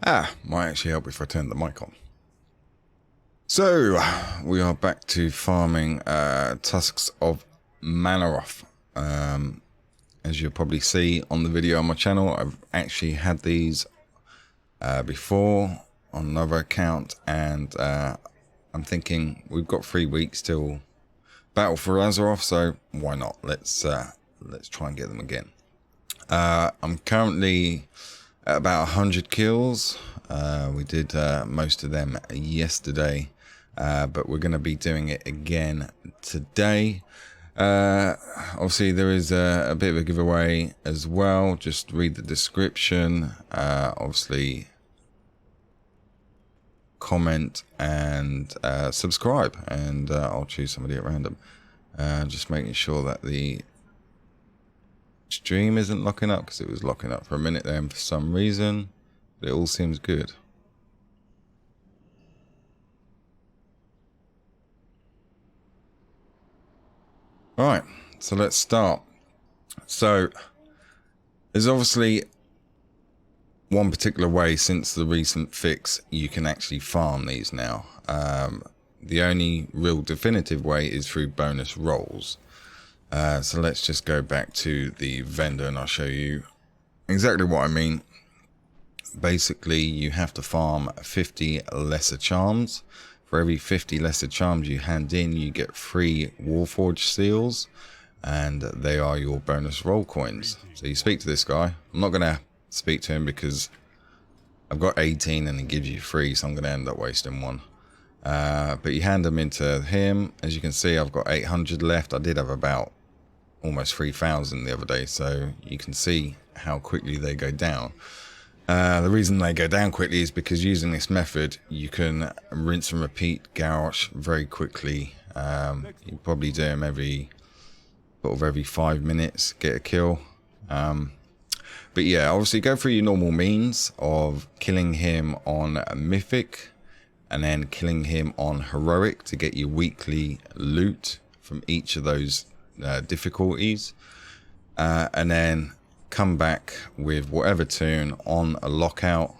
Might actually help if I turn the mic on. So, we are back to farming Tusks of Mannoroth. As you'll probably see on the video on my channel, I've actually had these before on another account, and I'm thinking we've got 3 weeks till Battle for Azeroth, so why not? Let's try and get them again. I'm currently at about 100 kills. We did most of them yesterday, but we're going to be doing it again today. Obviously there is a bit of a giveaway as well. Just read the description. Obviously comment and subscribe, and I'll choose somebody at random. Just making sure that the stream isn't locking up, because it was locking up for a minute there for some reason, but it all seems good. Right, so let's start. So there's obviously one particular way since the recent fix you can actually farm these now. The only real definitive way is through bonus rolls. So let's just go back to the vendor and I'll show you exactly what I mean. Basically, you have to farm 50 lesser charms. For every 50 lesser charms you hand in, you get 3 Warforged seals, and they are your bonus roll coins. So you speak to this guy. I'm not going to speak to him because I've got 18 and he gives you 3, so I'm going to end up wasting 1. But you hand them into him. As you can see, I've got 800 left. I did have about almost 3,000 the other day, so you can see how quickly they go down. The reason they go down quickly is because using this method you can rinse and repeat Garrosh very quickly. You probably do them every 5 minutes, get a kill. But yeah, obviously go through your normal means of killing him on Mythic and then killing him on Heroic to get your weekly loot from each of those difficulties, and then come back with whatever tune on a lockout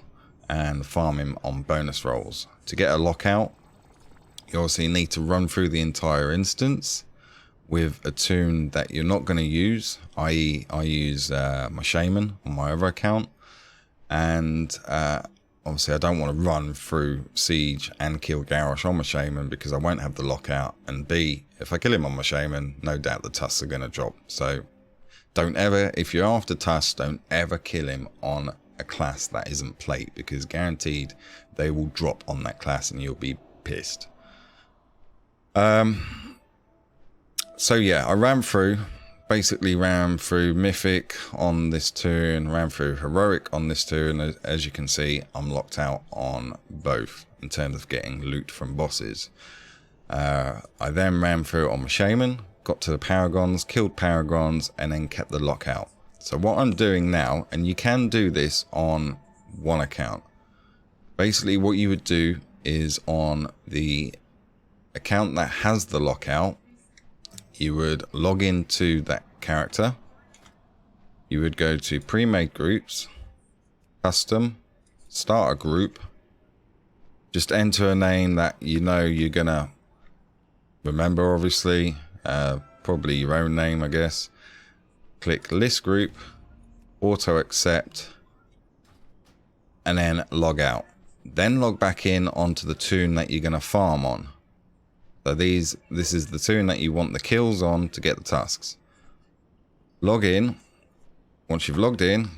and farm him on bonus rolls. To get a lockout, you obviously need to run through the entire instance with a tune that you're not going to use, i.e. I use my shaman on my other account, and obviously I don't want to run through Siege and kill Garrosh on my shaman because I won't have the lockout, and B, if I kill him on my shaman, no doubt the tusks are going to drop. So don't ever, if you're after tusks, don't ever kill him on a class that isn't plate, because guaranteed they will drop on that class and you'll be pissed. So yeah, I basically ran through Mythic on this tune, ran through Heroic on this tune, and as you can see, I'm locked out on both in terms of getting loot from bosses. I then ran through on my shaman, got to the Paragons, killed Paragons, and then kept the lockout. So what I'm doing now, and you can do this on one account, basically what you would do is on the account that has the lockout, you would log into that character, you would go to pre-made groups, custom, start a group, just enter a name that you know you're gonna remember, obviously, probably your own name, I guess. Click list group, auto accept, and then log out. Then log back in onto the tune that you're gonna farm on. So this is the tune that you want the kills on to get the tusks. Log in. Once you've logged in,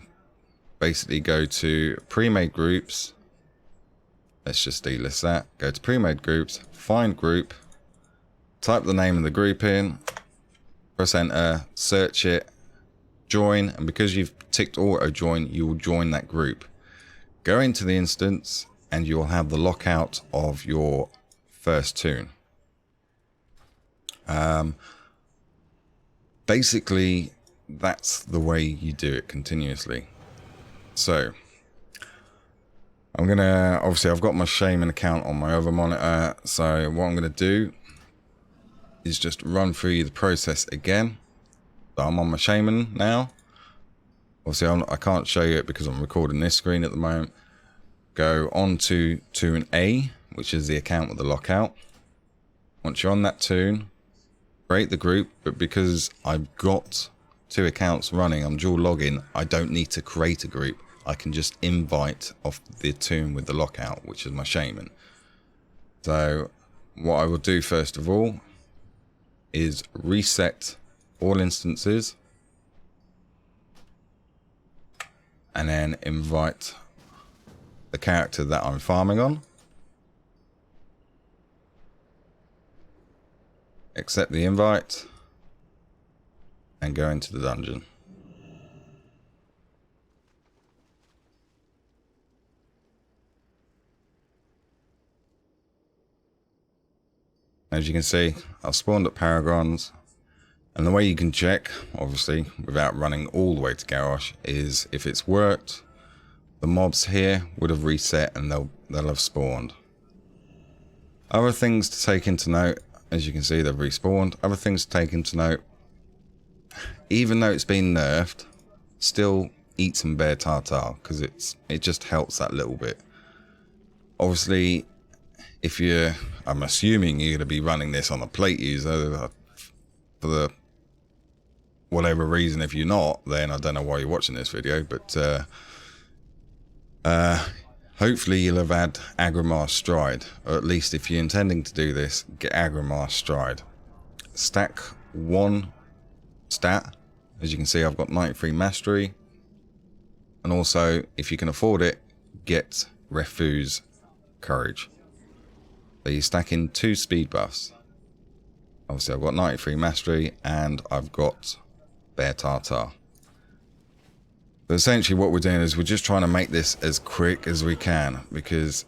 basically go to pre-made groups. Let's just delist that. Go to pre-made groups, find group, type the name of the group in, press enter, search it, join, and because you've ticked auto join, you will join that group. Go into the instance and you'll have the lockout of your first tune. Basically that's the way you do it continuously. So I'm gonna, obviously I've got my shaman account on my other monitor, so what I'm gonna do is just run through the process again. So I'm on my shaman now. Obviously I can't show you it because I'm recording this screen at the moment. go on to Toon A, which is the account with the lockout. Once you're on that toon, create the group, but because I've got 2 accounts running, I'm dual login, I don't need to create a group. I can just invite off the toon with the lockout, which is my shaman. So what I will do first of all is reset all instances and then invite the character that I'm farming on. Accept the invite and go into the dungeon. As you can see, I've spawned at Paragons, and the way you can check, obviously, without running all the way to Garrosh, is if it's worked, the mobs here would have reset and they'll have spawned. Other things to take into note, as you can see, they've respawned. Other things to take into note, even though it's been nerfed, still eat some bear tartar, because it just helps that little bit. Obviously, if you're, I'm assuming you're going to be running this on a plate user, for the whatever reason. If you're not, then I don't know why you're watching this video, but hopefully you'll have had Agromar Stride, or at least if you're intending to do this, get Agromar Stride. Stack 1 stat. As you can see, I've got 93 mastery, and also, if you can afford it, get Refuse Courage. So you're stacking 2 speed buffs. Obviously, I've got 93 mastery and I've got Bear Tartar. But essentially what we're doing is we're just trying to make this as quick as we can, because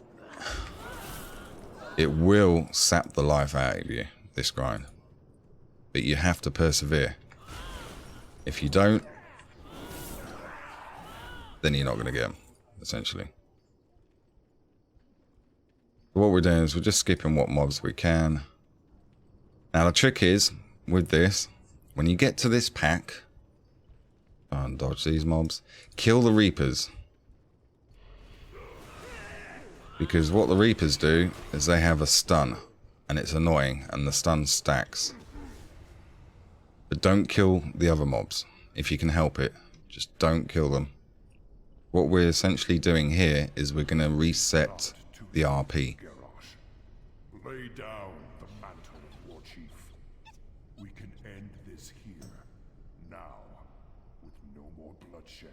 it will sap the life out of you, this grind. But you have to persevere. If you don't, then you're not going to get them, essentially. What we're doing is we're just skipping what mobs we can. Now the trick is, with this, when you get to this pack, and dodge these mobs, kill the Reapers. Because what the Reapers do is they have a stun, and it's annoying, and the stun stacks. But don't kill the other mobs. If you can help it, just don't kill them. What we're essentially doing here is we're going to reset the RP. Lay down the mantle, War Chief. We can end this here, now, with no more bloodshed.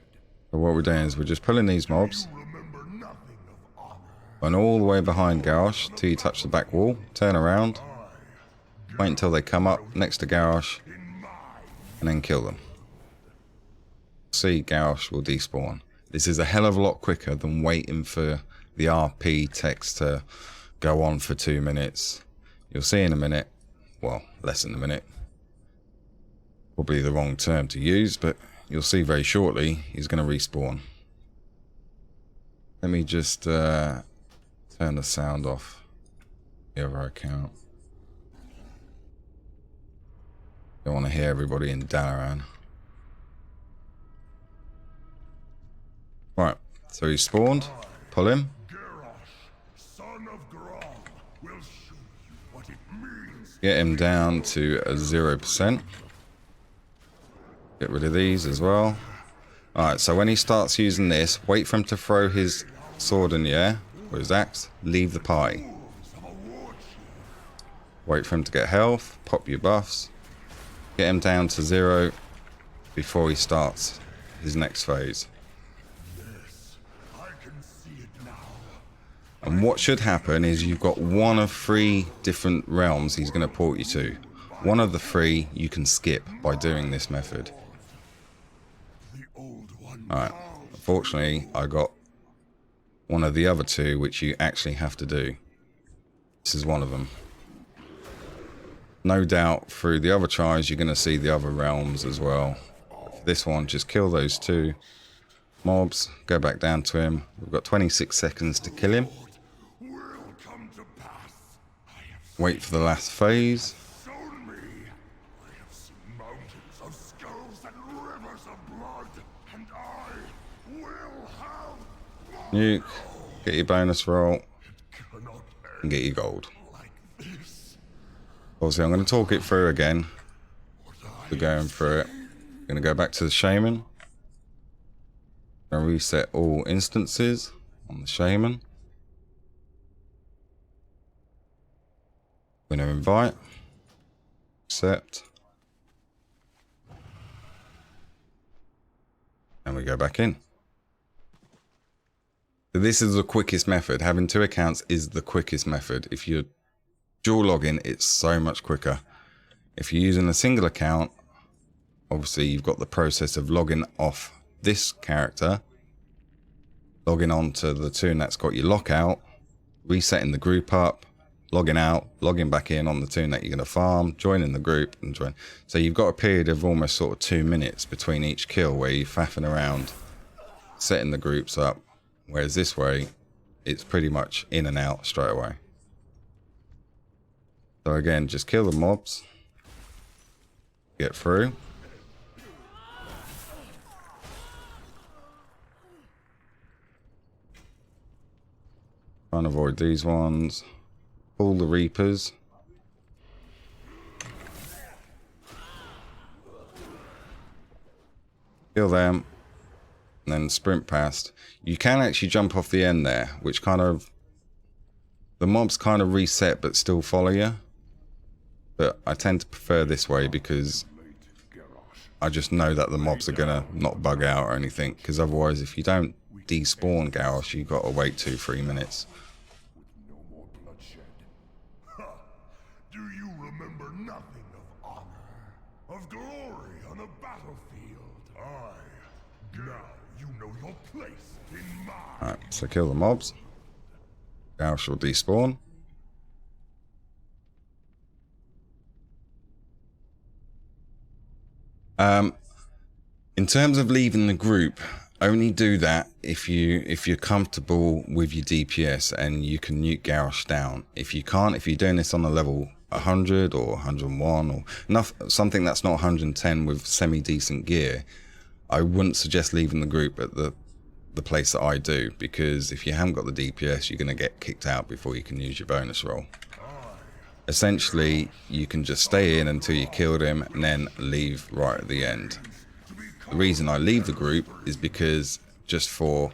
So what we're doing is we're just pulling these mobs, Remember nothing of honor. run all the way behind Garrosh till you touch the back wall, turn around, wait until they come up next to Garrosh, and then kill them. See, Garrosh will despawn. This is a hell of a lot quicker than waiting for the RP text to go on for 2 minutes. You'll see in a minute, well, less than a minute, probably the wrong term to use, but you'll see very shortly he's going to respawn. Let me just turn the sound off the other account. Don't want to hear everybody in Dalaran. Right, so he spawned. Pull him. Get him down to a 0%. Get rid of these as well. Alright, so when he starts using this, wait for him to throw his sword in the air, or his axe, leave the party. Wait for him to get health, pop your buffs, get him down to 0 before he starts his next phase. And what should happen is you've got one of 3 different realms he's going to port you to. One of the 3 you can skip by doing this method. Alright, unfortunately I got one of the other 2 which you actually have to do. This is one of them. No doubt through the other tries you're going to see the other realms as well. For this one, just kill those 2 mobs, go back down to him. We've got 26 seconds to kill him. Wait for the last phase. Nuke. get your bonus roll, Cannot and get your gold. like this. Obviously, I'm going to talk it through again. What We're going through it. Going to go back to the shaman. Going to reset all instances on the shaman. Going to invite. Accept. And we go back in. So this is the quickest method. Having 2 accounts is the quickest method. If you're dual logging, it's so much quicker. If you're using a single account, obviously you've got the process of logging off this character, logging on to the toon that's got your lockout, resetting the group up, logging out, logging back in on the toon that you're going to farm, joining the group and join. So you've got a period of almost sort of 2 minutes between each kill where you're faffing around, setting the groups up. Whereas this way, it's pretty much in and out straight away. So again, just kill the mobs, get through. Try and avoid these ones. Pull the Reapers. Kill them. And then sprint past. You can actually jump off the end there, which kind of... The mobs kind of reset but still follow you. But I tend to prefer this way because I just know that the mobs are going to not bug out or anything. Because otherwise, if you don't despawn Garrosh, you've got to wait 2-3 minutes. No more bloodshed. Ha! Do you remember nothing of honor, of glory on a battlefield? Now you know your place in mine. Alright, so kill the mobs. Garrosh will despawn. In terms of leaving the group, only do that if you're comfortable with your DPS and you can nuke Garrosh down. If you can't, if you're doing this on a level 100 or 101 or enough, something that's not 110 with semi-decent gear, I wouldn't suggest leaving the group at the place that I do, because if you haven't got the DPS, you're going to get kicked out before you can use your bonus roll. Essentially, you can just stay in until you killed him and then leave right at the end. The reason I leave the group is because just for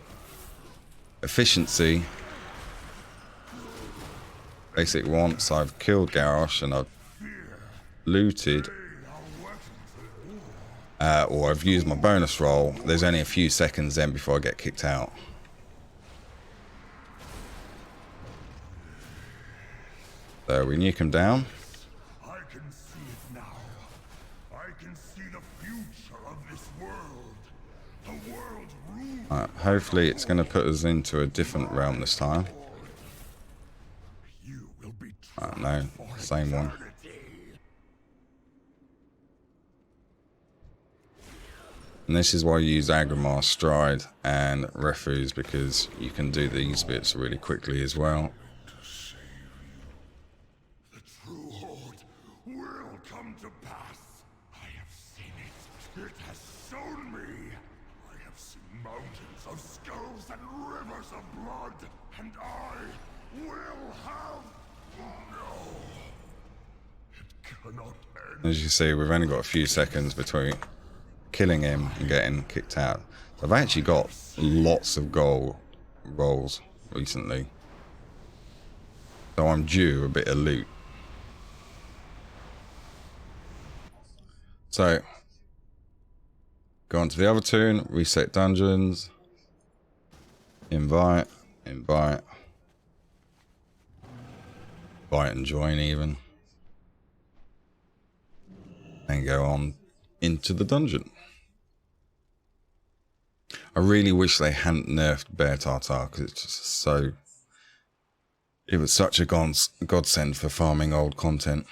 efficiency, basically once I've killed Garrosh and I've looted, or I've used my bonus roll, there's only a few seconds then before I get kicked out. So we nuke him down. I can see it now. I can see the future of this world. The world ruled. Alright, hopefully it's going to put us into a different realm this time. You will be No, same one. And this is why you use Agrimar, Stride and Refuse, because you can do these bits really quickly as well. The true horde will come to pass. I have seen it. It has shown me. I have seen mountains of skulls and rivers of blood. And I will have... No. It cannot end. As you see, we've only got a few seconds between killing him and getting kicked out. I've actually got lots of gold rolls recently, so I'm due a bit of loot. So go on to the other toon, reset dungeons, invite and join even, and go on into the dungeon. I really wish they hadn't nerfed Bear Tartar, because it's just so... It was such a godsend for farming old content.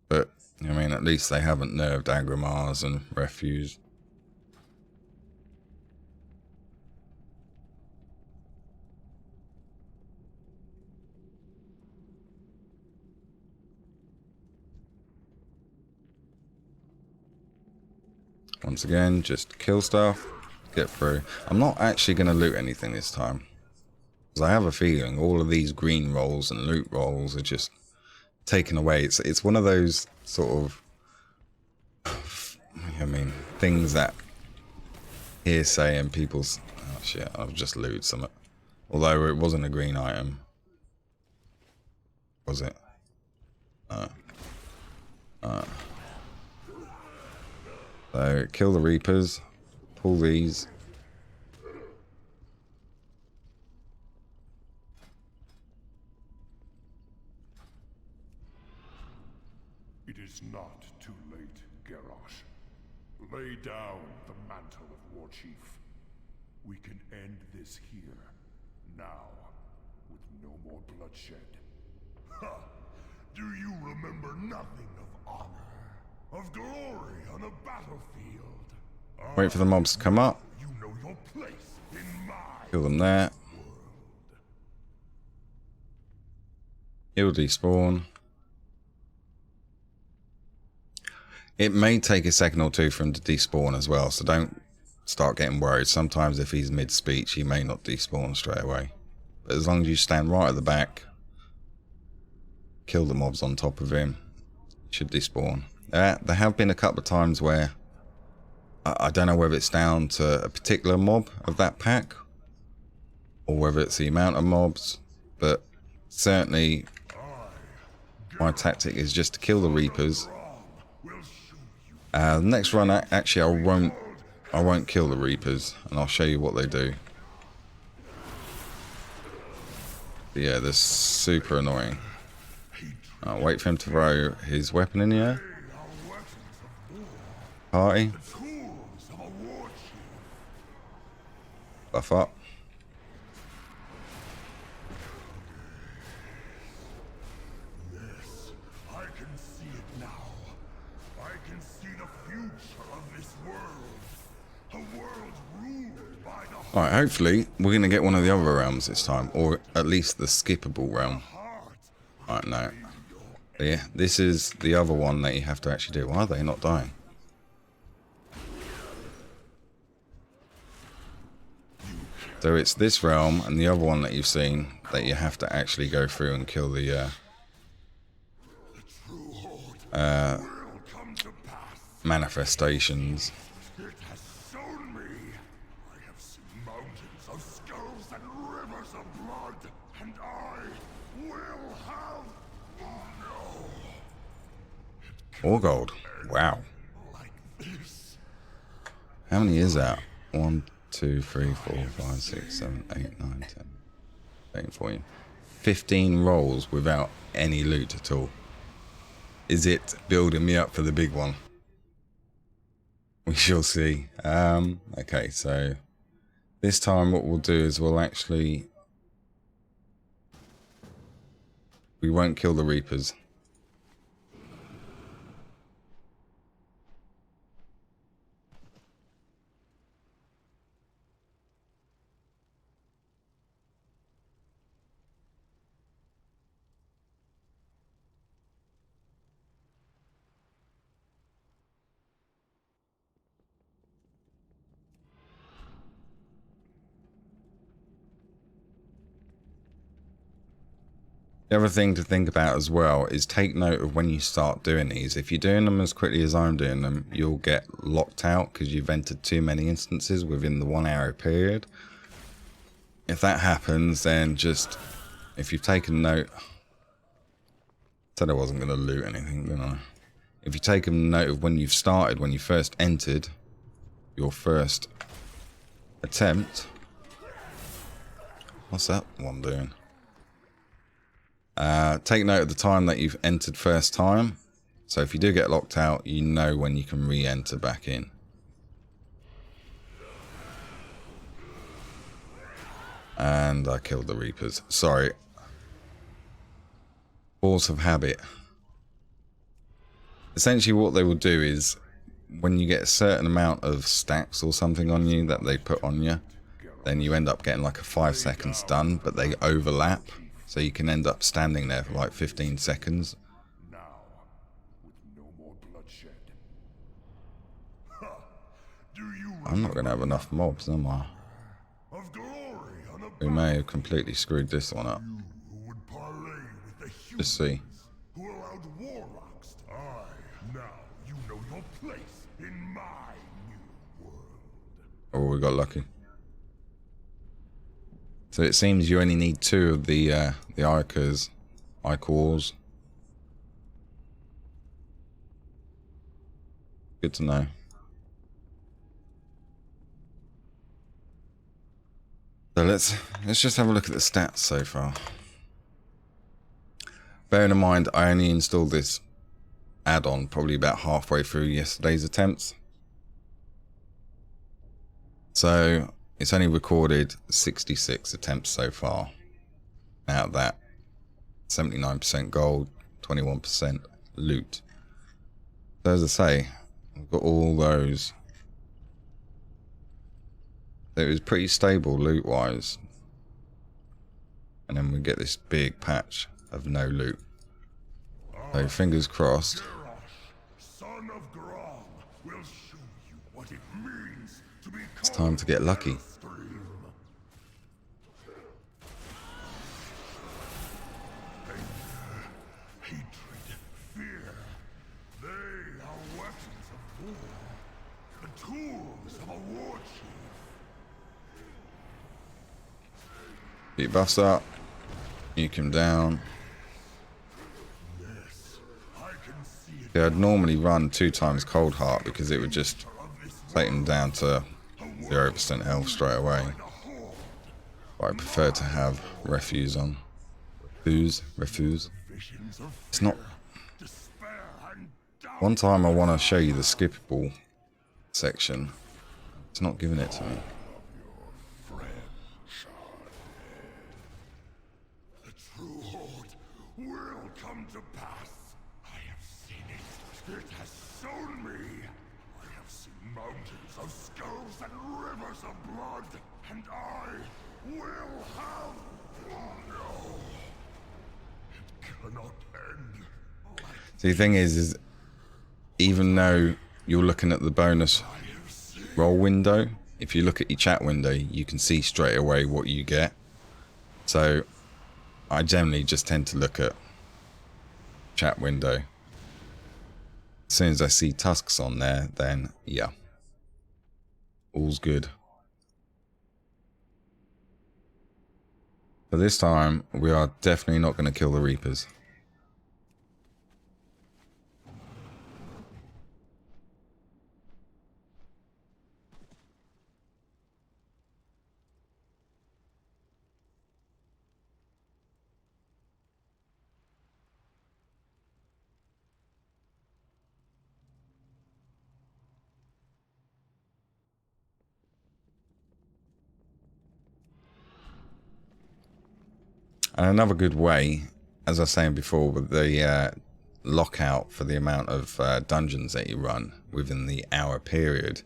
But, I mean, at least they haven't nerfed Agrimars and Refuse. Once again, just kill stuff, get through. I'm not actually going to loot anything this time, because I have a feeling all of these green rolls and loot rolls are just taken away. It's one of those sort of, I mean, things that hearsay and people's... Oh shit, I've just looted something. Although it wasn't a green item. Was it? So, kill the Reapers. Pull these. It is not too late, Garrosh. Lay down the mantle of War Chief. We can end this here, now, with no more bloodshed. Ha! Do you remember nothing of honor, of glory on a battlefield? Wait for the mobs to come up. You know your place in my Kill them there. He'll despawn. It may take a second or two for him to despawn as well, so don't start getting worried. Sometimes if he's mid-speech, he may not despawn straight away. But as long as you stand right at the back, kill the mobs on top of him, he should despawn. There have been a couple of times where I don't know whether it's down to a particular mob of that pack or whether it's the amount of mobs, but certainly my tactic is just to kill the Reapers. Next run, actually, I won't kill the Reapers, and I'll show you what they do. But yeah, they're super annoying. I'll wait for him to throw his weapon in the air. Party. Buff up. Yes, I can see it now. I can see the future of this world. A world ruled by the Alright, hopefully we're going to get one of the other realms this time, or at least the skippable realm. heart. Alright, no. But yeah, this is the other one that you have to actually do. Why are they not dying? So it's this realm and the other one that you've seen that you have to actually go through and kill the Come to pass. manifestations. It has shown me. I have seen mountains of skulls and rivers of blood, and I will have no. Or gold. Wow. Like this. How many is that? 1, 2, 3, 4, 5, 6, 7, 8, 9, 10. 13, 14. 15 rolls without any loot at all. Is it building me up for the big one? We shall see. Okay, so this time what we'll do is we won't kill the Reapers. The other thing to think about as well is take note of when you start doing these. If you're doing them as quickly as I'm doing them, you'll get locked out because you've entered too many instances within the 1 hour period. If that happens, then just, if you've taken note, said I wasn't going to loot anything, didn't I? If you take note of when you've started, when you first entered your first attempt. What's that one doing? Take note of the time that you've entered first time. So if you do get locked out, you know when you can re-enter back in. And I killed the Reapers. Sorry. Force of habit. Essentially what they will do is, when you get a certain amount of stacks or something on you that they put on you, then you end up getting like a 5 seconds done, but they overlap. So you can end up standing there for like 15 seconds. Now, with no more bloodshed. Ha! Do you I'm not going to have enough mobs, am I? of glory on a We may have completely screwed this one up. who would parley with the humans Let's see. who allowed warlocks to now you know your place in my new world. Oh, we got lucky. So it seems you only need 2 of the Icors. Good to know. So let's just have a look at the stats so far. Bearing in mind, I only installed this add-on probably about halfway through yesterday's attempts. So it's only recorded 66 attempts so far. Out of that, 79% gold, 21% loot. So as I say, I've got all those. It was pretty stable loot-wise. And then we get this big patch of no loot. So fingers crossed. Garrosh, son of Grom, will show you what it means to be It's time to get lucky. Hatred, fear, they are weapons of war, the tools of a war chief. Beat buffs up. Nuke him down. Yes, I can see it. Yeah, I'd normally run 2 times Cold Heart because it would just take him down to 0% health straight away. But I prefer to have Refuse on. Refuse. It's not... Despair and doubt. One time I want to show you the skippable section. It's not giving it to me. The true horde will come to pass. I have seen it. It has shown me. I have seen mountains of skulls and rivers of blood, and I will have. No, it cannot end. So the thing is even though you're looking at the bonus roll window, if you look at your chat window, you can see straight away what you get. So I generally just tend to look at chat window. As soon as I see Tusks on there, then yeah, all's good. But this time, we are definitely not going to kill the Reapers. And another good way, as I was saying before, with the lockout for the amount of dungeons that you run within the hour period.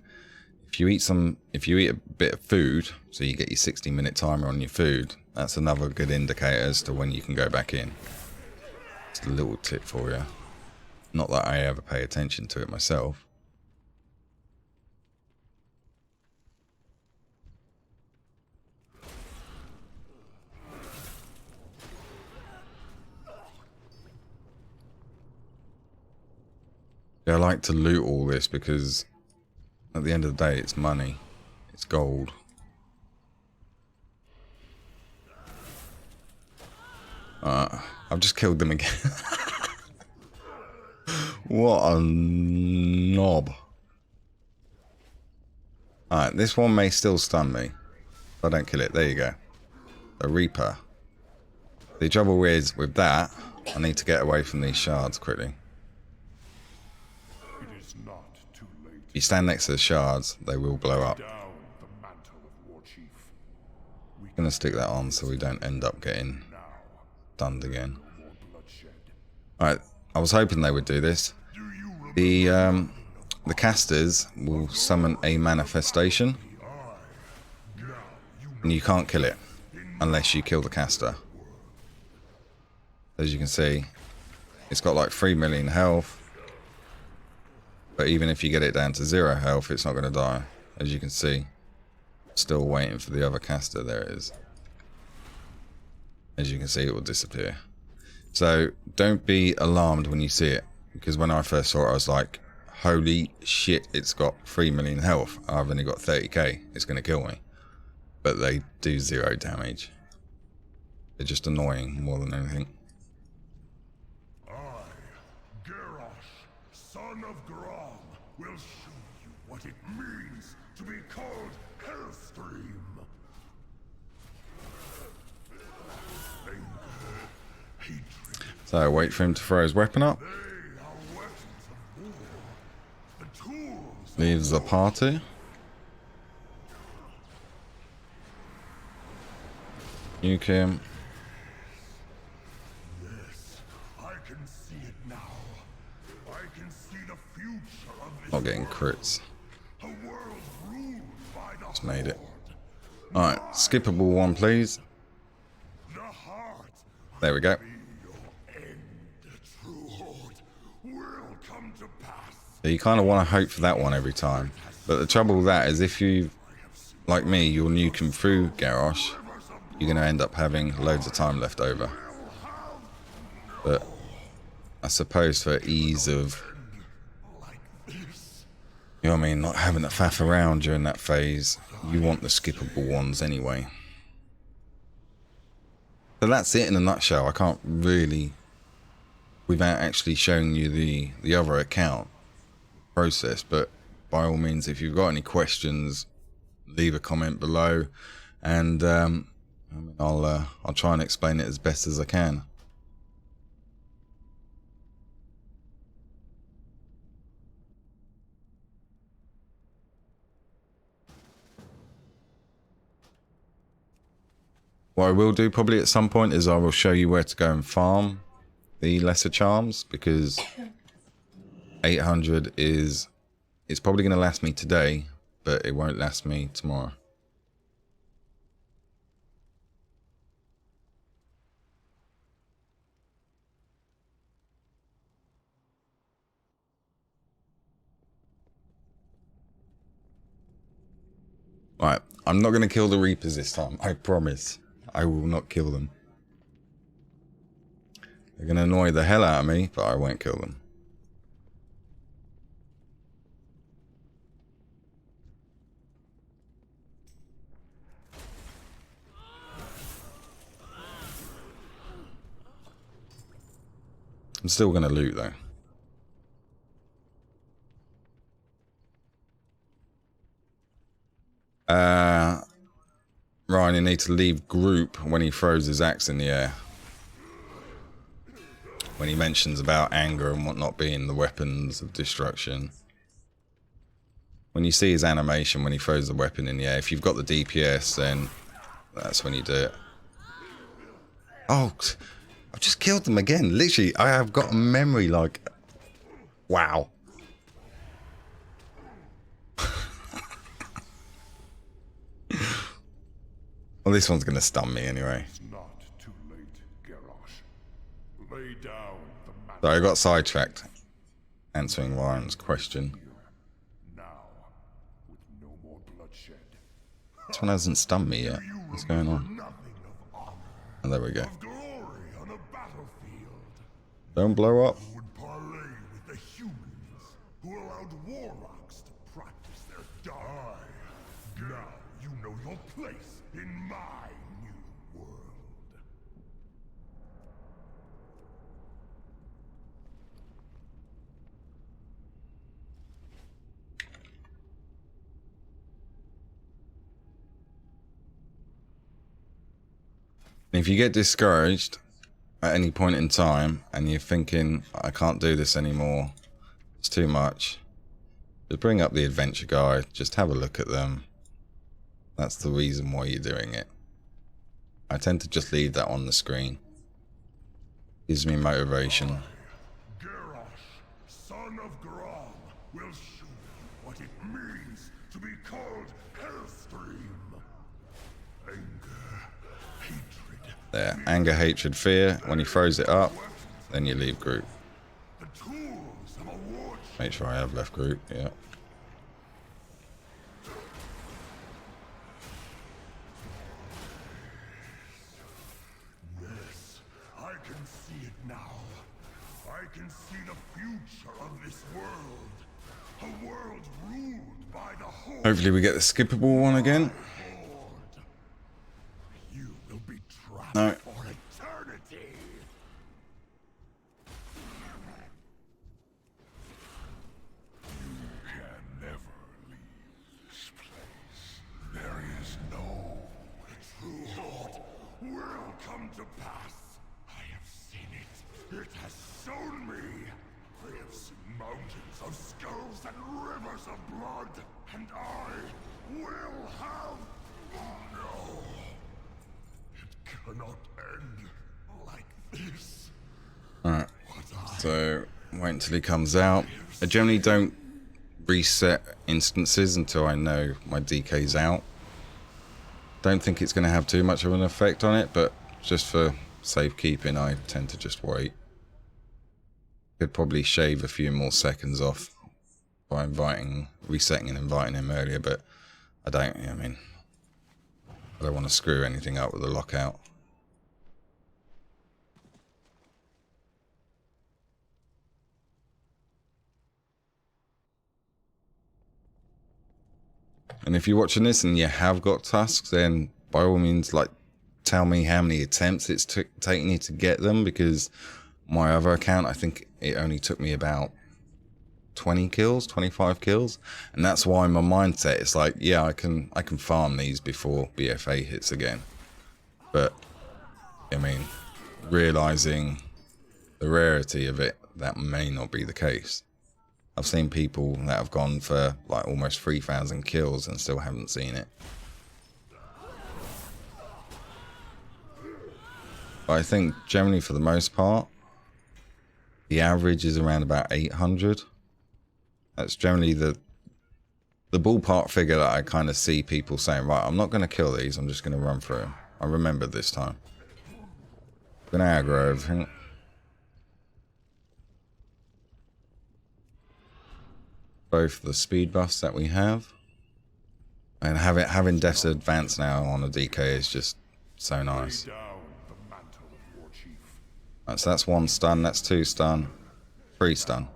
If you eat a bit of food, so you get your 60-minute timer on your food, that's another good indicator as to when you can go back in. Just a little tip for you. Not that I ever pay attention to it myself. Yeah, I like to loot all this because at the end of the day, it's money. It's gold. I've just killed them again. What a knob. Alright, this one may still stun me. If I don't kill it. There you go. The Reaper. The trouble is, with that, I need to get away from these shards quickly. It is not too late. If you stand next to the shards, they will blow up. Down the mantle of war chief. We I'm going to stick that on so we don't end up getting now stunned again. more bloodshed. Alright, I was hoping they would do this. Do you remember The casters will summon a manifestation, and you can't kill it unless you kill the caster. As you can see, it's got like 3 million health, but even if you get it down to 0 health, it's not going to die. as you can see. Still waiting for the other caster. There it is. As you can see, it will disappear. So don't be alarmed when you see it, because when I first saw it I was like, holy shit, it's got 3 million health. I've only got 30k. It's going to kill me. But they do 0 damage. They're just annoying more than anything. I, Garrosh, son of Grom, will show you what it means to be called Hellstream. Anger, hatred, So wait for him to throw his weapon up. they are weapons of war. The tools Leaves the party. Nuke him. Yes, I can see it now. I can see the future of this Not getting world. crits. A world ruled by the Just made it. Horde. Alright, skippable one please. The heart There we go. be your end. The true Horde will come to pass. So you kind of want to hope for that one every time. But the trouble with that is if you, like me, you'll nuke him through Garrosh, you're going to end up having loads of time left over. But I suppose for ease of, you know what I mean, not having to faff around during that phase, you want the skippable ones anyway. So that's it in a nutshell. I can't really, without actually showing you the other account process, but by all means, if you've got any questions, leave a comment below, and I'll try and explain it as best as I can. What I will do probably at some point is I will show you where to go and farm the lesser charms, because 800 is, it's probably going to last me today, but it won't last me tomorrow. Right, I'm not going to kill the Reapers this time, I promise. I will not kill them. They're going to annoy the hell out of me, but I won't kill them. I'm still going to loot though. Ryan, you need to leave group when he throws his axe in the air. When he mentions about anger and whatnot being the weapons of destruction. When you see his animation when he throws the weapon in the air, if you've got the DPS, then that's when you do it. Oh, I've just killed them again. Literally, I have got a memory like... Wow. Well, this one's going to stun me anyway. It's not too late, Garrosh. Lay down the So I got sidetracked answering Ryan's question. now, with no more bloodshed. This one hasn't stunned me yet. What's going on? Nothing of honor, Oh, there we go. of glory on a battlefield. Don't blow up. Who would parley with the humans who allowed warlocks to practice their die. Now you know your place in my new world. If you get discouraged at any point in time and you're thinking, I can't do this anymore, it's too much, just bring up the adventure guide, just have a look at them. That's the reason why you're doing it. I tend to just leave that on the screen. Gives me motivation. Garrosh, son of Grom, will show you what it means to be called Hellstream. Anger, hatred, There, anger, hatred, fear. When he throws it up, then you leave group. the tools of a war Make sure I have left group, yeah. now. I can see the future of this world. A world ruled by the Horde. Hopefully we get the skippable one again. Horde. You will be trapped No. for eternity. You can never leave this place. There is no true Horde will come to pass. I have seen it. It has shown me. I have seen mountains of skulls and rivers of blood, and I will have. No. It cannot end like this. Alright. So wait until he comes out. I generally don't reset instances until I know my DK's out. Don't think it's going to have too much of an effect on it, but just for safekeeping I tend to just wait. Could probably shave a few more seconds off by resetting and inviting him earlier, but I don't want to screw anything up with the lockout. And if you're watching this and you have got Tusks, then by all means, like, tell me how many attempts it's taking you to get them, because my other account, I think it only took me about 20 kills, 25 kills, and that's why my mindset is like, yeah, I can farm these before BFA hits again. But I mean, realizing the rarity of it, that may not be the case. I've seen people that have gone for like almost 3,000 kills and still haven't seen it. But I think generally, for the most part, the average is around about 800. That's generally the ballpark figure that I kind of see people saying, right, I'm not going to kill these, I'm just going to run through them. I remember this time. I'm going to aggro everything. Both the speed buffs that we have, and having Death's Advance now on a DK is just so nice. Right, so that's 1 stun, that's 2 stun, 3 stun.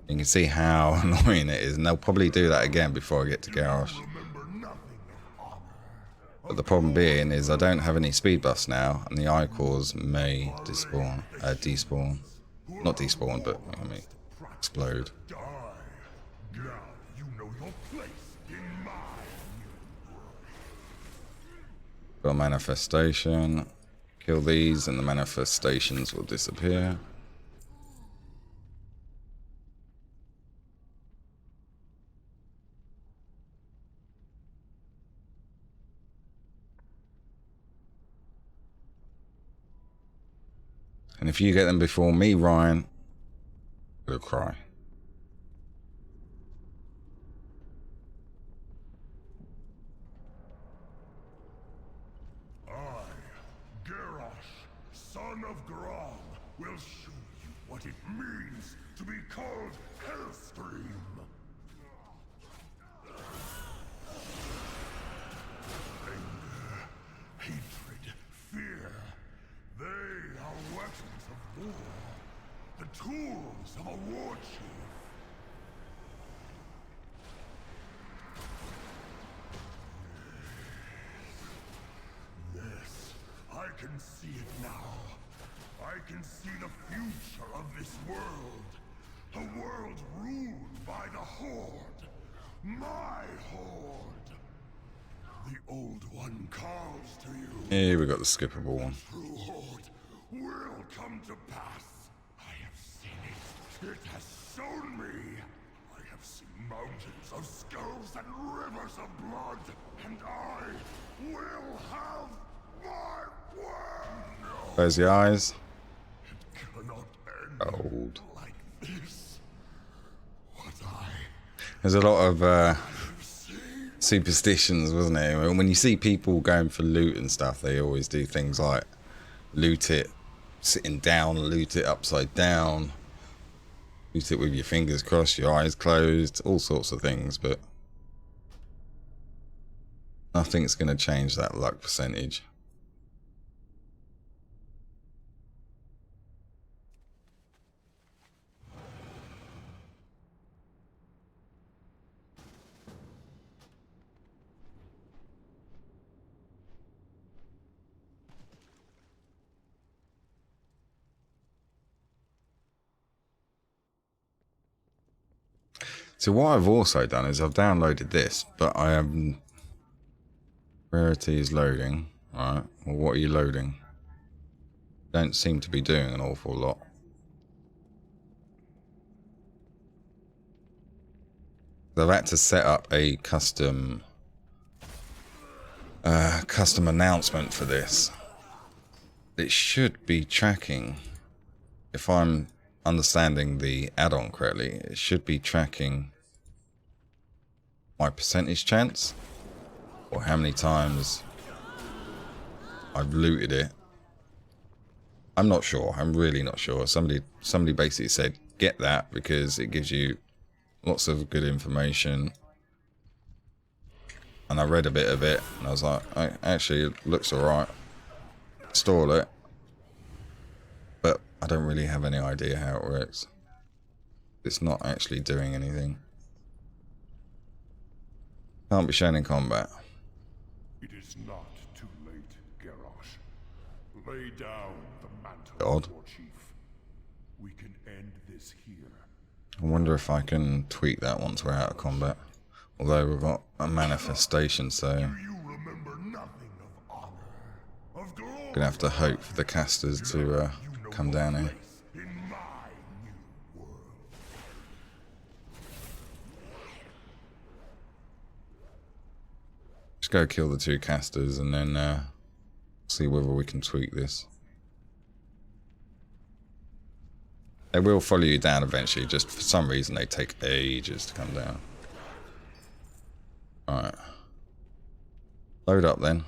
You can see how annoying it is, and they'll probably do that again before I get to Garrosh. But the problem being is I don't have any speed buffs now, and the Icors may despawn. Not despawn, but I mean, explode. Now you know your place in my Got a manifestation. Kill these and the manifestations will disappear. And if you get them before me, Ryan, you'll cry. Son of Grom will show you what it means to be called Hellstream. Anger, hatred, fear, they are weapons of war, the tools of a war chief. Yes, I can see it now. I can see the future of this world. A world ruled by the Horde. My Horde. The Old One calls to you. Here we got the skippable one. True Horde will come to pass. I have seen it. It has shown me. I have seen mountains of skulls and rivers of blood. And I will have my way. Close the eyes. Cannot end Old. like this. What I There's a lot of superstitions, wasn't it? When you see people going for loot and stuff, they always do things like loot it sitting down, loot it upside down, loot it with your fingers crossed, your eyes closed, all sorts of things, but nothing's going to change that luck percentage. So what I've also done is I've downloaded this, but I have... Rarity is loading. Alright, well what are you loading? Don't seem to be doing an awful lot. I've had to set up a custom announcement for this. It should be tracking, if I'm understanding the add-on correctly, it should be tracking my percentage chance, or how many times I've looted it. I'm not sure. I'm really not sure. Somebody basically said get that because it gives you lots of good information. And I read a bit of it and I was like, actually it looks alright. Install it. But I don't really have any idea how it works. It's not actually doing anything. Can't be shown in combat. It is not too late, Garrosh. Lay down the mantle, God. War Chief. We can end this here. I wonder if I can tweak that once we're out of combat. Although we've got a manifestation, so Do you remember nothing of honor, of glory? gonna have to hope for the casters to come down here. In my new world. Just go kill the 2 casters and then see whether we can tweak this. They will follow you down eventually, just for some reason they take ages to come down. Alright. Load up then.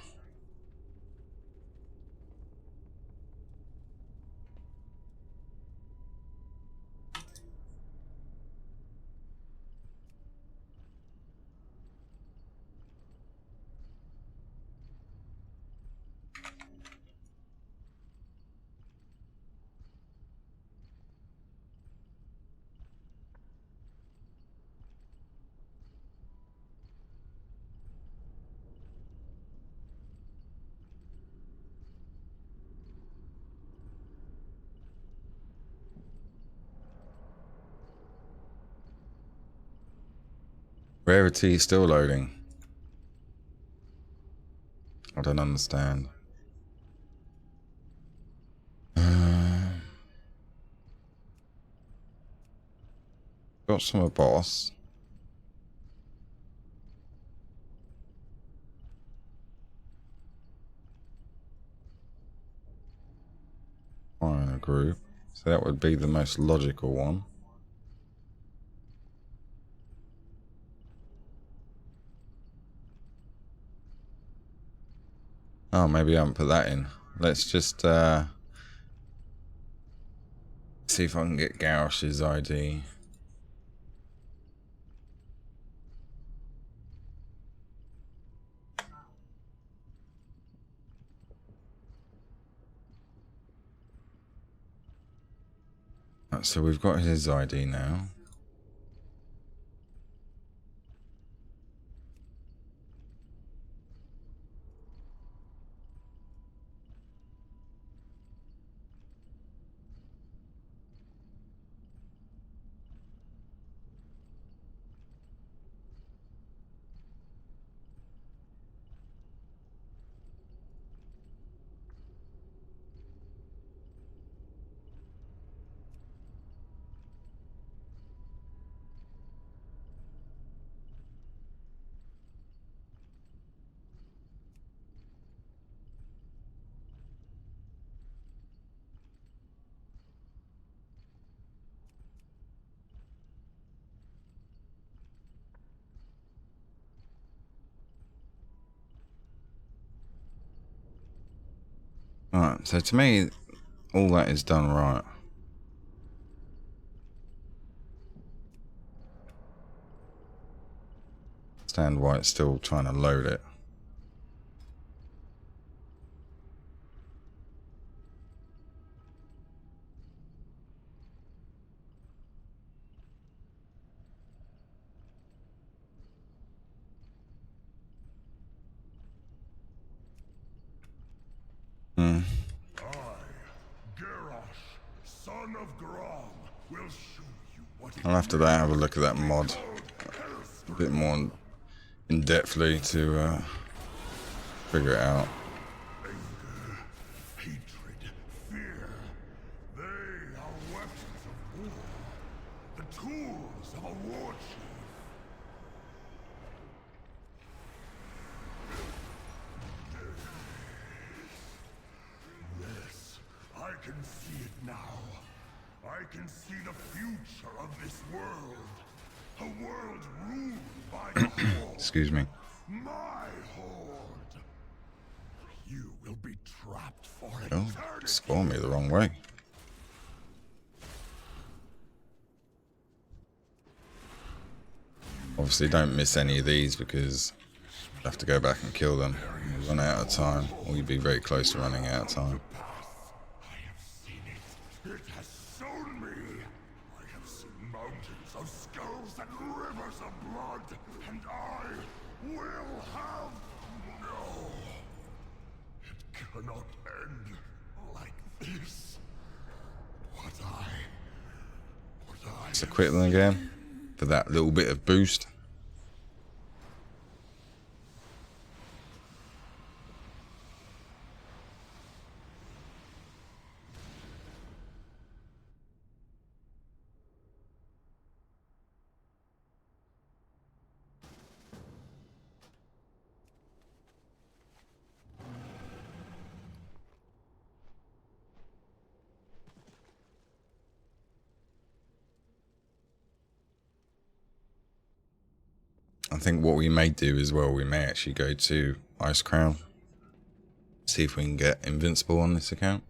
Rarity still loading. I don't understand. Got some of boss. Fire group. So that would be the most logical one. Oh, maybe I haven't put that in. Let's just see if I can get Garrosh's ID. Right, so we've got his ID now. Alright, so to me, all that is done right. Understand why it's still trying to load it. Son of Grom will show you what I'll after that have a look at that mod. a bit more in depthly to figure it out. Anger, hatred, fear. They are weapons of war. The tools of a war chief. Yes, I can see it now. I can see the future of this world. A world ruled by the Horde. Excuse me. My Horde. You will be trapped for Oh, eternity. score me the wrong way. Obviously don't miss any of these because you have to go back and kill them. You run out of time, or you'd be very close to running out of time. I have seen it. It has shown me. I have seen mountains of skulls and rivers of blood, and I will have no. It cannot end like this. What I So quit them again for that little bit of boost. I think what we may do as well, we may actually go to Ice Crown, see if we can get Invincible on this account.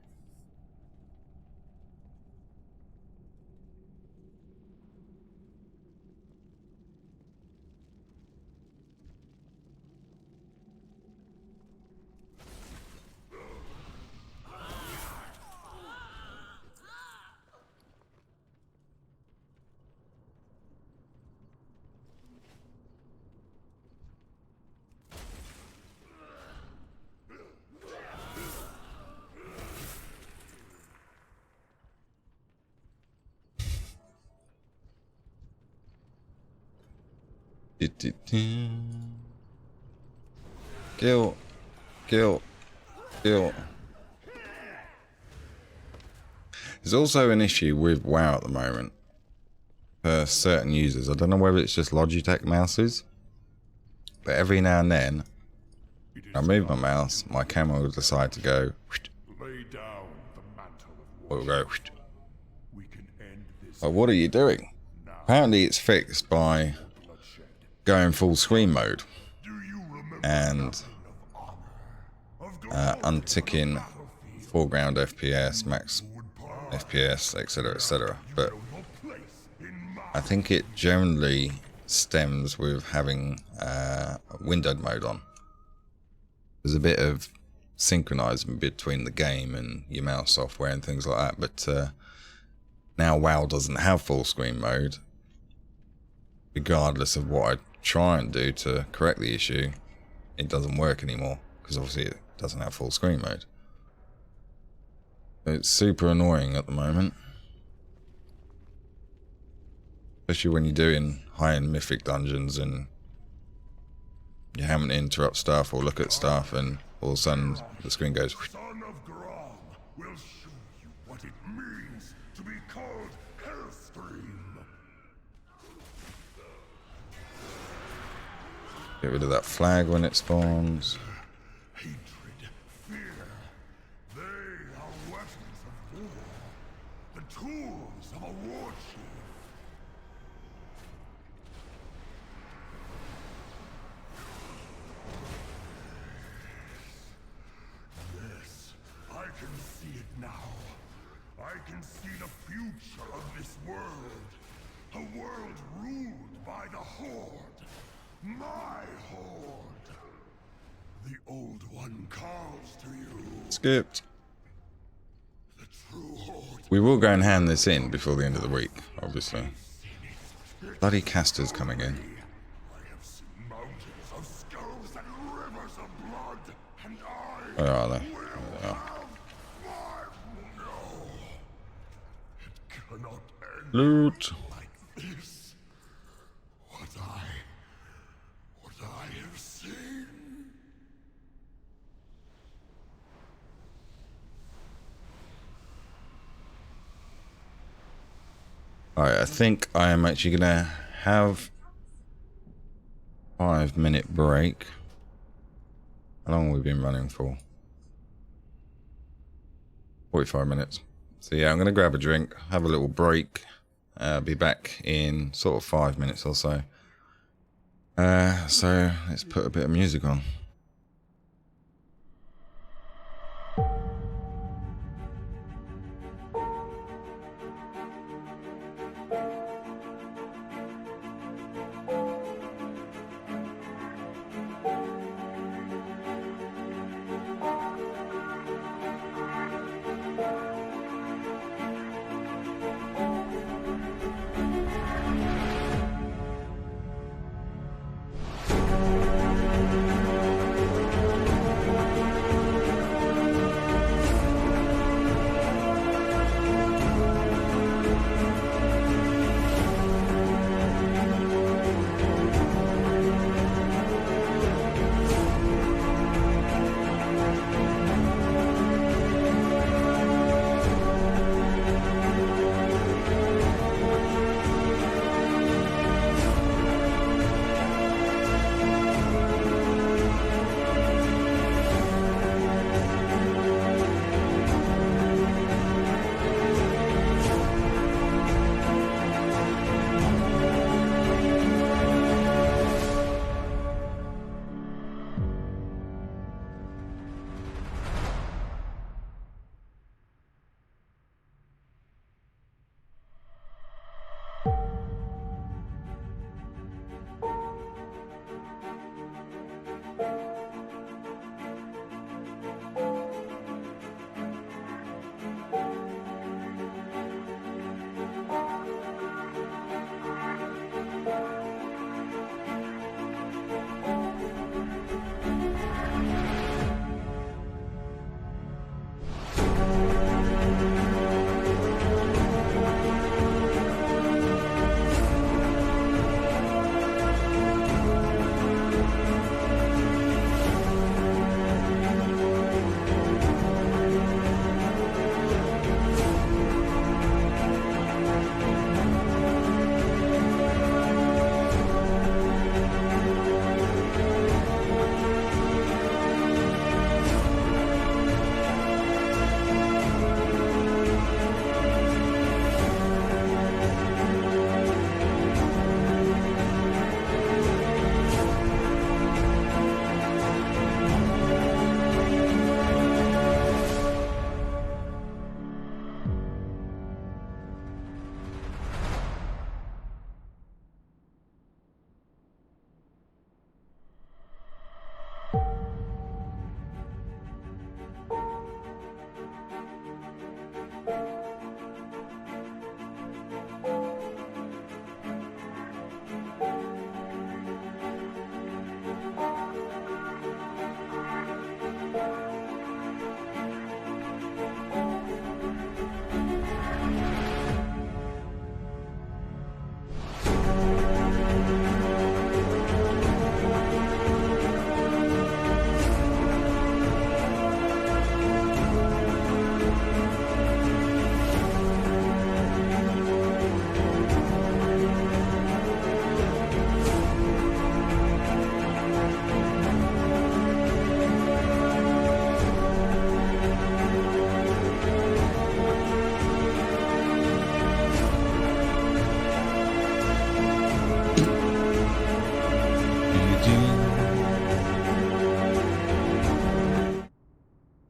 Kill. Kill. Kill. There's also an issue with WoW at the moment for certain users. I don't know whether it's just Logitech mouses, but every now and then I move my mouse, my camera will decide to go, lay down the mantle of or war. it will go. We can end this Like, what are you doing? Apparently it's fixed by bloodshed. going full screen mode Do you remember and nothing of honor, of glory, unticking of battlefield? foreground FPS, max Would pass FPS, etc., etc. But your place in my I think it generally stems with having windowed mode on. There's a bit of synchronizing between the game and your mouse software and things like that, but now WoW doesn't have full screen mode. Regardless of what I try and do to correct the issue, it doesn't work anymore because obviously it doesn't have full screen mode. It's super annoying at the moment, especially when you're doing high-end mythic dungeons and you're having to interrupt stuff or look at stuff, and all of a sudden the screen goes. son of Grom will show you what it means to be called Hellstream. Get rid of that flag when it spawns. Hatred, fear. They are weapons of war. The tools of a war chief. Yes, I can see it now. I can see the future of this world. A world ruled by the Horde. My Horde. The Old One calls to you. Skipped. The true Horde. We will go and hand this in before the end of the week, obviously. Bloody Caster's coming in. I have seen mountains of skulls and rivers of blood, and I Where are they? will There they are. have my no. It cannot end Loot. like this. What I Alright, I think I am actually gonna have 5-minute break. How long have we been running for? 45 minutes. So yeah, I'm gonna grab a drink, have a little break, be back in sort of 5 minutes or so. So let's put a bit of music on.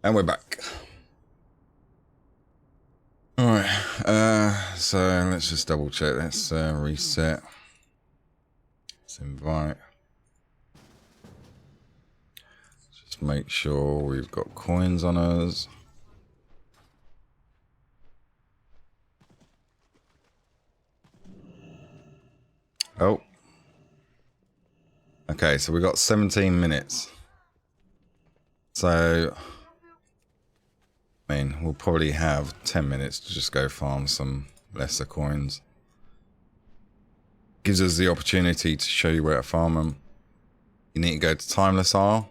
And we're back. Alright, so let's just double check. Let's reset. Let's invite. Just make sure we've got coins on us. Oh. Okay, so we got 17 minutes. So I mean, we'll probably have 10 minutes to just go farm some lesser coins. Gives us the opportunity to show you where to farm them. You need to go to Timeless Isle.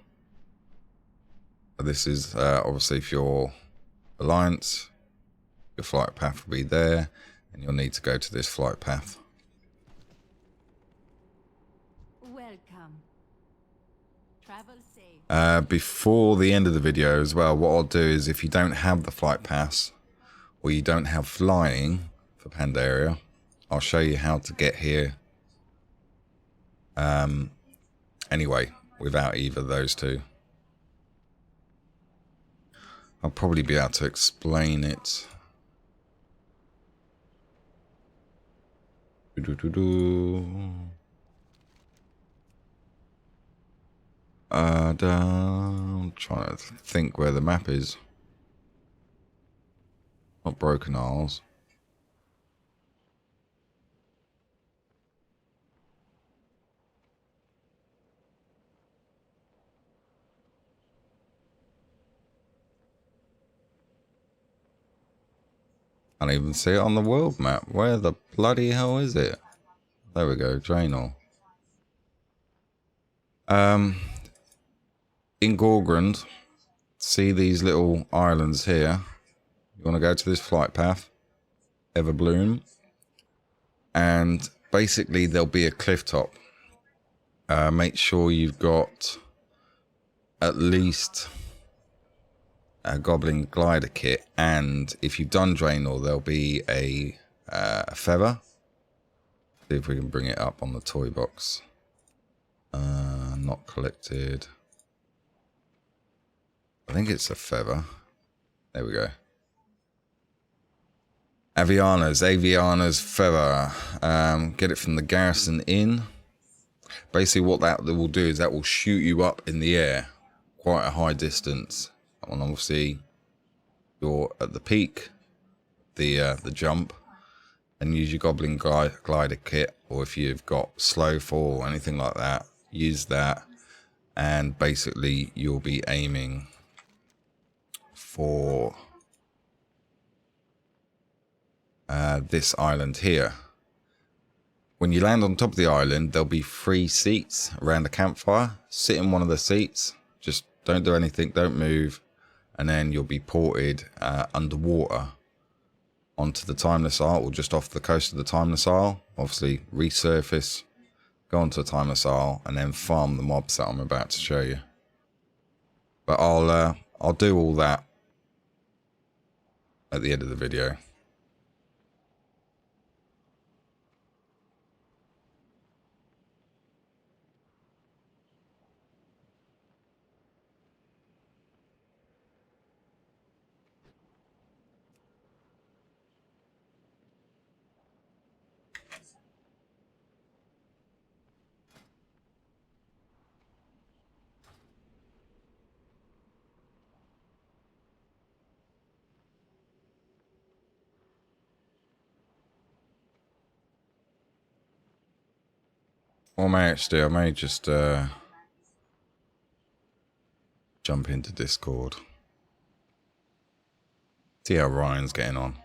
This is obviously for your Alliance. Your flight path will be there. and you'll need to go to this flight path. Welcome. Travel safe. Before the end of the video as well, what I'll do is if you don't have the flight pass or you don't have flying for Pandaria, I'll show you how to get here anyway without either of those two. I'll probably be able to explain it. I'm trying to think where the map is. Not Broken Isles. I can't even see it on the world map. Where the bloody hell is it? There we go, Draenor. In Gorgrond, see these little islands here. You want to go to this flight path, Everbloom, and basically there'll be a cliff top. Make sure you've got at least a Goblin glider kit, and if you've done Draenor, there'll be a feather. See if we can bring it up on the toy box. Not collected. I think it's a feather. There we go. Aviana's feather. Get it from the Garrison Inn. Basically what that will do is that will shoot you up in the air quite a high distance. And obviously you're at the peak, the jump, and use your Goblin glider kit, or if you've got slow fall or anything like that, use that, and basically you'll be aiming for this island here. When you land on top of the island, there'll be 3 seats around a campfire. Sit in one of the seats, just don't do anything, don't move, and then you'll be ported underwater onto the Timeless Isle, or just off the coast of the Timeless Isle. Obviously resurface, go onto the Timeless Isle, and then farm the mobs that I'm about to show you. But I'll do all that at the end of the video. What I may actually do, I may just jump into Discord. See how Ryan's getting on.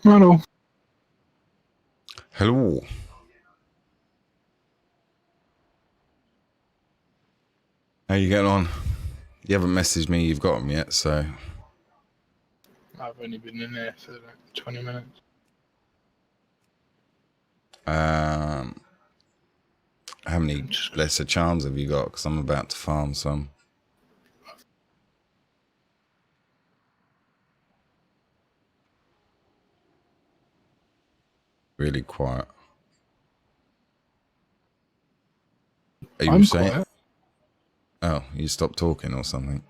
Hello. Hello. How you getting on? You haven't messaged me, you've got them yet, so... I've only been in there for like 20 minutes. How many lesser charms have you got? Because I'm about to farm some. Really quiet. Are you I'm saying? quiet. Oh, you stopped talking or something?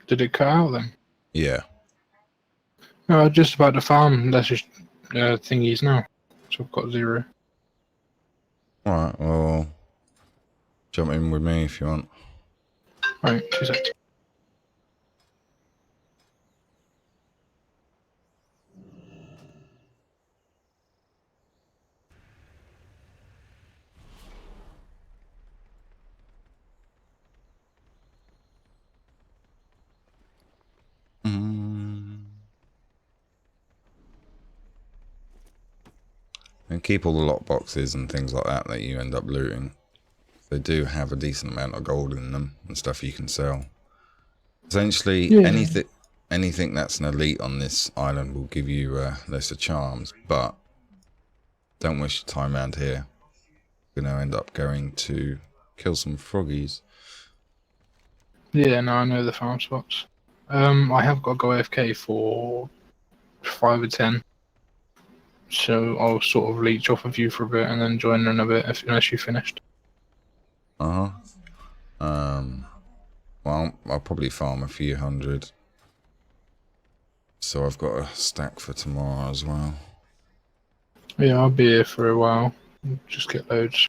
Did it cut out then? Yeah. No, just about to farm lesser thingies now. So I've got 0. Alright, well... Jump in with me if you want. Right, 2 seconds. And keep all the lot boxes and things like that that you end up looting. They do have a decent amount of gold in them and stuff you can sell. Essentially, Yeah. anything that's an elite on this island will give you lesser charms, but don't waste your time around here. You're going to end up going to kill some froggies. Yeah, no, I know the farm spots. I have got to go AFK for 5 or 10. So I'll sort of leech off of you for a bit and then join in a bit unless you finished. Well, I'll probably farm a few hundred. So I've got a stack for tomorrow as well. Yeah, I'll be here for a while. Just get loads.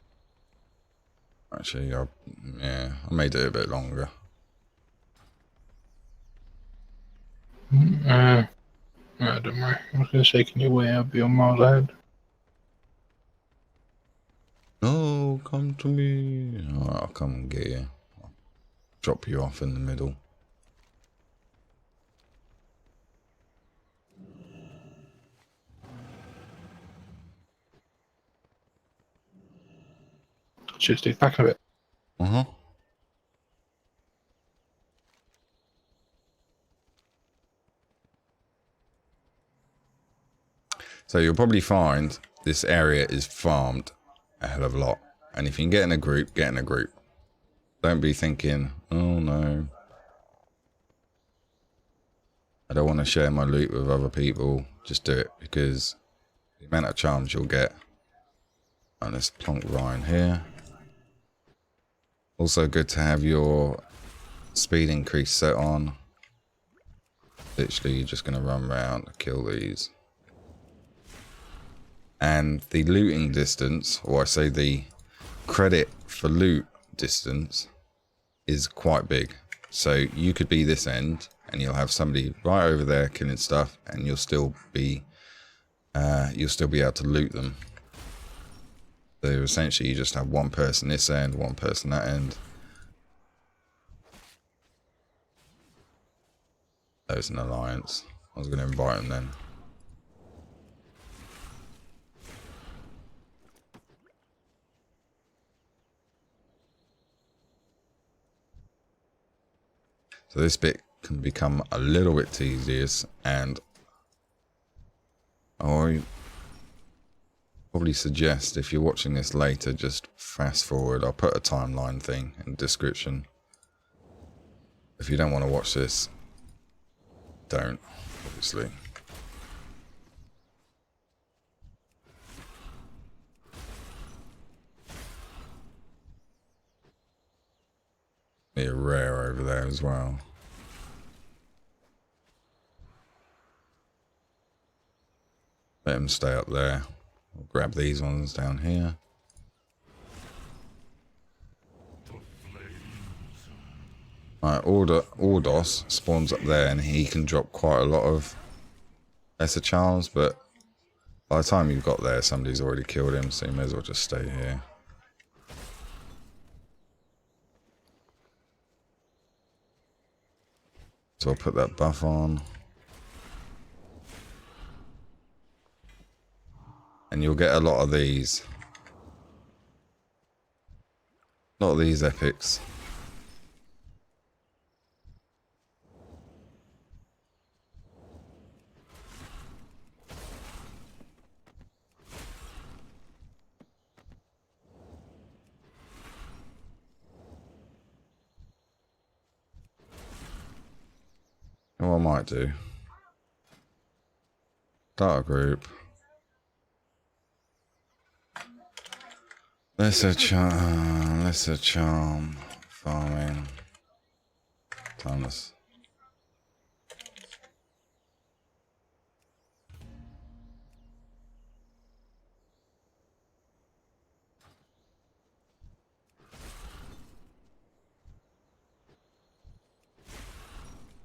Actually, I may do it a bit longer. No, don't worry. I was going to say, can you wait? I'll be on miles ahead. No, come to me. Alright, I'll come and get you. I'll drop you off in the middle. Just do back in a bit. So you'll probably find this area is farmed a hell of a lot. And if you can get in a group, get in a group. Don't be thinking, oh no, I don't want to share my loot with other people. Just do it, because the amount of charms you'll get. And let's plonk Ryan here. Also good to have your speed increase set on. Literally, you're just going to run around, kill these. And the looting distance, or I say the credit for loot distance, is quite big. So you could be this end and you'll have somebody right over there killing stuff, and you'll still be able to loot them. So essentially you just have one person this end, one person that end. There's an alliance. I was going to invite them then. So this bit can become a little bit tedious, and I probably suggest, if you're watching this later, just fast forward. I'll put a timeline thing in the description. If you don't want to watch this, don't, obviously. They're rare over there as well. Let them stay up there. I'll grab these ones down here. Alright, Ordos spawns up there, and he can drop quite a lot of lesser charms, but by the time you've got there, somebody's already killed him, so you may as well just stay here. So I'll put that buff on. And you'll get a lot of these. A lot of these epics. What I might do. Start a group. Lesser charm, farming, timeless.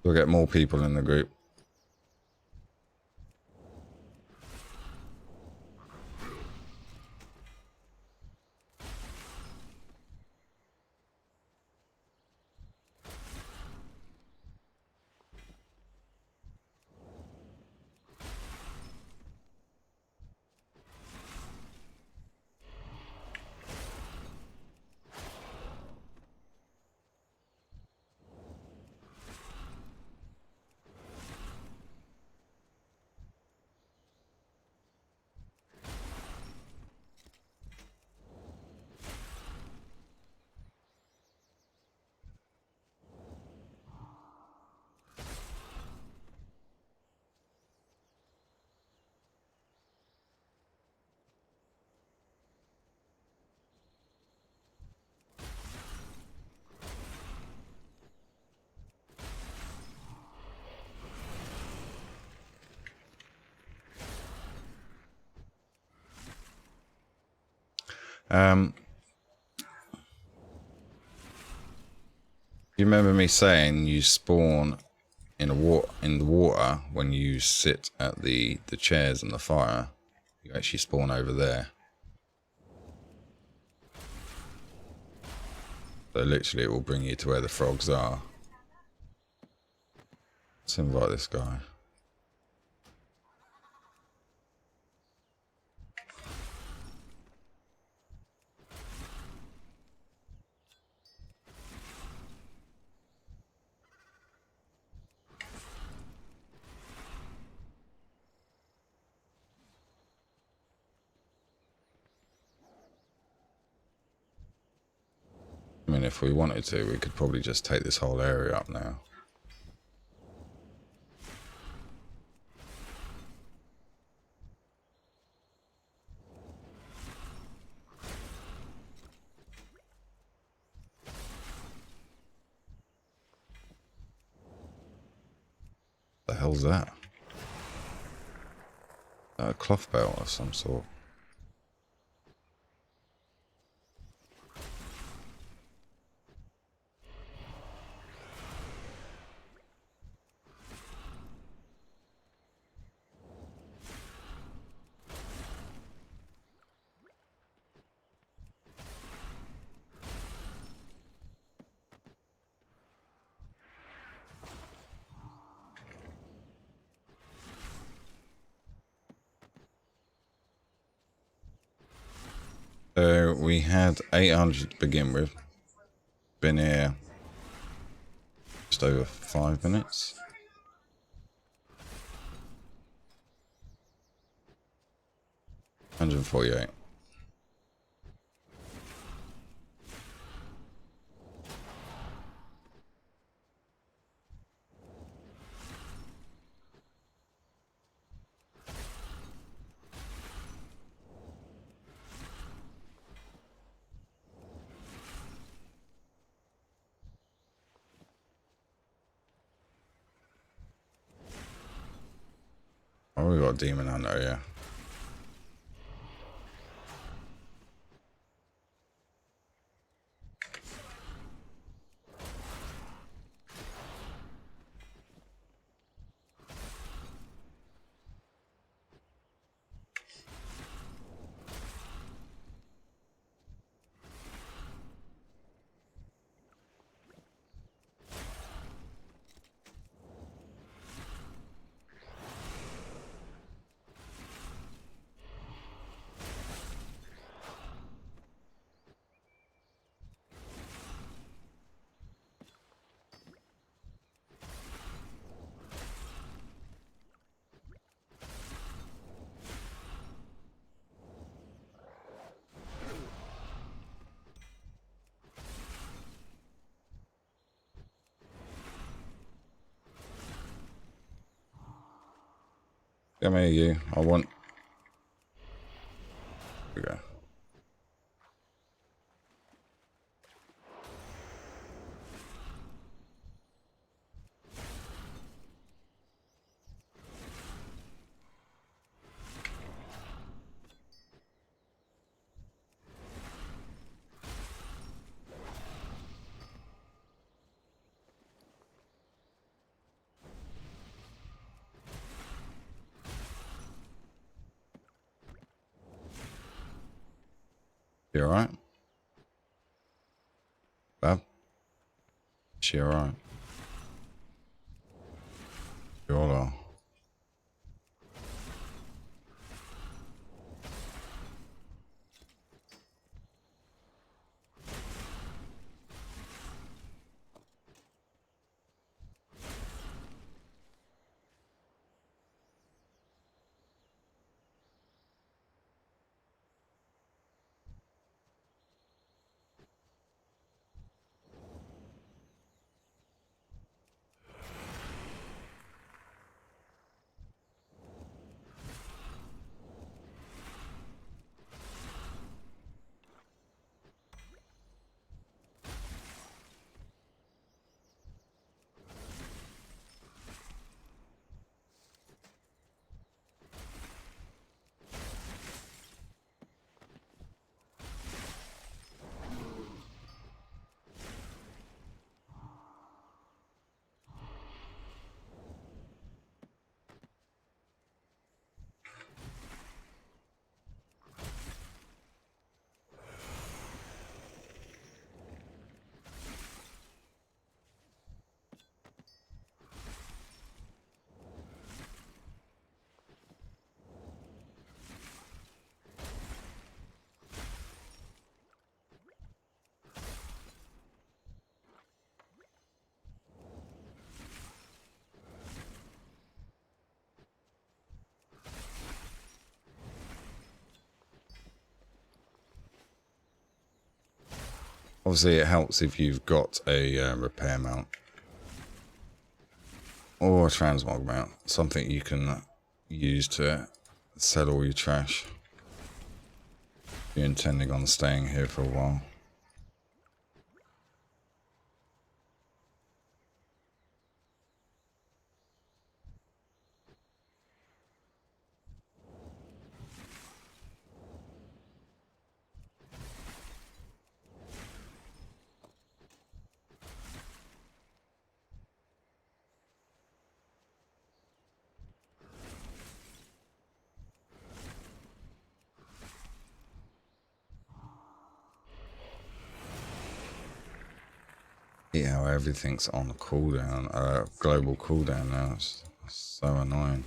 We'll get more people in the group. You remember me saying you spawn in the water when you sit at the chairs and the fire? You actually spawn over there. So literally it will bring you to where the frogs are. Let's invite this guy. I mean, if we wanted to, we could probably just take this whole area up now. The hell's that? A cloth belt of some sort. So we had 800 to begin with. Been here just over 5 minutes. $148. Oh, we got a demon hunter, yeah. Come here, you. I want... Here we go. You alright? Bab? She alright? You all are. Obviously, it helps if you've got a repair mount or a transmog mount, something you can use to sell all your trash if you're intending on staying here for a while. Yeah, how everything's on a cooldown, global cooldown now. It's so annoying.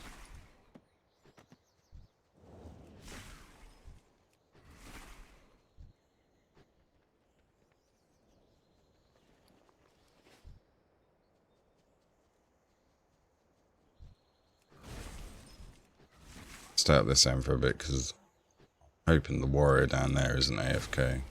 Stay at this end for a bit because I'm hoping the warrior down there isn't AFK.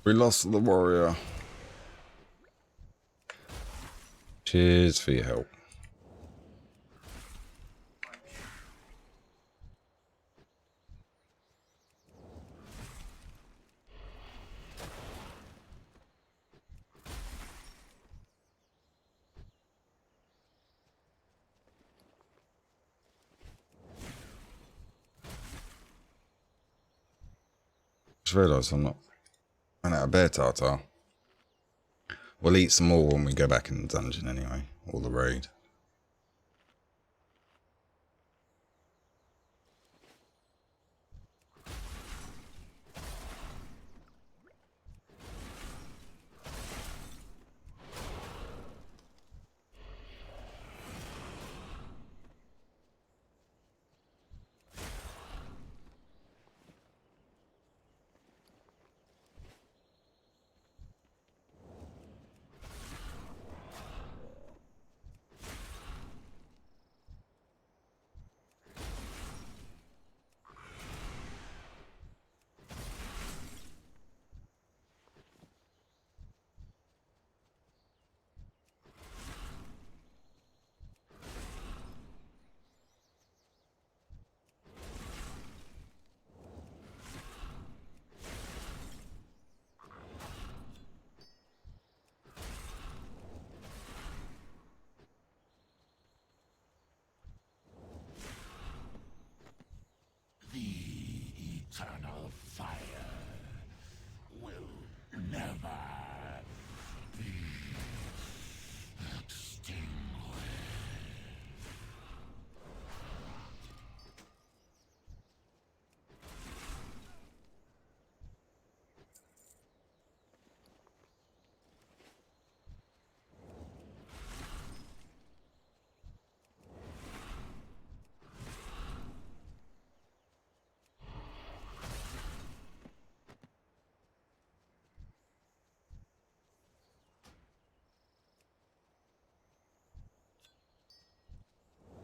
We lost the warrior. Cheers for your help. Just realised I'm not running out of bear tartar. We'll eat some more when we go back in the dungeon anyway, or the raid.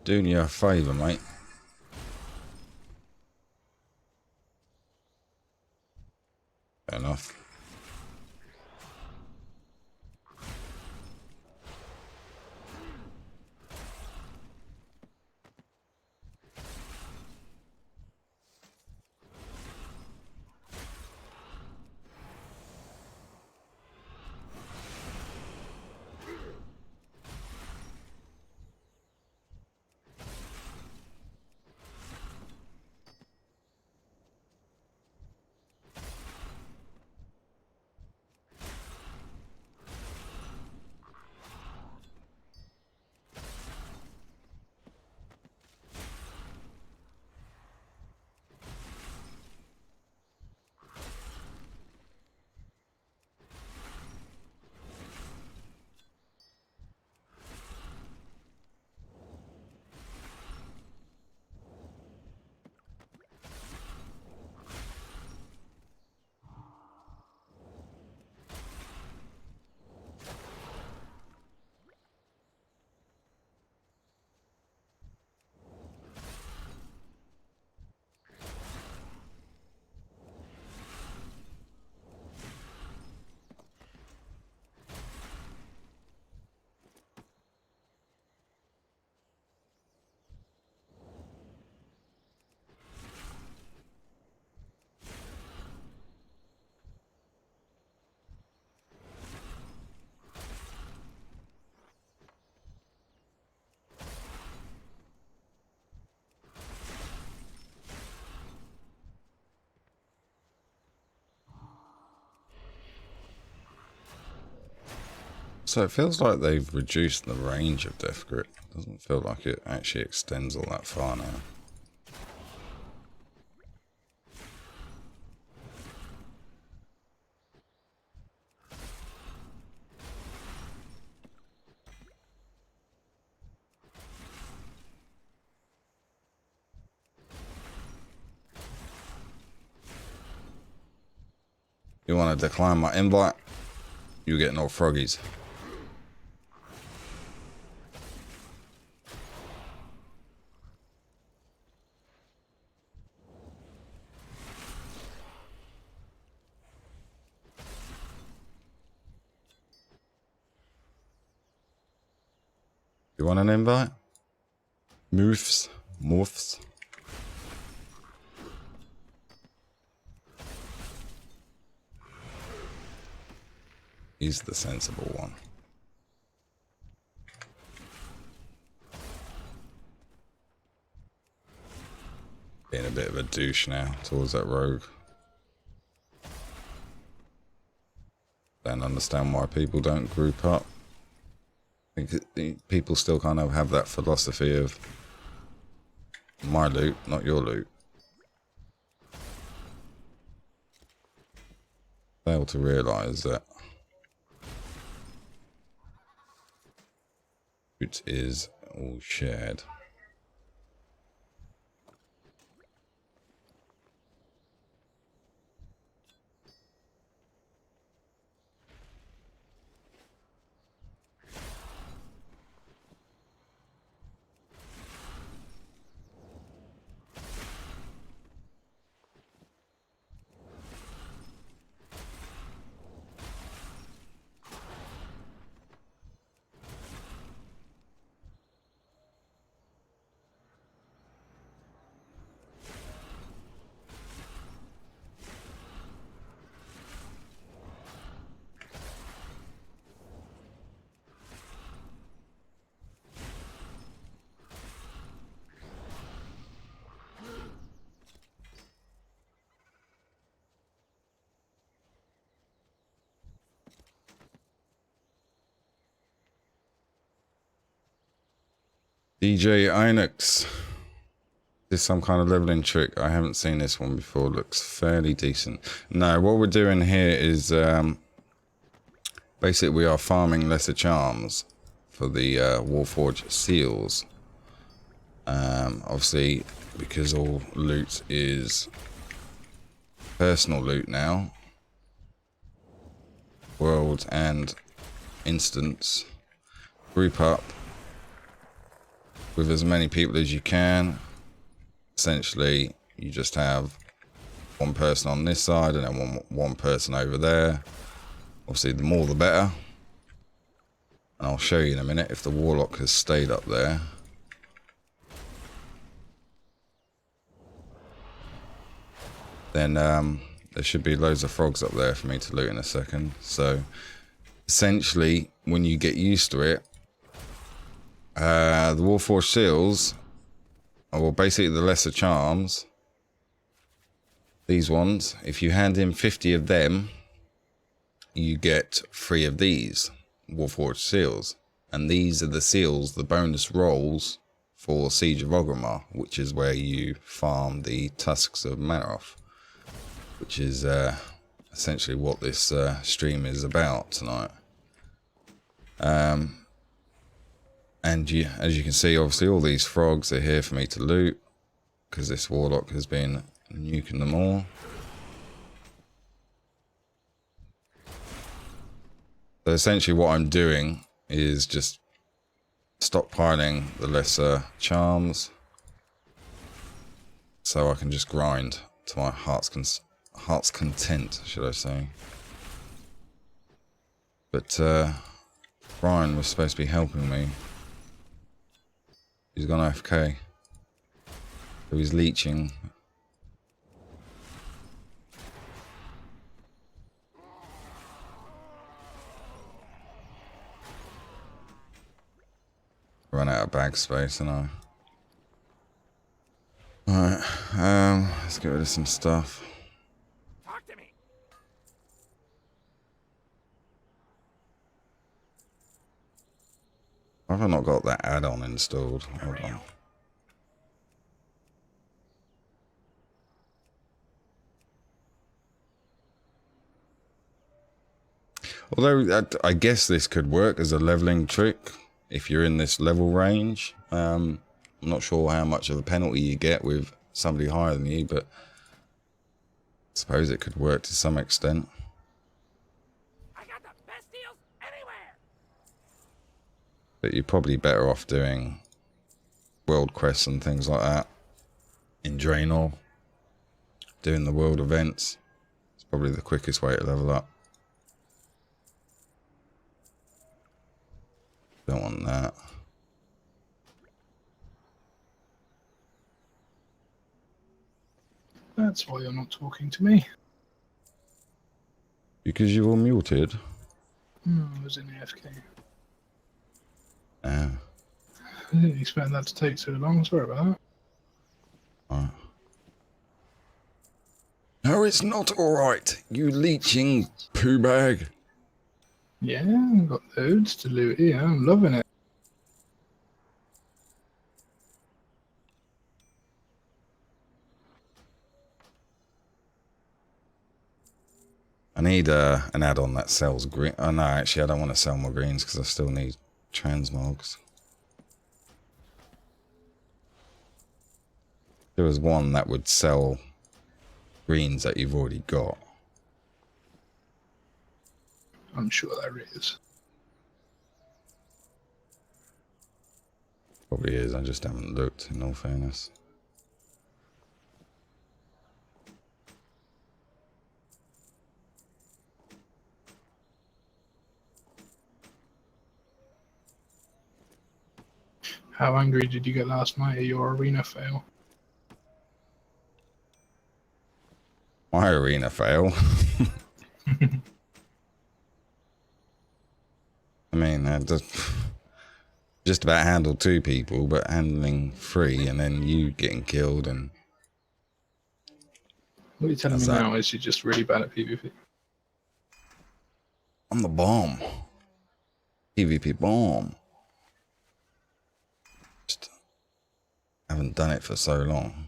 Doing you a favour, mate. Fair enough. So it feels like they've reduced the range of Death Grip. Doesn't feel like it actually extends all that far now. You want to decline my invite? You get no froggies. You want an invite? Moofs. Morphs. He's the sensible one. Being a bit of a douche now towards that rogue. Don't understand why people don't group up. I think people still kind of have that philosophy of my loot, not your loot. Fail to realise that loot is all shared. DJ Inox. This is some kind of leveling trick. I haven't seen this one before. Looks fairly decent. No, what we're doing here is basically we are farming lesser charms for the Warforged seals. Obviously, because all loot is personal loot now, world and instance, group up. with as many people as you can. Essentially, you just have one person on this side and then one person over there. Obviously, the more the better. And I'll show you in a minute if the warlock has stayed up there. Then there should be loads of frogs up there for me to loot in a second. So essentially, when you get used to it, the Warforged Seals, well, basically the lesser charms, these ones, if you hand in 50 of them, you get 3 of these Warforged Seals. And these are the seals, the bonus rolls for Siege of Orgrimmar, which is where you farm the Tusks of Mannoroth, which is essentially what this stream is about tonight. And as you can see, obviously all these frogs are here for me to loot, because this warlock has been nuking them all. So essentially what I'm doing is just stockpiling the lesser charms, so I can just grind to my heart's content, should I say. But Brian was supposed to be helping me. He's gone AFK. So he's leeching. Run out of bag space, and I. Alright, let's get rid of some stuff. Talk to me. Why have I not got that add-on installed? Hold on. Although I guess this could work as a leveling trick if you're in this level range. I'm not sure how much of a penalty you get with somebody higher than you, but I suppose it could work to some extent. I got the best deals anywhere. But you're probably better off doing world quests and things like that in Draenor. Doing the world events. It's probably the quickest way to level up. Don't want that. That's why you're not talking to me. Because you're all muted. I was in AFK. Yeah. I didn't expect that to take so long. Sorry about that. Right. No, it's not alright, you leeching poo bag. Yeah, I've got loads to loot here. I'm loving it. I need an add-on that sells green. Oh no, actually I don't want to sell more greens because I still need transmogs. There was one that would sell greens that you've already got. I'm sure there is. Probably is, I just haven't looked, in all fairness. How angry did you get last night at your arena fail? My arena fail. I mean, I just about handled 2 people, but handling 3 and then you getting killed and... What you're telling me now is you're just really bad at PvP. I'm the bomb. PvP bomb. Just haven't done it for so long.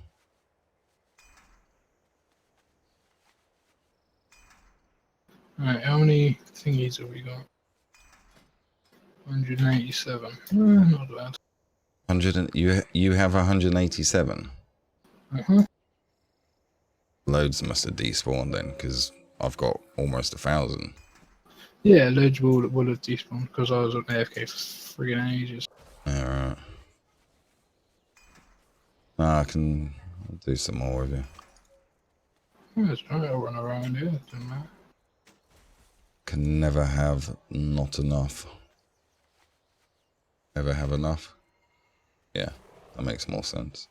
Alright, how many thingies have we got? 187. Not bad. 100 and, you have 187. Uh-huh. Loads must have despawned then, because I've got almost 1,000. Yeah, loads will have despawned because I was on AFK for friggin' ages. Alright. I can do some more with you. Yeah, it's alright, I'll run around here, it doesn't matter. Can never have not enough. Ever have enough? Yeah, that makes more sense.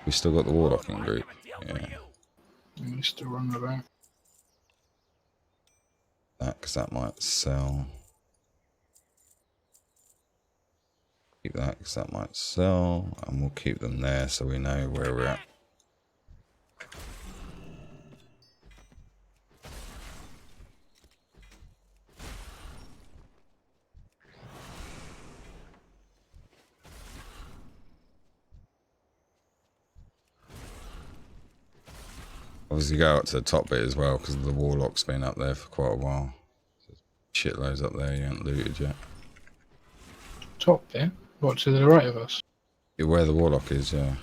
We still got the warlocking group. Yeah, And you still run around. that because that might sell. Keep that because that might sell, and we'll keep them there so we know where we're at. Obviously go up to the top bit as well because the warlock's been up there for quite a while. Shitloads up there you haven't looted yet. Top bit? What, to the right of us? Yeah, where the warlock is, yeah.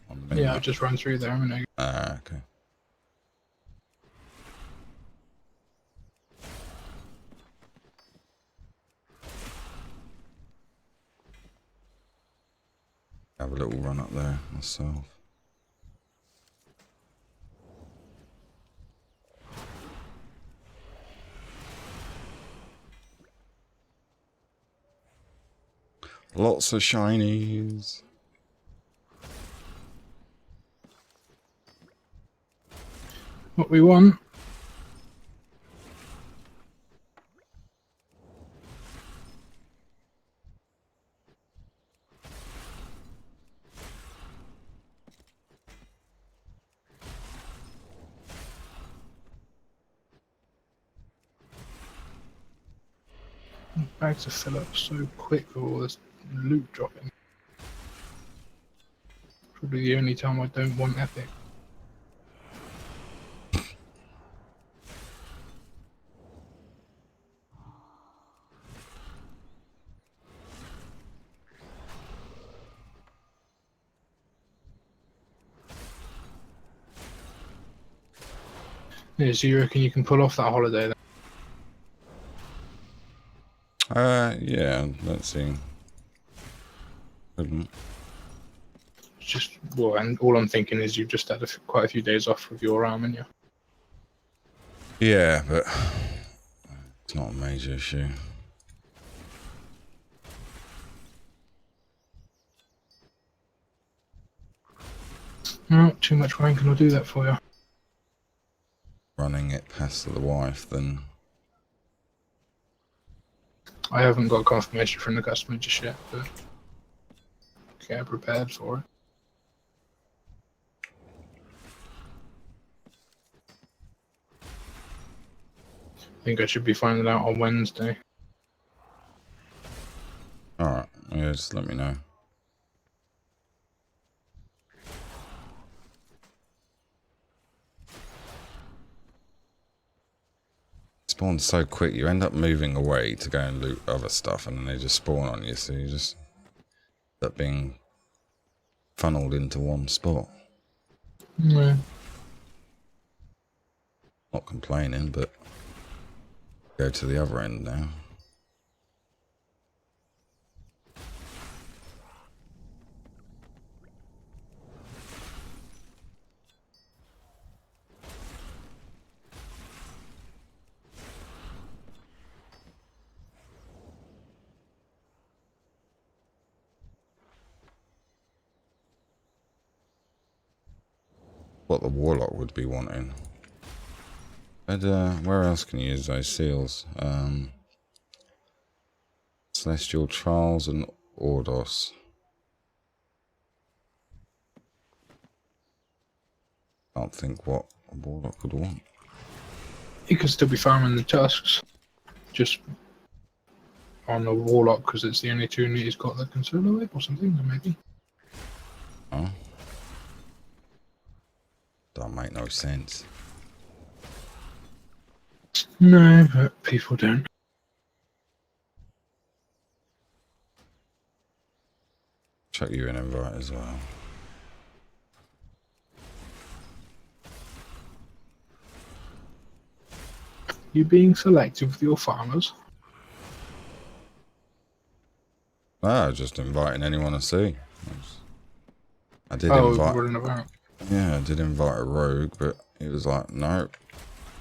On the Yeah, minimap. I'll just run through there a minute. Ah, okay. Have a little run up there myself. Lots of shinies. What we want? Bags to fill up so quick with all this loot dropping. Probably the only time I don't want epic. Yeah, so you reckon you can pull off that holiday then? Yeah, let's see. Couldn't. It's just, well, and all I'm thinking is you've just had quite a few days off with your arm, haven't you? Yeah, but it's not a major issue. No, too much rank and I'll do that for you. Running it past the wife, then I haven't got confirmation from the customer just yet, but get prepared for it. I think I should be finding out on Wednesday. alright, yeah, just let me know. Spawn so quick, you end up moving away to go and loot other stuff, and then they just spawn on you, so you just end up being funneled into one spot. Yeah. Not complaining, but go to the other end now. What the warlock would be wanting. But where else can you use those seals? Celestial Trials and Ordos. Can't think what a warlock would want. You can still be farming the tusks. Just on the warlock because it's the only tune he's got that can solo whip or something, or maybe. Oh. Don't make no sense. No, but people don't. Chuck you an invite as well. You being selective with your farmers? No, just inviting anyone to see. I did Oh, invite. running about. Yeah, I did invite a rogue, but he was like, "No,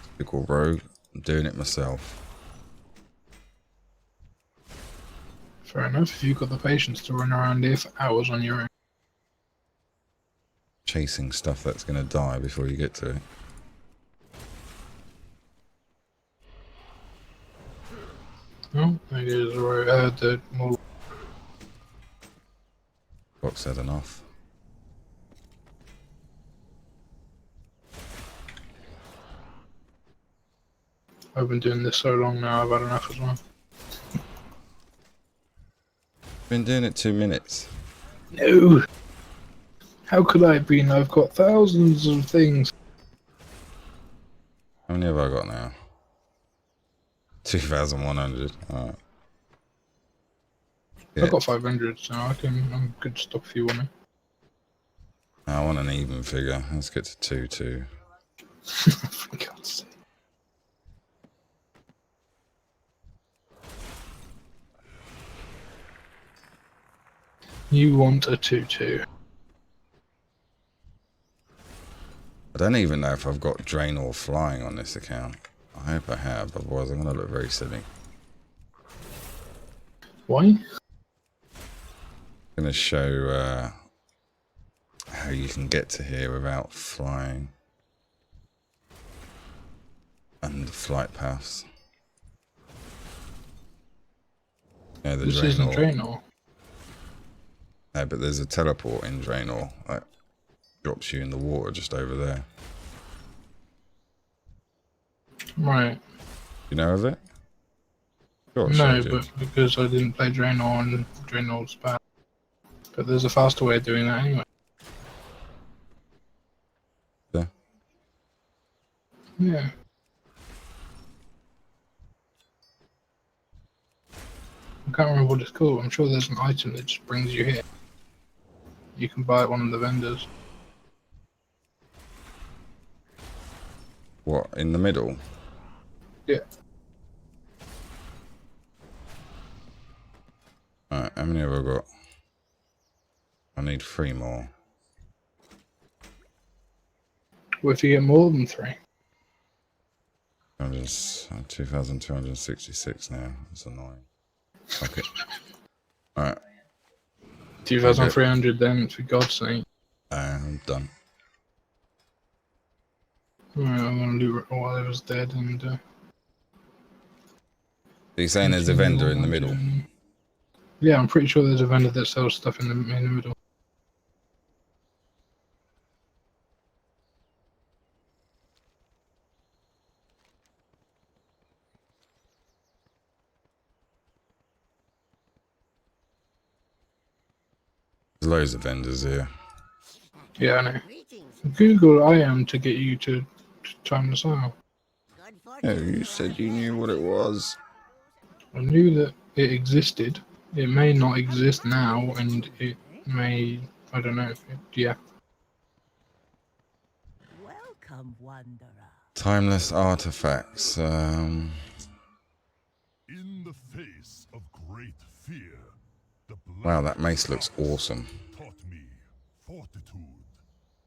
typical rogue. I'm doing it myself." Fair enough. If you've got the patience to run around here for hours on your own. Chasing stuff that's gonna die before you get to it. Oh, there goes the mall. Box said enough. I've been doing this so long now, I've had enough as well. Been doing it 2 minutes. No! How could I have been? I've got thousands of things. How many have I got now? 2,100. Alright. Yeah. I've got 500, so I'm good to stop if you want me. I want an even figure. Let's get to 2. For God's sake. You want a 2-2. I don't even know if I've got Draenor flying on this account. I hope I have, otherwise I'm going to look very silly. Why? I'm going to show how you can get to here without flying. And the flight paths. Yeah, the This isn't Draenor. No, but there's a teleport in Draenor that drops you in the water just over there. Right. You know of it? Sure, No, but because I didn't play Draenor and Draenor's bad. But there's a faster way of doing that anyway. Yeah. Yeah. I can't remember what it's called. I'm sure there's an item that just brings you here. You can buy it at one of the vendors. What, in the middle? Yeah. Alright, how many have I got? I need 3 more. What if you get more than 3? I'm just 2,266 now. That's annoying. Okay. Alright, 2,300 then, for God's sake. I'm done. Alright, I'm gonna loot it while I was dead and Are you saying there's a vendor in the middle? Yeah, I'm pretty sure there's a vendor that sells stuff in the middle. There's loads of vendors here. Yeah, I know. Google I am to get you to time the sale. Oh, you said you knew what it was. I knew that it existed. It may not exist now, and it may, I don't know. Yeah. Welcome, wanderer. Timeless artifacts. In the face of great fear, the Wow, that mace looks awesome. taught me fortitude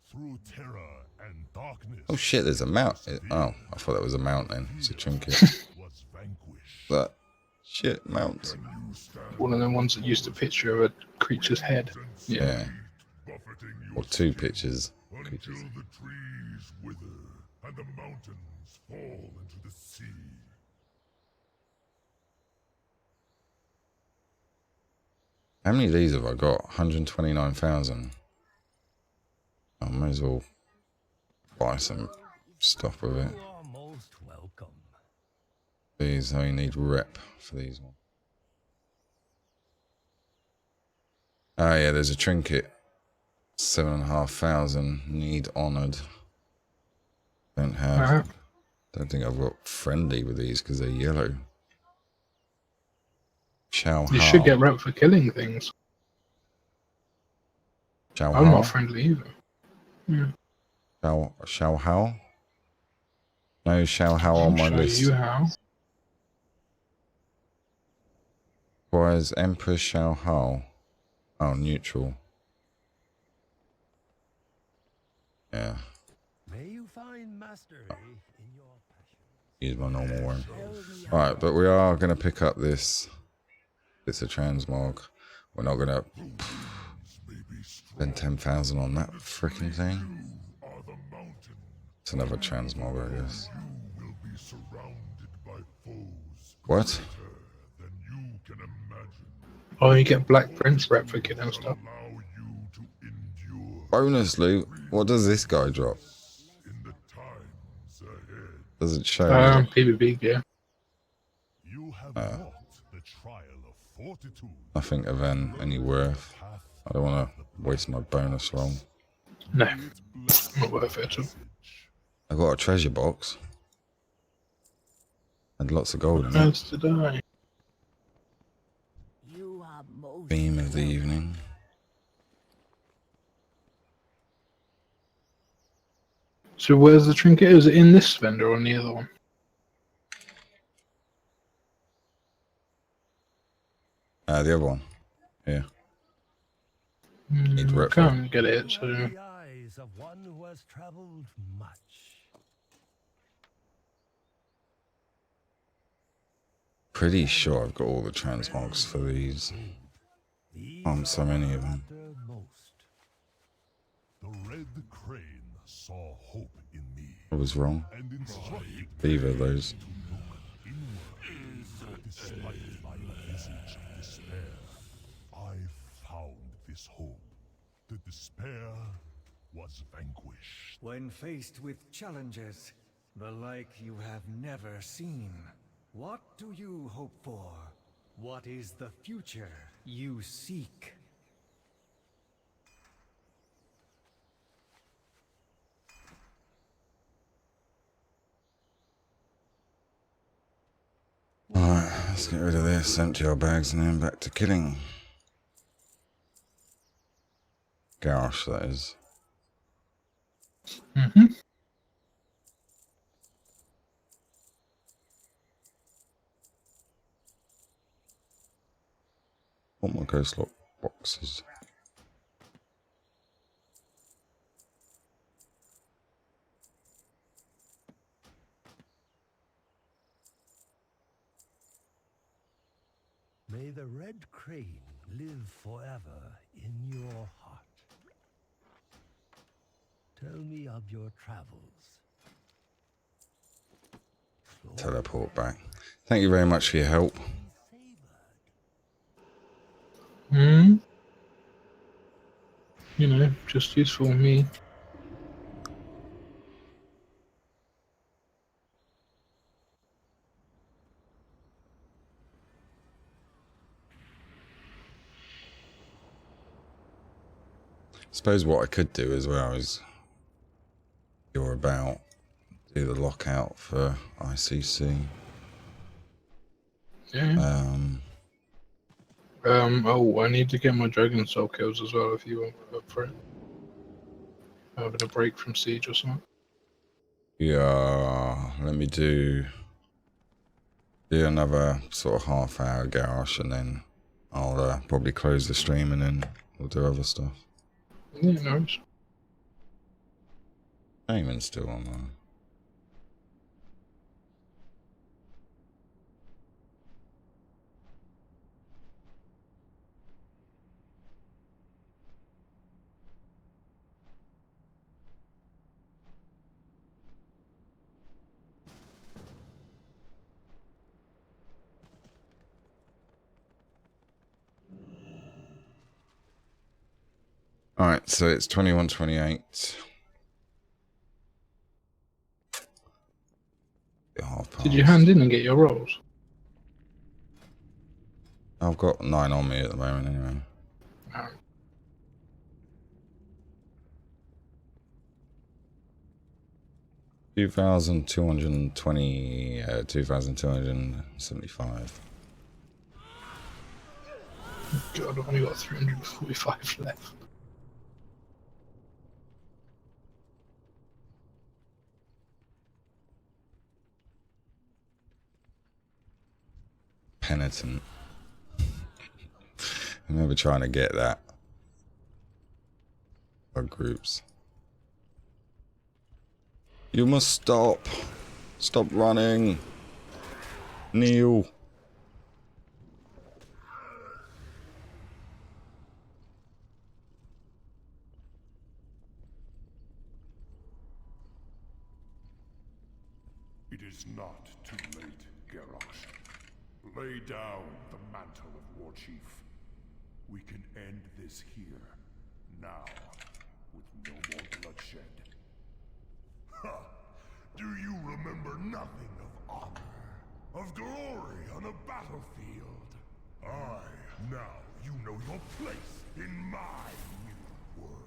through terror and darkness. Oh shit, there's a mount. Oh, I thought that was a mount then. It's a trinket. Was vanquished. That shit mount. One of them ones that used a picture of a creature's head. Yeah. Buffeting you Or 2 pictures. until the trees wither and the mountains fall into the sea. How many of these have I got? 129,000. I might as well buy some stuff with it. You are most welcome. These, I need rep for these ones. Oh yeah, there's a trinket. 7,500. Need honoured. Don't have. Don't think I've got friendly with these because they're yellow. Shao You should get rep for killing things. Shao I'm not friendly either. Yeah. Shao Hao? No Shao Hao on my Show list. you how. Requires Emperor Shao Hao. Oh, neutral. Yeah. May you find mastery in your passion. Use my normal one. Tell me how Alright, but we are going to pick up this. It's a transmog. We're not going to spend 10,000 on that freaking thing. It's another transmog, I guess. You will be surrounded by foes What? than you can imagine. Oh, you get Black Prince replicate and stuff. Allow you to endure Bonus loot. What does this guy drop? in the times ahead. Does it show me? PvP, yeah. You have walked the trial of fortitude. Nothing of any worth. I don't want to waste my bonus roll. No, not worth it at all. I got a treasure box. And lots of gold in it. As did I. you are most Theme of the evening. So where's the trinket? Is it in this vendor or in the other one? The other one. Yeah. Need I rep can't get it, so... the eyes of one who has traveled much. Pretty sure I've got all the transmogs for these. So many of them. Most. The Red Crane saw hope in me I was wrong. and instructed Either of those. despite my visage of despair. I found this hope. The despair was vanquished. When faced with challenges, the like you have never seen, what do you hope for? What is the future you seek? Alright, let's get rid of this, empty our bags, and then back to killing. Gosh, that is. Want my ghost lock boxes. May the Red Crane live forever in your heart. Tell me of your travels. Teleport back. Thank you very much for your help. You know, just useful me. Suppose what I could do as well is you're about do the lockout for ICC. Yeah. Oh, I need to get my Dragon Soul kills as well if you want up for it. Having a break from Siege or something. Yeah, let me do another sort of half-hour garage, and then I'll probably close the stream, and then we'll do other stuff. Yeah, no worries. Eamon's still online. Alright, so it's 21:28. Did you hand in and get your rolls? I've got 9 on me at the moment anyway. No. 2,220, 2,275. God, I've only got 345 left. Penitent. I'm never trying to get that. Or groups. You must stop. Stop running. Kneel. It is not too late, Garrosh. Lay down the mantle of War Chief. We can end this here, now, with no more bloodshed. Ha! Do you remember nothing of honor, of glory on a battlefield? Now you know your place in my new world.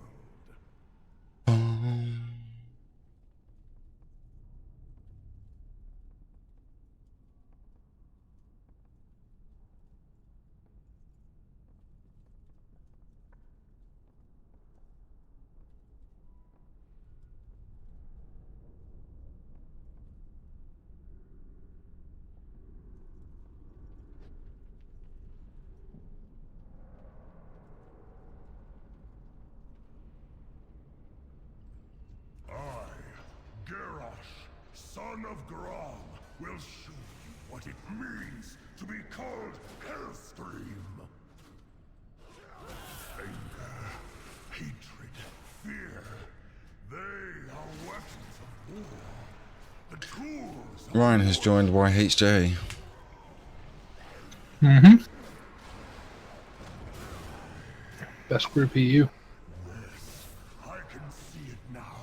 Garrosh, son of Grom, will show you what it means to be called Hellstream. Anger, hatred, fear, they are weapons of war. The tools of Ryan has joined YHJ. Best group EU. I can see it now.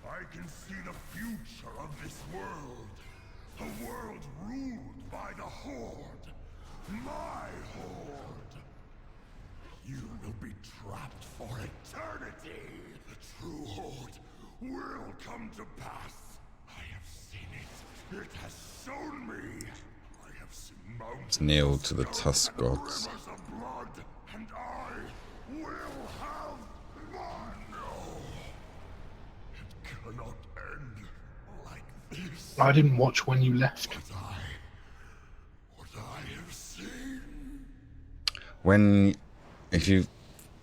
I can see the future of this world. A world ruled by the Horde. My Horde. You will be trapped for eternity. The true Horde will come to pass. I have seen it. It has shown me. I have seen mountains. Kneel to the Tusk gods. Rivers of blood, and I will have mine. It cannot end like this. I didn't watch when you left. What I have seen. If you're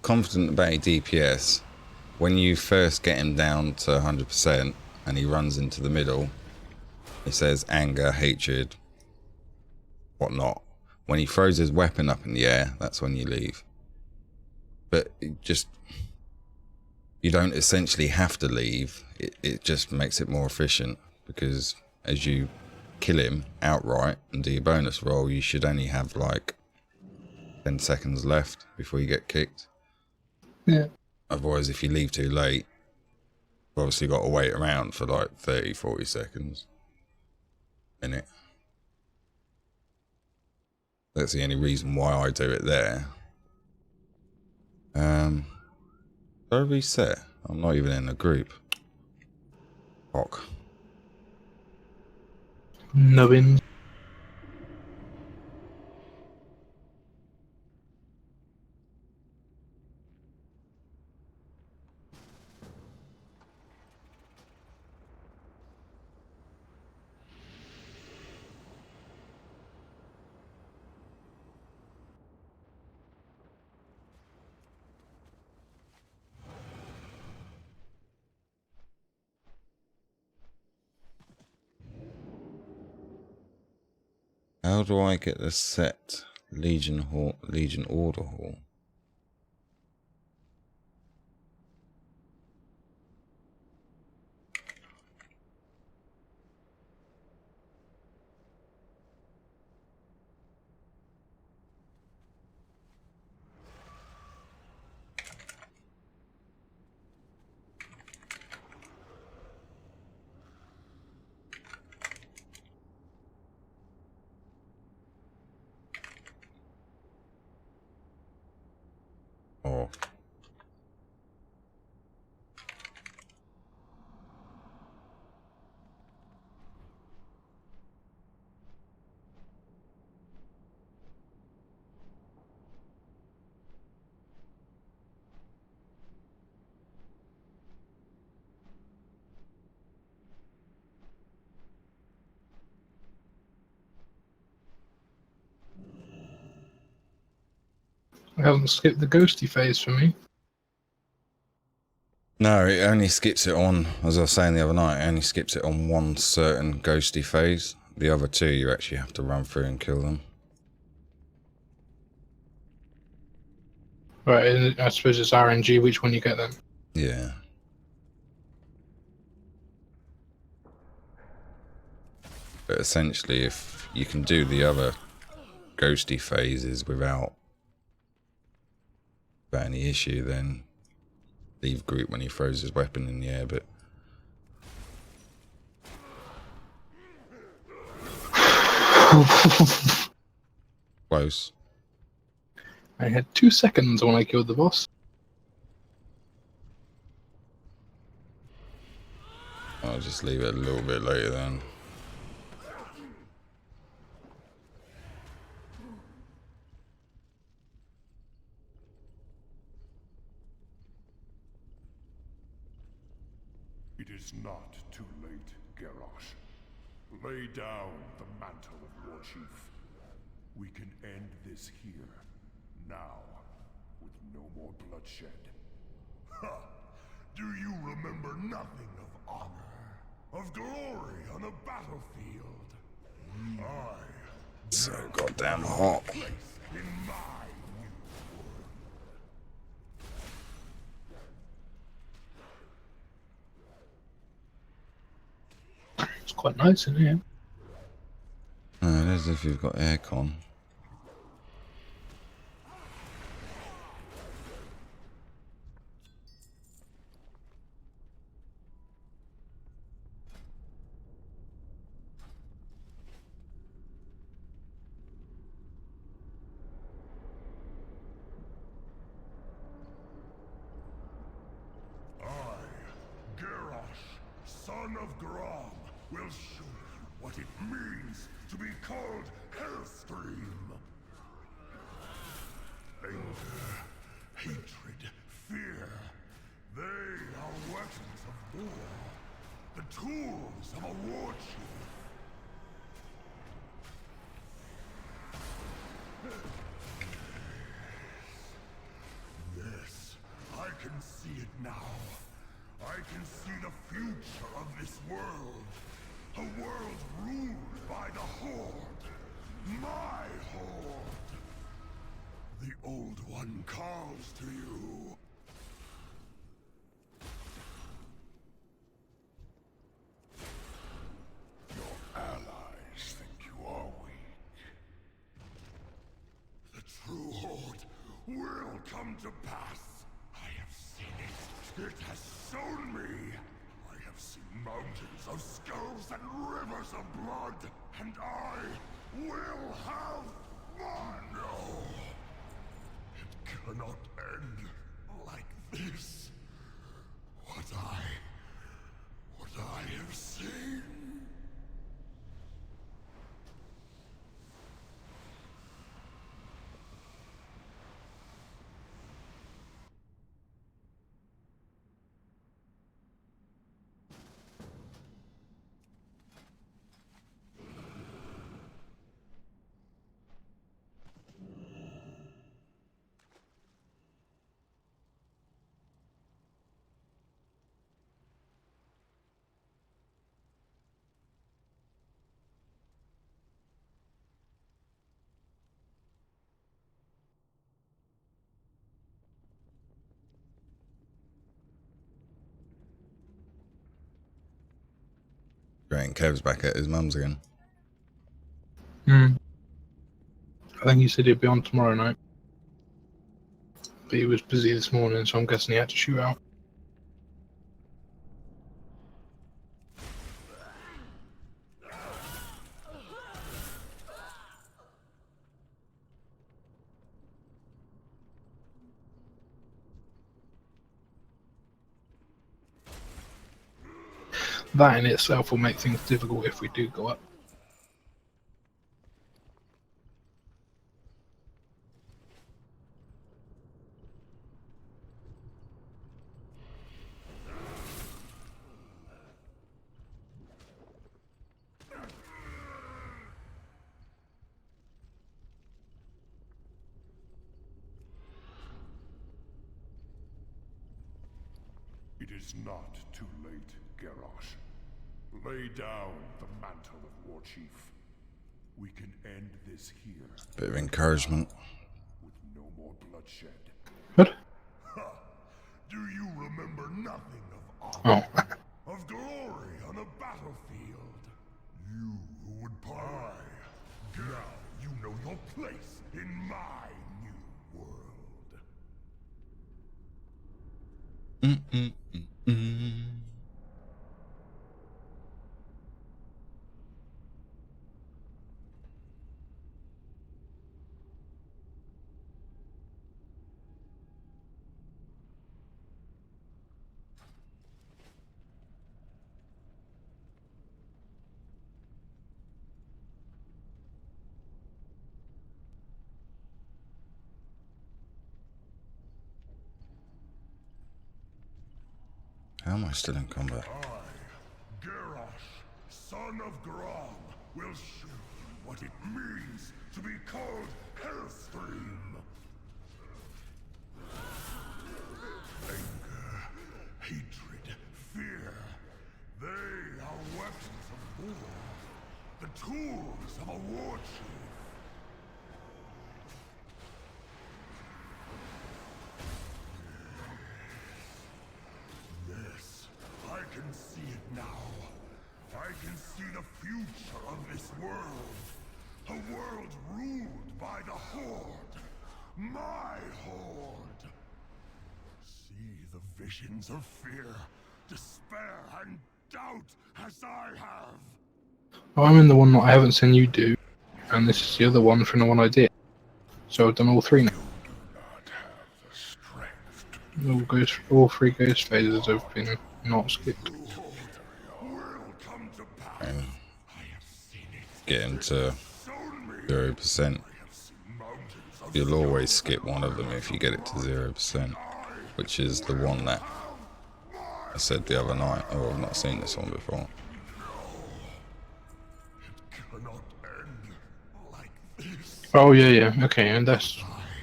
confident about your DPS, when you first get him down to 100% and he runs into the middle, it says anger, hatred, whatnot. When he throws his weapon up in the air, that's when you leave. But you don't essentially have to leave. It just makes it more efficient, because as you kill him outright and do your bonus roll, you should only have like 10 seconds left before you get kicked. Yeah. Otherwise, if you leave too late, you've obviously got to wait around for like 30-40 seconds. Minute. That's the only reason why I do it there. Do I reset? I'm not even in a group. Fuck. Nubbins. How do I get the set Legion Order Hall? It hasn't skipped the ghosty phase for me. No, it only skips it on, as I was saying the other night, it only skips it on one certain ghosty phase. The other two you actually have to run through and kill them. Right, and I suppose it's RNG which one you get then. Yeah. But essentially, if you can do the other ghosty phases without any issue, then leave group when he throws his weapon in the air, but close. I had 2 seconds when I killed the boss. I'll just leave it a little bit later then. It is not too late, Garrosh. Lay down the mantle of War Chief. We can end this here, now, with no more bloodshed. Ha! Do you remember nothing of honor, of glory on a battlefield? So goddamn hot. Place in my new It's quite nice in here. It is if you've got aircon. Garrosh, son of Grom, will show you what it means to be called Hellstream. Anger, hatred, fear, they are weapons of war, the tools of a war chief. Yes, I can see it now. I can see the future of this world. A world ruled by the Horde. My Horde. The Old One calls to you. Your allies think you are weak. The true Horde will come to pass. I have seen it. It has shown me. I have seen mountains of skulls and rivers of blood. And I will have fun. No. It cannot end like this. What I have seen. Great, and Kev's back at his mum's again. I think he said he'd be on tomorrow night. But he was busy this morning, so I'm guessing he had to shoot out. That in itself will make things difficult if we do go up. is not too late, Garrosh. Lay down the mantle of War Chief. We can end this here. Bit of encouragement. With no more bloodshed. What? Do you remember nothing of Oh. honor? Of glory on the battlefield? You who would pie. Now you know your place in my new world. How am I still in combat? I, Garrosh, son of Grom, will show you what it means to be called Hellstream. Anger, hatred, fear. They are weapons of war. The tools of a war chief. Yes, I can see it now. I can see the future of this world. A world ruled by the Horde. My Horde. See the visions of fear, despair, and doubt as I have. I'm in the one that I haven't seen you do, and this is the other one from the one I did. So I've done all three now. You do not have the strength to All three ghost phases have been not skipped. will come to pass. And I have seen it. getting to Shown me. 0%. I have seen mountains of You'll always skip one of them if you get it to 0%, which is the one that I said the other night. Oh, I've not seen this one before. cannot end like this. Oh yeah. Okay, and that's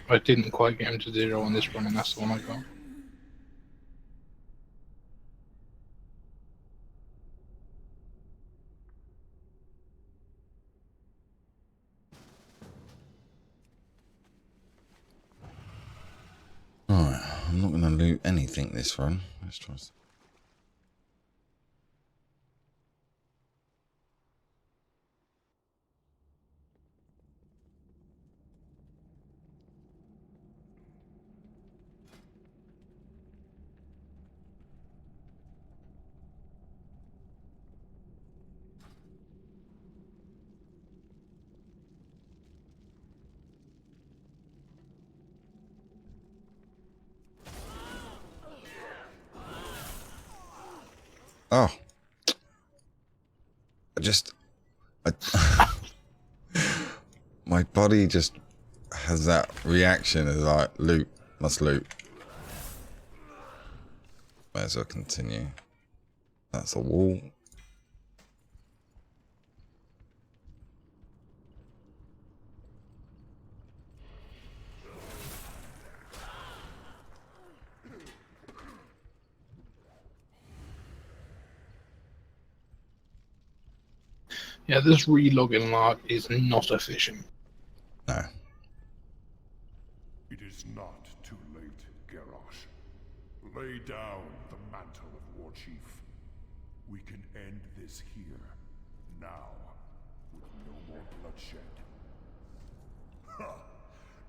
I didn't quite get him to 0 on this one, and that's the one I got. Alright, I'm not going to loot anything this run. Let's try. Oh. My body just has that reaction as like, loot, must loot. Might as well continue. That's a wall. Yeah, this relogging lark is not efficient. No. It is not too late, Garrosh. Lay down the mantle of War Chief. We can end this here, now, with no more bloodshed. Ha!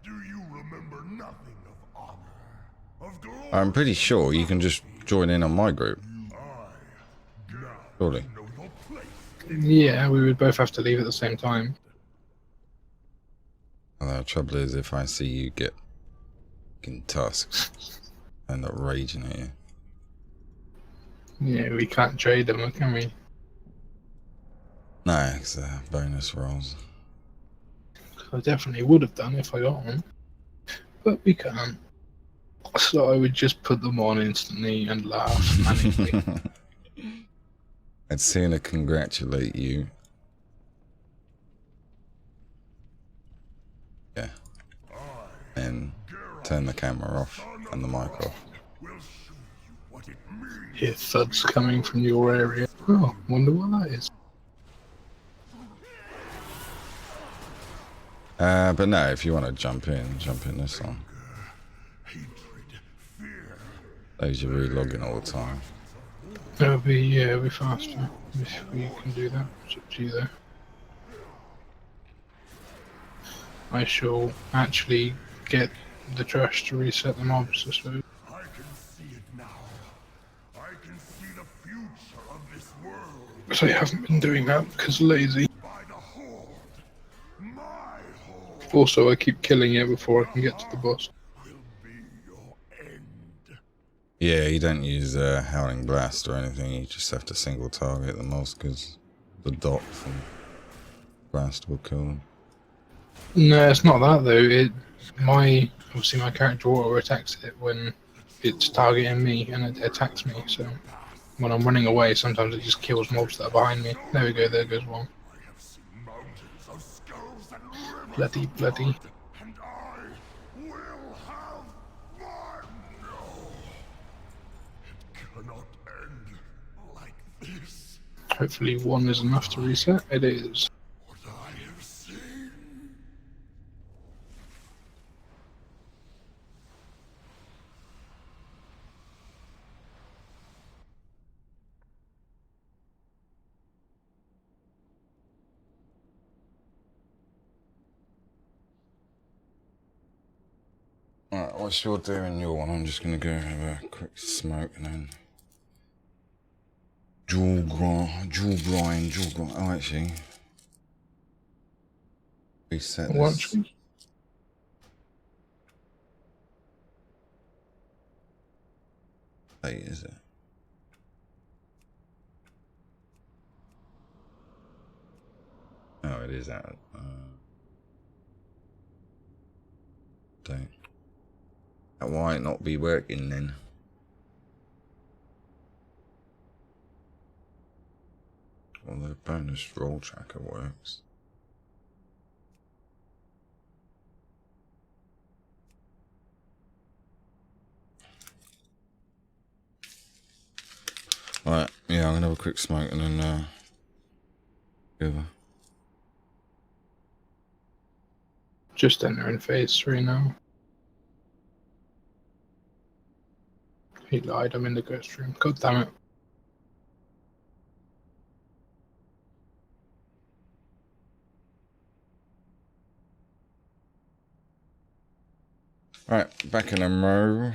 Do you remember nothing of honor? Of glory? I'm pretty sure you can just join in on my group. Now, Surely. know your place. Yeah, we would both have to leave at the same time. Although the trouble is, if I see you get fucking tusks, I end up raging at you. Yeah, we can't trade them, can we? No, it's bonus rolls. I definitely would have done if I got one. But we can't. So I would just put them on instantly and laugh manically. I'd sooner congratulate you. Yeah. And turn the camera off and the mic off. We'll show you what it Hear thuds coming from your area. Oh, wonder what that is. But no, if you want to jump in this one. Those are relogging all the time. It'll be faster if we can do that. It's up to you though. I shall actually get the trash to reset the mobs, I suppose. I can see it now. I can see the future of this world. So I haven't been doing that because lazy. By the Horde. My Horde Also, I keep killing it before I can get to the boss. will be your end. Yeah, you don't use Howling Blast or anything. You just have to single target the most because the dot from Blast will kill them. No, it's not that though. Obviously my character auto attacks it when it's targeting me and it attacks me. So when I'm running away, sometimes it just kills mobs that are behind me. There we go. There goes one. I have seen mountains of skulls and rivers Bloody, of bloody. blood, and I will have mine. No, it cannot end like this. Hopefully one is enough to reset. It is. What I have seen. Alright, whilst you're doing your one, I'm just going to go have a quick smoke and then... Jaw grind. Oh, actually... Reset this. Once. Hey, is it? Oh, it is out. Don't. That might not be working then. Well, the bonus roll tracker works. Right, yeah, I'm gonna have a quick smoke and then over. Just entering phase 3 now. He lied, I'm in the ghost room. God damn it. Right, back in a row.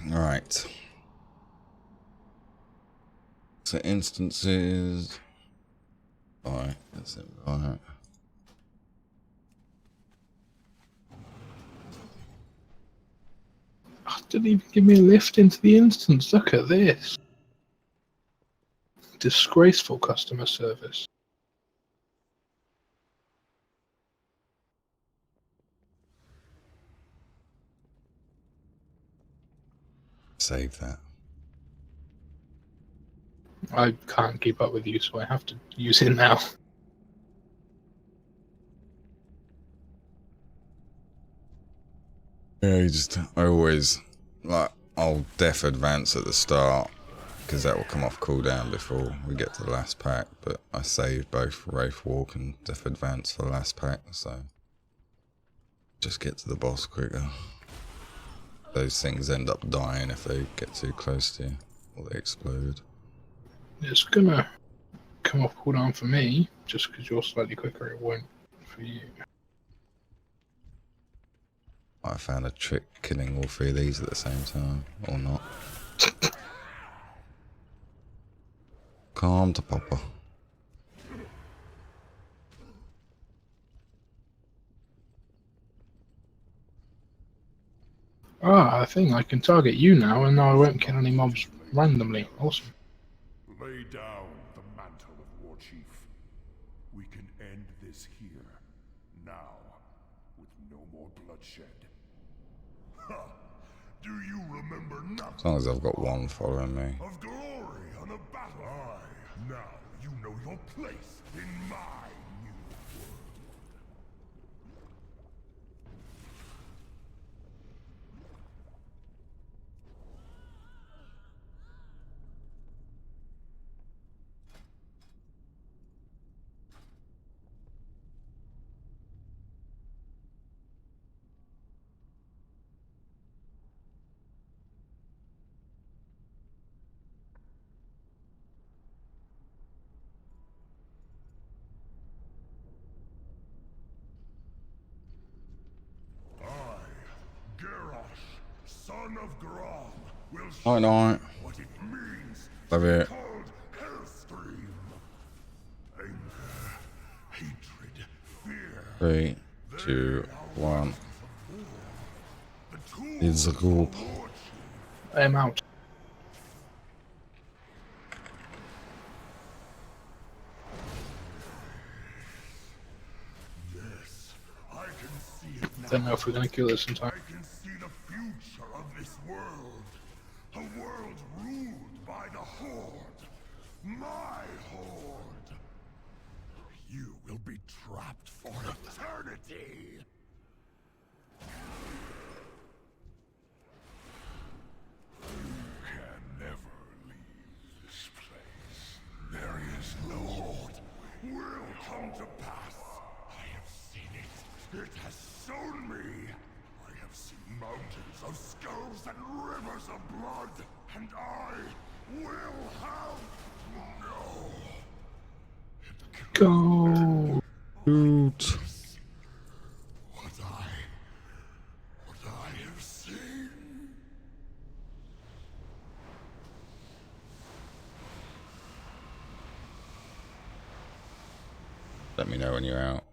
Right. So instances. Alright, that's it. Alright. Oh, didn't even give me a lift into the instance. Look at this. Disgraceful customer service. Save that. I can't keep up with you, so I have to use it now. Yeah, I always, like, I'll def advance at the start, because that will come off cooldown before we get to the last pack, but I save both Wraith Walk and def advance for the last pack, so just get to the boss quicker. Those things end up dying if they get too close to you, or they explode. It's gonna come off cooldown for me, just because you're slightly quicker, it won't for you. I found a trick killing all three of these at the same time, or not. Calm to Papa. Ah, I think I can target you now, and now I won't kill any mobs randomly. Awesome. Lay down the mantle of War Chief. We can end this here, now, with no more bloodshed. Ha! Do you remember nothing? As long as I've got one following me. Of glory on a battle. Aye, now you know your place in my new world. Garrosh, son of Grom, will show Night night. what it means Love to be it. called Hellstream. Anger, hatred, fear. 3, 2, 1. The tools It's a group. of War Chief. I am out. Yes, I can see it now. Don't know if we're gonna kill this in time. I can see the future of this world. A world ruled by the Horde. My Horde. You will be trapped for eternity. You can never leave this place. There is no Horde. Will come to pass. I have seen it. It has shown me. I have seen mountains of skulls and rivers of blood. And I will have no. It Go. Shoot. what I have seen. Let me know when you're out.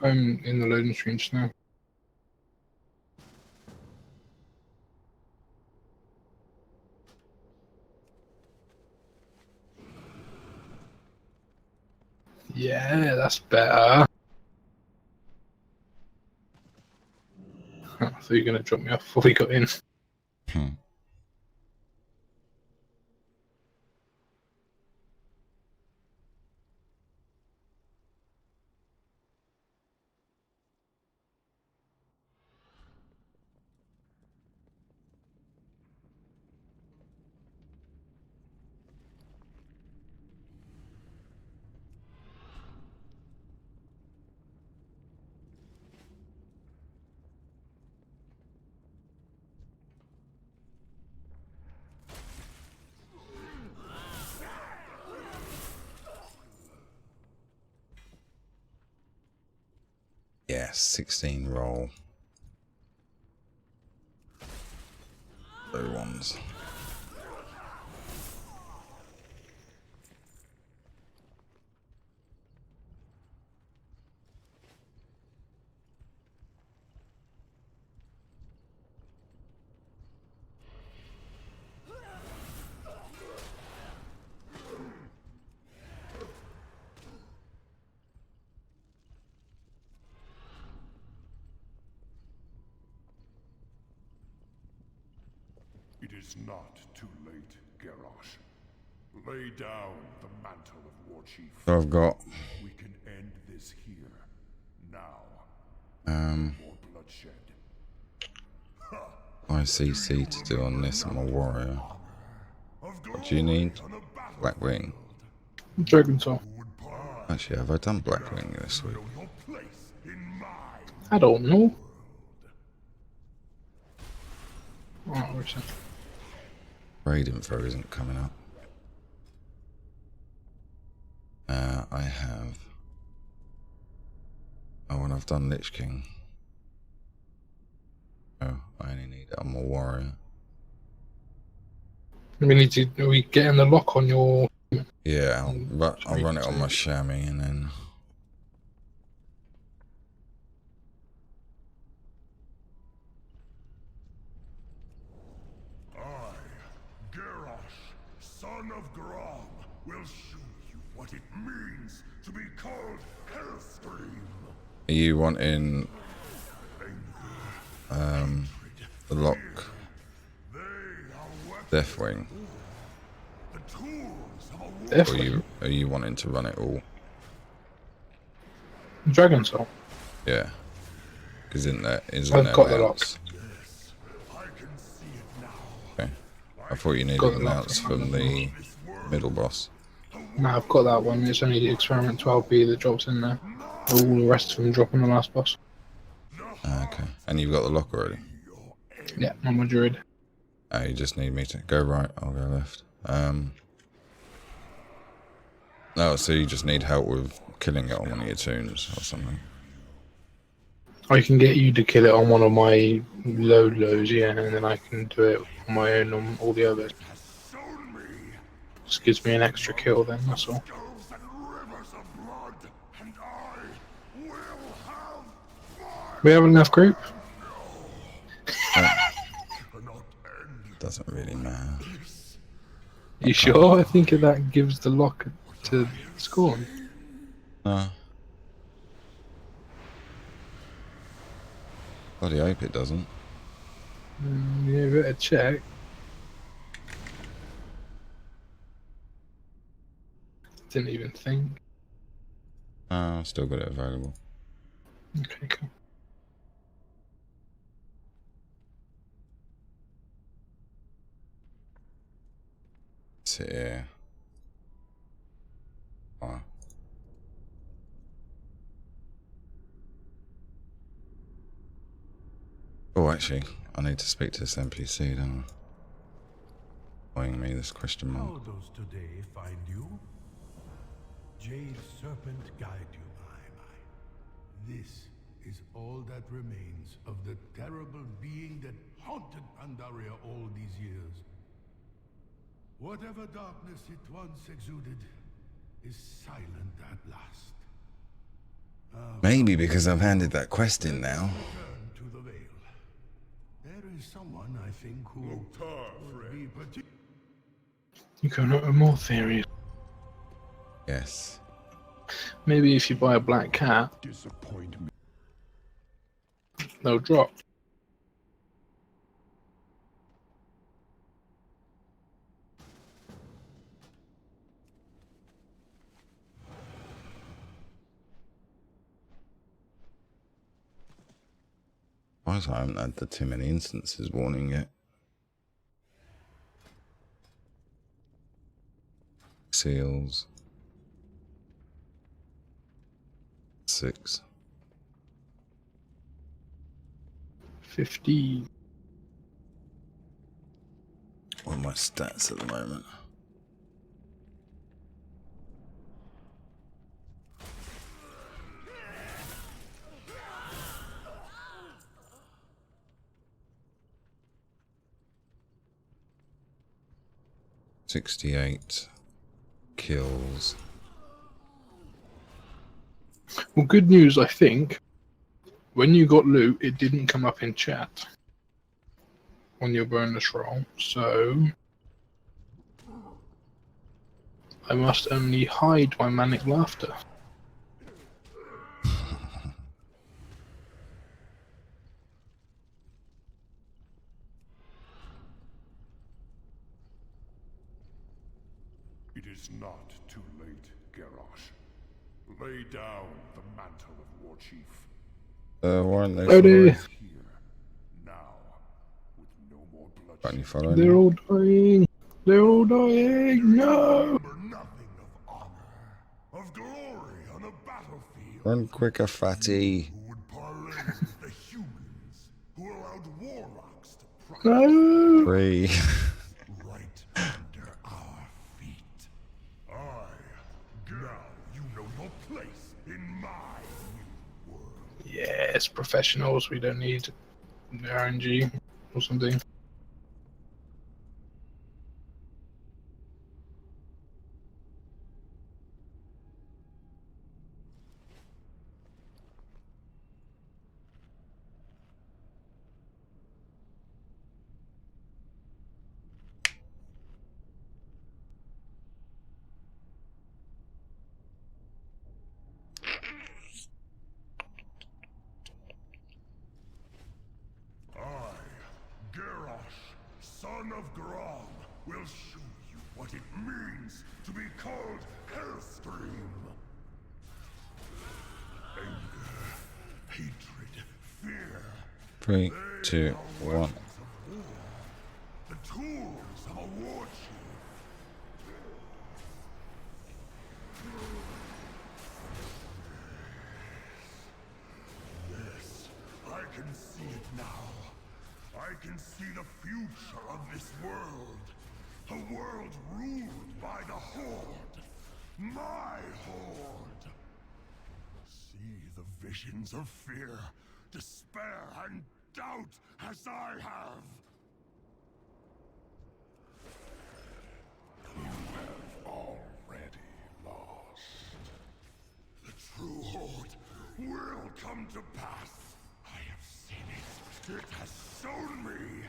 I'm in the loading screen just now. Yeah, that's better. I thought you were going to drop me off before we got in. Hmm. Yeah, 16 roll. Those ones. is not too late, Garrosh. Lay down the mantle of War Chief. So I've got We can end this here. Now. More bloodshed. ICC to do on this. I'm a warrior. What do you need? Black Wing. Dragon Soul. Actually, have I done Black Wing this week? Your place in mine. I don't know. Oh, where's that? Raid info isn't coming up. I have. Oh, and I've done Lich King. Oh, I only need it on my warrior. We need to. Are we getting the lock on your? Yeah, I'll run it on my chamois and then. I, Garrosh, son of Grom, will show you what it means to be called Hellscream. Are you wanting the lock Deathwing? The tools of a war. Or Definitely. are you wanting to run it all? Dragon Soul. Yeah. Because isn't I've there got the lock. mounts? I can see it now. Okay. I thought you needed Got the the lock. mounts from the middle boss. No, I've got that one. It's only the Experiment 12B that drops in there. All the rest of them drop in the last boss. Okay. And you've got the lock already? Yeah, I'm a druid. Oh, you just need me to go right, I'll go left. No, so you just need help with killing it on one of your tunes or something. I can get you to kill it on one of my lows, yeah, and then I can do it on my own on all the others. Shown me Just gives me an extra kill then, that's all. skulls and rivers of blood, and I will have mine. We have enough group? Cannot end Doesn't really matter. You sure? I think that gives the lock to Scorn. No. Bloody hope it doesn't. Yeah, better check. Didn't even think. I've still got it available. Okay, cool. Sit here. Wow. Oh, actually, I need to speak to this NPC, don't I? Annoying me, this question mark. How does today find you? Jade Serpent guide you, my. This is all that remains of the terrible being that haunted Pandaria all these years. Whatever darkness it once exuded is silent at last. Maybe because I've handed that quest in now. Return to the Vale. There is someone I think who would be particular. You can up with more theories. Yes. Maybe if you buy a black cat, disappoint me. they'll drop. Why is I haven't had the too many instances warning yet? Seals. 6. 50. What are my stats at the moment? $68 kills. Well, good news, I think. When you got loot, it didn't come up in chat on your bonus roll, so I must only hide my manic laughter. is not too late, Garrosh. Lay down the mantle of War Chief. Weren't they Oh dear. Here, now, with no more Are you bloodshed. following They're me? all dying. They're all dying. No. Remember nothing of honor, of glory on a battlefield. Run quicker, fatty. Who would parley with the humans, who allowed warlocks to pride No. 3. right under our feet. Now you know your place in my new world. Yes, professionals. We don't need RNG or something. Garrosh, son of Grom, will show you what it means to be called Hellstream. Anger, hatred, fear. 3, 2, 1. The tools of a war chief. Yes, I can see it now. I can see the future of this world. A world ruled by the Horde. My Horde. See the visions of fear, despair, and doubt as I have. You have already lost. The true Horde will come to pass. I have seen it. It has shown me.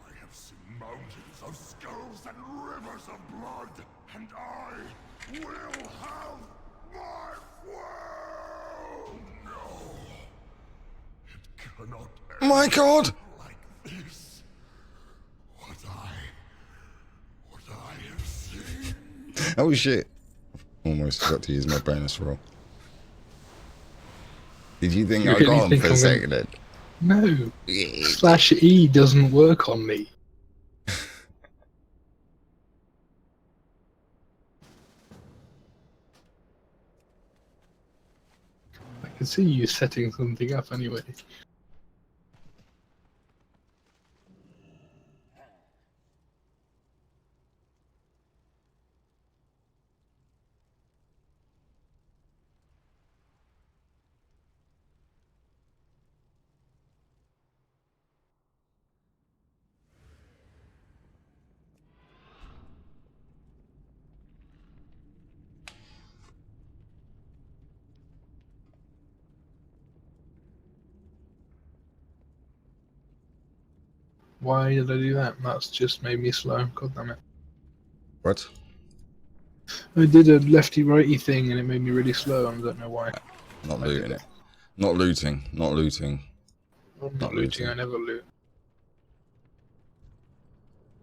I have seen mountains of skulls and rivers of blood. And I will have my will. No. It cannot end My God! like this. What I have seen. Oh shit. Almost forgot to use my bonus roll. Did you think You I really got him think for a I'm gonna- second then? No. Yeah. /E doesn't work on me. I can see you setting something up anyway. Why did I do that? That's just made me slow. God damn it. What? I did a lefty-righty thing and it made me really slow. I don't know why. Not I did looting it. Not looting. Not looting. I'm Not not looting, looting. I never loot.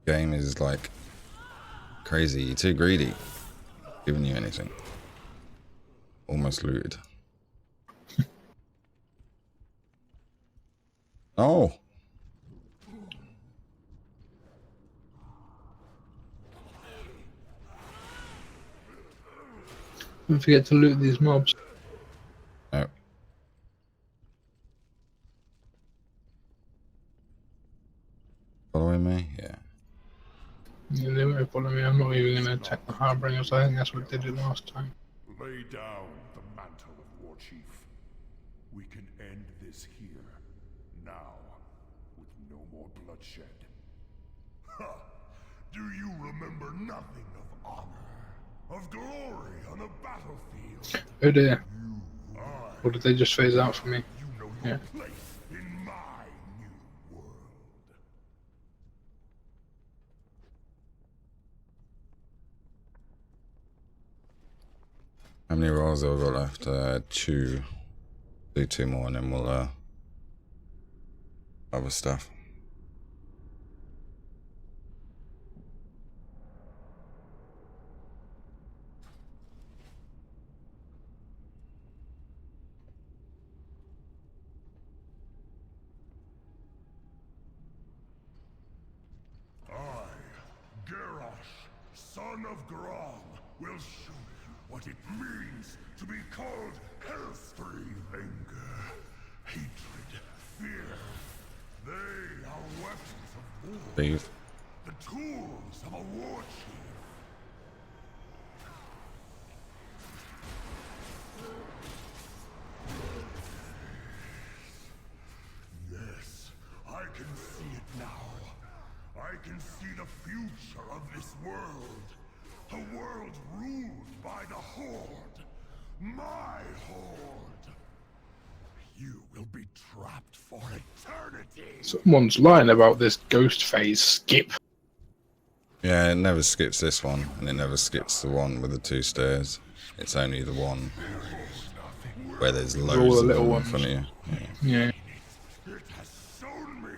Game is like crazy. You're too greedy. Giving you anything. Almost looted. Oh. Don't forget to loot these mobs. No. Following me? Yeah. Yeah, they won't follow me. I'm not even going to attack the Harbingers. I think that's what they did last time. Lay down the mantle of War Chief. We can end this here, now, with no more bloodshed. Ha! Do you remember nothing of honor, of glory on a battlefield? Oh dear. I, Or did they just phase out for me? you know your Yeah. place in my new world. How many rolls have I got left? 2. Do 2 more and then we'll other stuff. son of Grom, will show you what it means to be called Hellstream. Anger, hatred, fear. They are weapons of war. Leave. The tools of a war chief. Yes, I can see it now. I can see the future of this world. A world ruled by the Horde. My Horde. You will be trapped for eternity. Someone's lying about this ghost phase skip. Yeah, it never skips this one, and it never skips the one with the 2 stairs. It's only the one where there's all loads the of little them in ones. front of you. Yeah. It has shown me.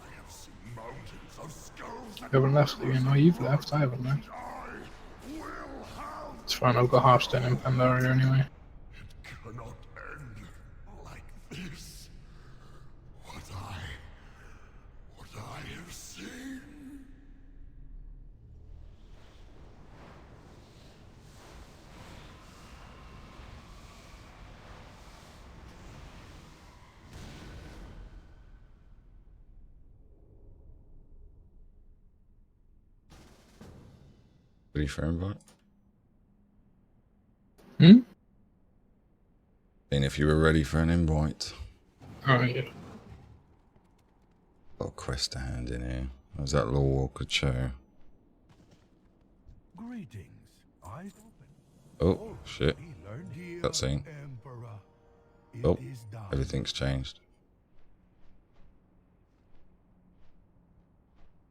I have seen mountains of skulls and You haven't left again. No, you've left. I haven't left. I will have. It's fine. I've got half stone in Pandaria anyway. It cannot end like this. What I have seen. Ready for invite? Hmm? And if you were ready for an invite. Oh yeah. Got a quest to hand in here. How's that Law Walker show? Greetings. I Oh, shit. Dear Cutscene. Emperor, it Oh, is done. everything's changed.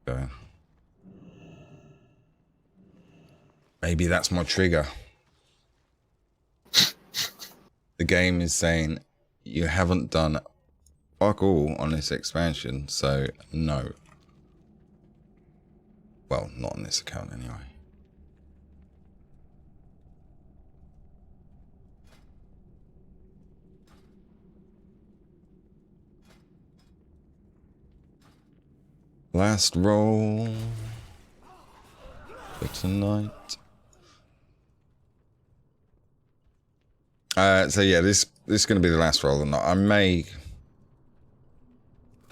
Okay. Maybe that's my trigger. The game is saying you haven't done fuck all on this expansion, so no. Well, not on this account anyway. Last roll for tonight. So yeah, this is going to be the last roll or not. I may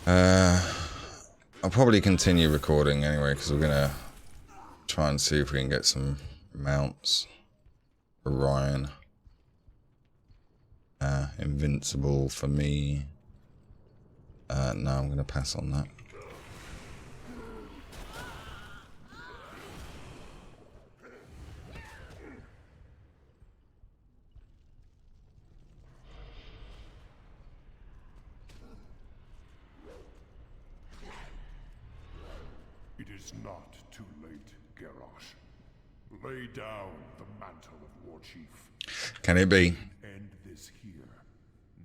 I'll probably continue recording anyway, because we're going to try and see if we can get some mounts for Ryan. Invincible for me. No, I'm going to pass on that. It is not too late, Garrosh. Lay down the mantle of War Chief. Can it be? End this here.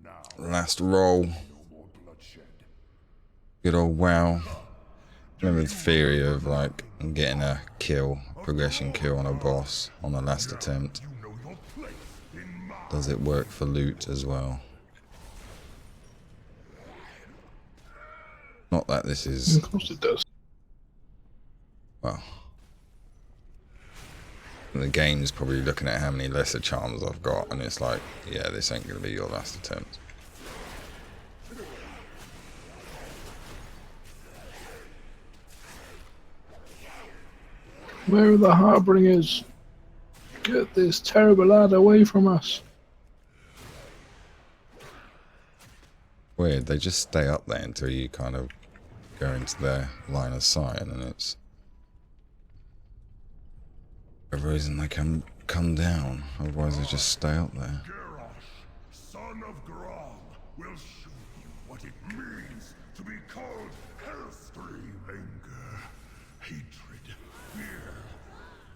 Now, Last roll. no more bloodshed. Good old WoW. Remember the theory of like getting a kill, progression kill on a boss on the last attempt. You know your place in my... Does it work for loot as well? Not that this is, Of course it does. well, the game's probably looking at how many lesser charms I've got, and it's like, yeah, this ain't gonna be your last attempt. Where are the Harbingers? Get this terrible lad away from us. Weird, they just stay up there until you kind of go into their line of sight, and then it's for a reason they can come down, otherwise they just stay up there. Garrosh, son of Grom, will show you what it means to be called Hellstream. Anger, hatred, fear.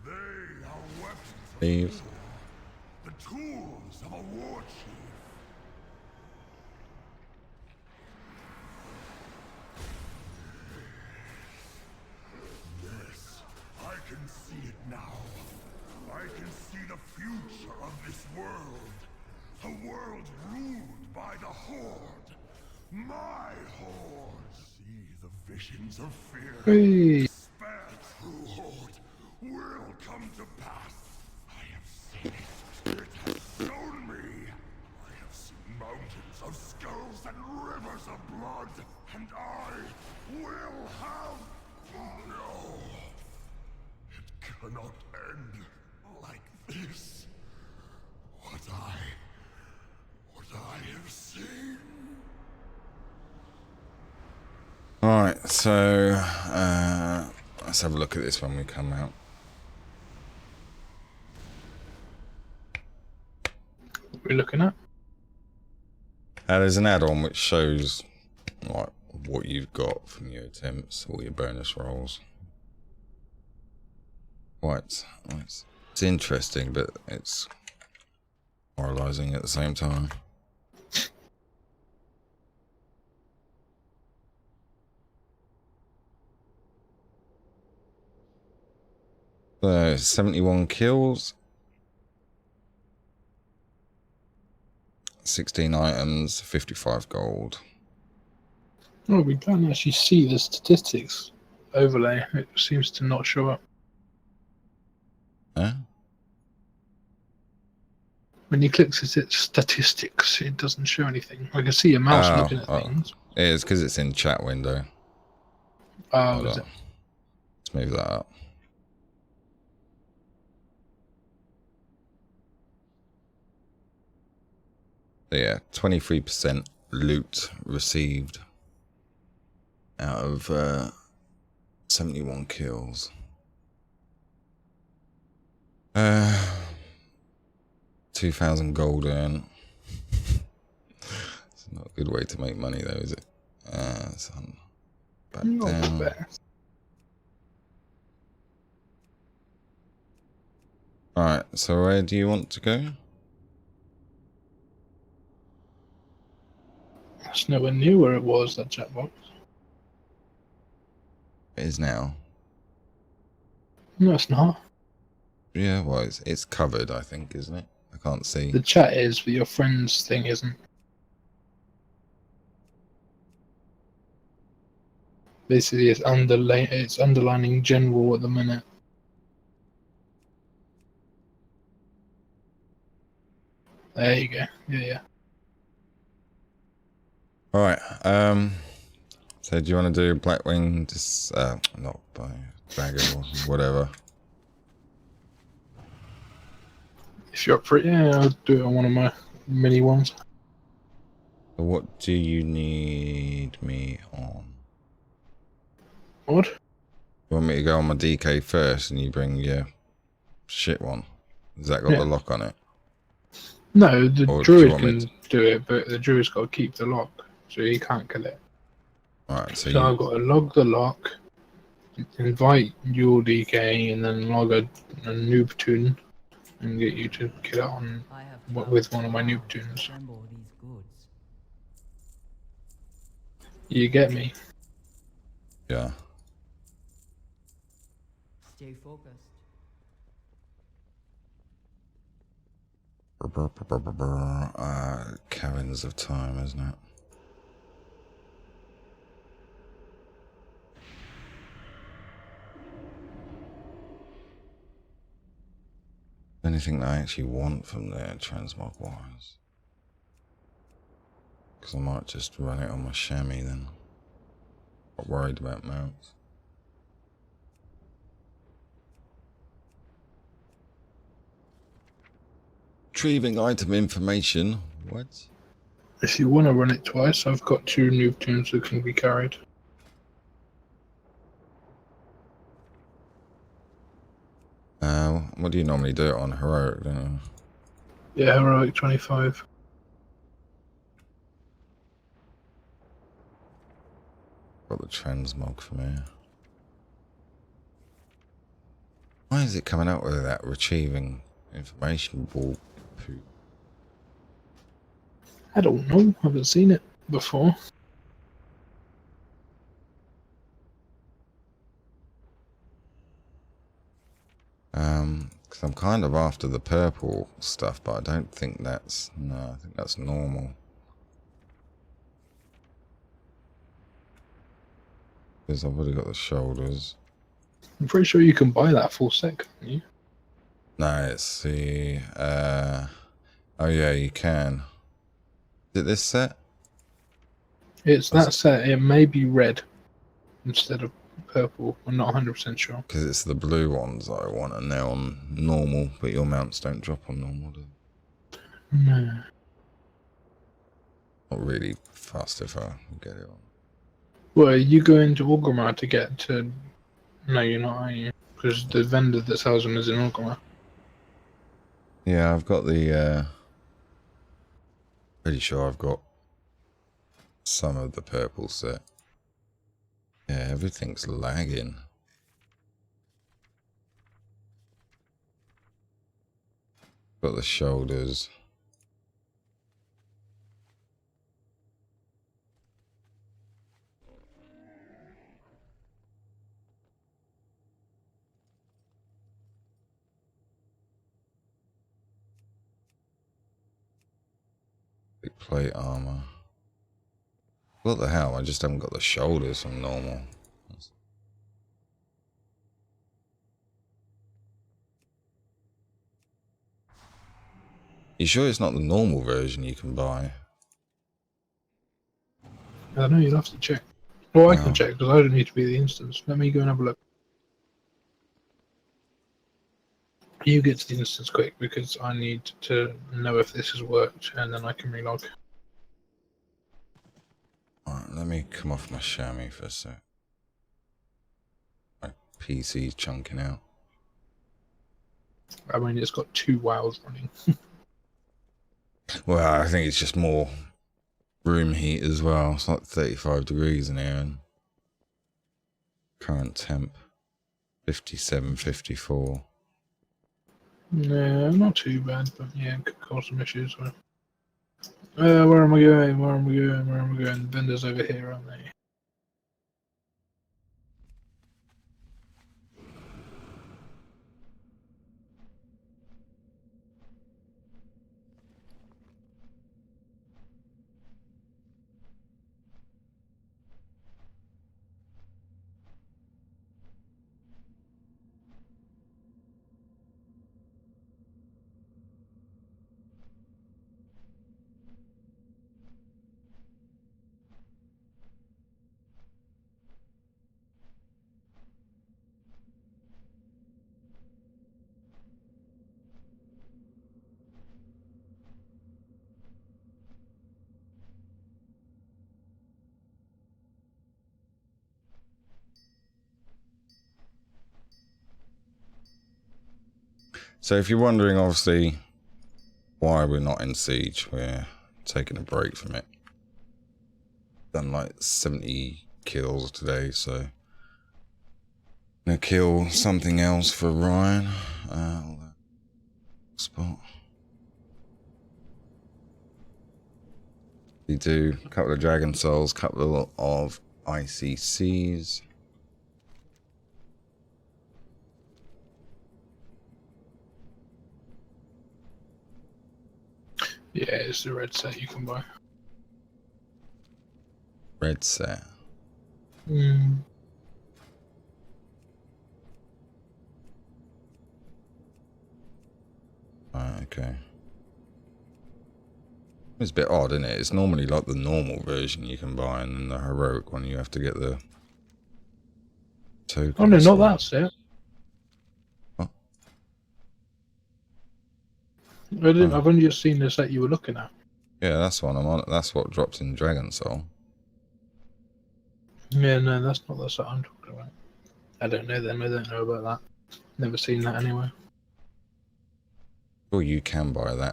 They are weapons of Leave. the tools of a war chief. Yes, I can see it now. I can see the future of this world. A world ruled by the Horde. My Horde. See the visions of fear. Hey. Spare true Horde will come to pass. I have seen it. It has shown me. I have seen mountains of skulls and rivers of blood, and I will have. No. It cannot end like this. What I have seen. Alright, so let's have a look at this when we come out. What are we looking at? There's an add-on which shows like what you've got from your attempts, all your bonus rolls. Right, it's interesting, but it's moralizing at the same time. So 71 kills, 16 items, 55 gold. Oh, we can't actually see the statistics overlay. It seems to not show up. Huh? When you click statistics, it doesn't show anything. I can see your mouse looking at things. It is because it's in chat window. Oh, Hold is on. it? Let's move that up. So yeah, 23% loot received out of 71 kills. 2,000 gold earned. It's not a good way to make money though, is it? So back down. Not bad. Alright, so where do you want to go? That's nowhere near where it was, that chat box. It is now. No, it's not. Yeah, well, it's covered, I think, isn't it? I can't see. The chat is, but your friend's thing isn't. Basically, it's underlining general at the minute. There you go. Yeah. Alright, so do you want to do Blackwing, just, not by dragon or whatever? If you're up for it, yeah, I'll do it on one of my mini ones. So what do you need me on? What? You want me to go on my DK first and you bring your shit one? Has that got the lock on it? No, the Or druid do you want can do it, but the druid's got to keep the lock, so he can't kill it. Alright, so So I've got to log the lock, invite your DK, and then log a noob tune and get you to kill it on with one of my noob tunes. You get me? Yeah. Stay focused. Caverns of Time, isn't it? Anything that I actually want from there, transmog wise? Because I might just run it on my chamois then. Not worried about mounts. Retrieving item information. What? If you want to run it twice, I've got 2 noob tunes that can be carried. What do you normally do it on? Heroic, don't you? Yeah, heroic 25. Got the transmog from here. Why is it coming out with that retrieving information ball poo? I don't know. Haven't seen it before. Because I'm kind of after the purple stuff, but I don't think that's... No, I think that's normal. Because I've already got the shoulders. I'm pretty sure you can buy that full set, can't you? No, it's the oh yeah, you can. Is it this set? It's that set. It may be red instead of purple. I'm not 100% sure. Because it's the blue ones that I want, and they're on normal, but your mounts don't drop on normal, do they? No. Not really fast if I get it on. Well, you go into Orgrimmar to get to. No, you're not, are you? Because the vendor that sells them is in Orgrimmar. Yeah, I've got the pretty sure I've got some of the purple set. Yeah, everything's lagging. Got the shoulders. Big plate armor. What the hell? I just haven't got the shoulders from normal. You sure it's not the normal version you can buy? I don't know, you'll have to check. Well, I can Oh. check because I don't need to be the instance. Let me go and have a look. You get to the instance quick because I need to know if this has worked and then I can relog. Alright, let me come off my chamois for a sec. My PC's chunking out. I mean, it's got 2 WoWs running. Well, I think it's just more room heat as well. It's like 35 degrees in here, and current temp 57, 54. No, not too bad, but yeah, it could cause some issues. So. Where am I going? Where am I going? Where am I going? The vendors over here, aren't they? So if you're wondering, obviously, why we're not in Siege, we're taking a break from it. Done like 70 kills today, so gonna kill something else for Ryan. Spot. We do a couple of Dragon Souls, couple of ICCs. Yeah, it's the red set you can buy. Red set. Mm. Right, okay. It's a bit odd, isn't it? It's normally like the normal version you can buy, and then the heroic one you have to get the token. Oh no, not that set. What? I didn't. Oh. I've only just seen the set you were looking at. Yeah, that's one I'm on. That's what drops in Dragon Soul. Yeah, no, that's not the set I'm talking about. I don't know them. I don't know about that. Never seen that anyway. Well, you can buy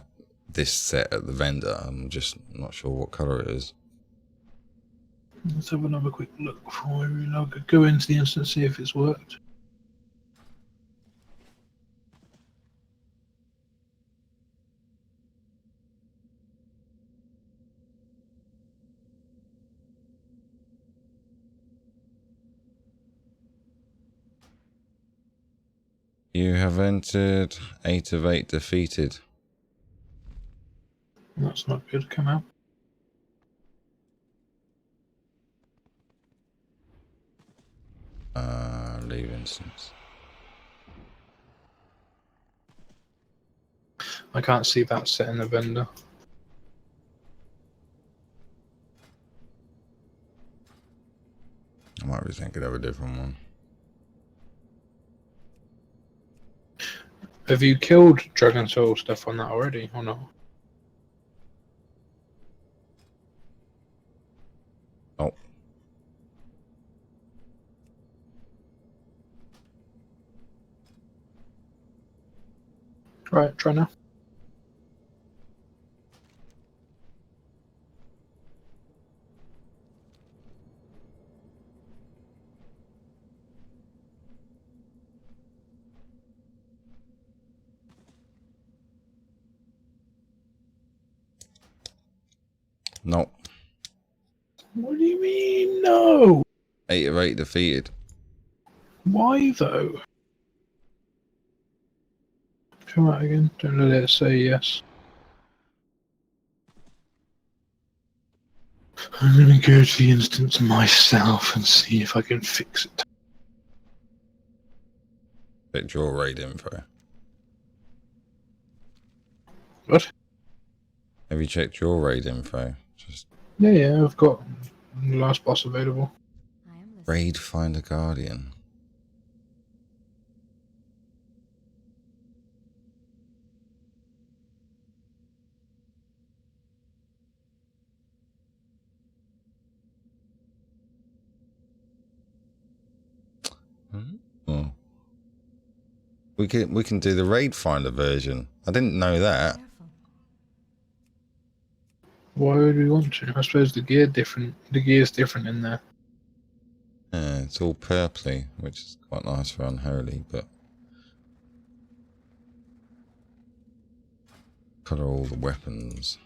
this set at the vendor. I'm just not sure what colour it is. Let's have another quick look before I relog. Go into the instance, see if it's worked. You have entered 8 of 8 defeated. That's not good. Come out. Leave instance. I can't see that set in the vendor. I might be thinking of a different one. Have you killed Dragon Soul stuff on that already, or not? Oh. Right, try now. No. What do you mean, no? 8 of 8 defeated. Why, though? Come out again. Don't let it say yes. I'm gonna go to the instance myself and see if I can fix it. Check your raid info. What? Have you checked your raid info? Just Yeah, I've got the last boss available. I am listening. raid find a guardian. Oh. We can do the raid finder version. I didn't know that. Careful. Why would we want to? I suppose the gear's different in there. Yeah, it's all purpley, which is quite nice for unholy, but colour all the weapons.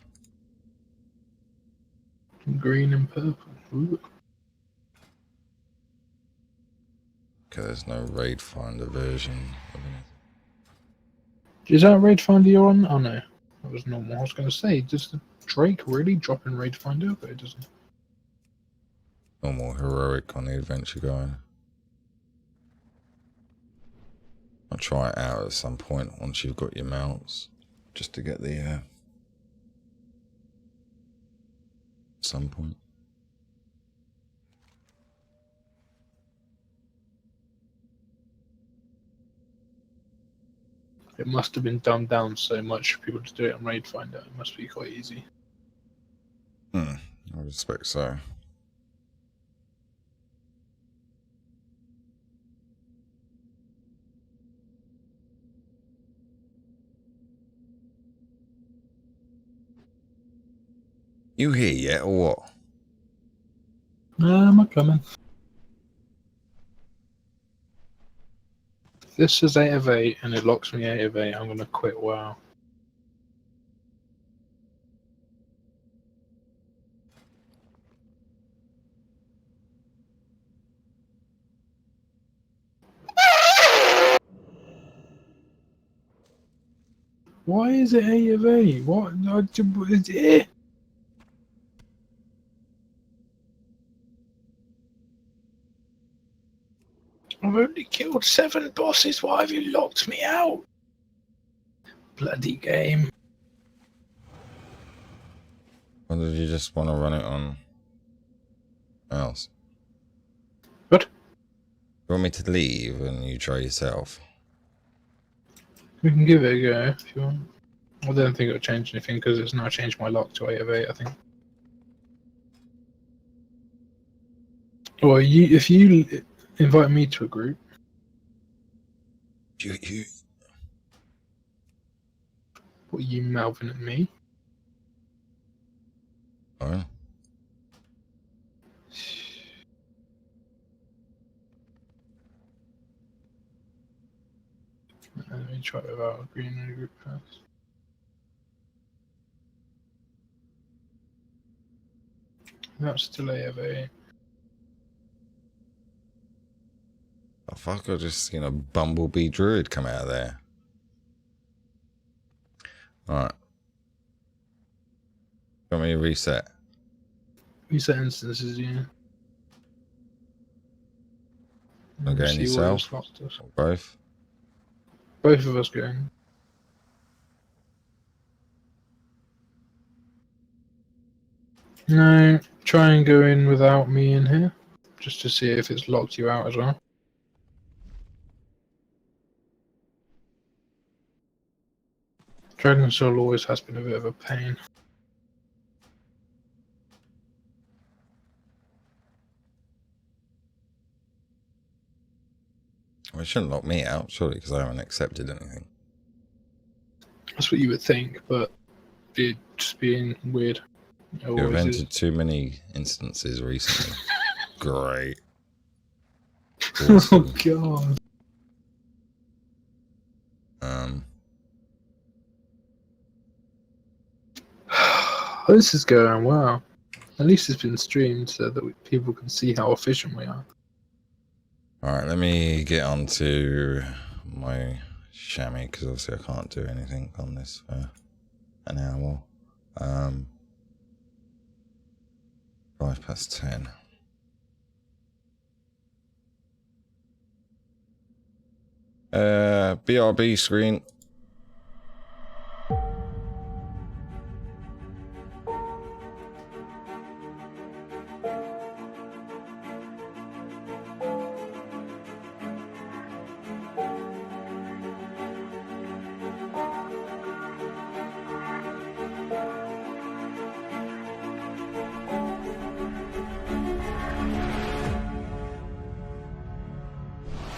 Green and purple. Ooh. Okay, there's no raid finder version. Is that Raid Finder you're on? Oh no, that was normal. I was going to say, does the Drake really drop in Raid Finder? But it doesn't. Normal heroic on the adventure guide. I'll try it out at some point once you've got your mounts, just to get the some point. It must have been dumbed down so much for people to do it on Raid Finder. It must be quite easy. I would expect so. You here yet or what? I'm coming. If this is 8 of 8 and it locks me 8 of 8, I'm going to quit WoW. Why is it 8 of 8? What is it? I've only killed 7 bosses. Why have you locked me out? Bloody game. Or did you just want to run it on else? What? You want me to leave and you try yourself? We can give it a go if you want. I don't think it'll change anything because it's now changed my lock to 8 of 8, I think. Well, if you invite me to a group. You What are you mouthing at me? oh. Let me try it without agreeing in a group first. That's still 8 of 8. Oh fuck, I just seen a bumblebee druid come out of there. Alright. Want me to reset? Reset instances, yeah. Okay, and See what yourself? it's lost us. Or both? Both of us going. No, try and go in without me in here, just to see if it's locked you out as well. Dragon Soul always has been a bit of a pain. Well, it shouldn't lock me out, surely, because I haven't accepted anything. That's what you would think, but it just being weird. It You've always entered is. too many instances recently. Great. Oh Awesome. god. This is going well. At least it's been streamed so that people can see how efficient we are. Alright, let me get on to my chamois, because obviously I can't do anything on this for an hour. 10:05. BRB screen.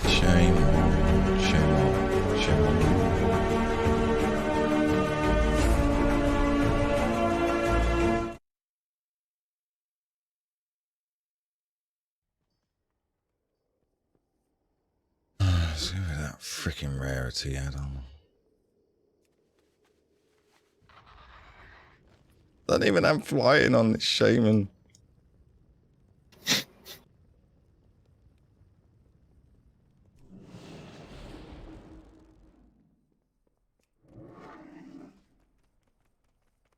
Shame on, shame on, shame on you. Let's go with that freaking rarity add-on. Don't even have flying on this shaman.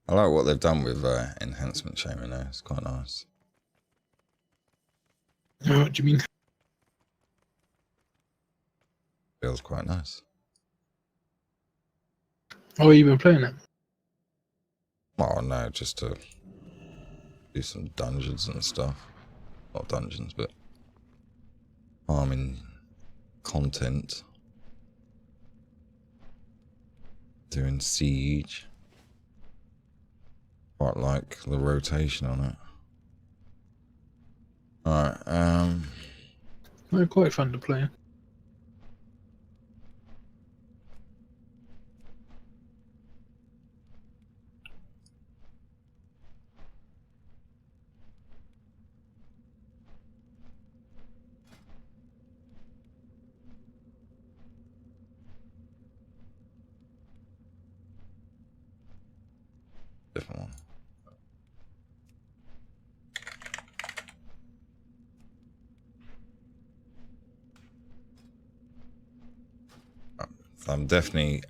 I like what they've done with enhancement shaman there. It's quite nice. What do you mean? Feels quite nice. Oh, you've been playing it? Oh no, just to do some dungeons and stuff. Not dungeons, but farming content. Doing siege. Quite like the rotation on it. Alright, They're quite fun to play. different one.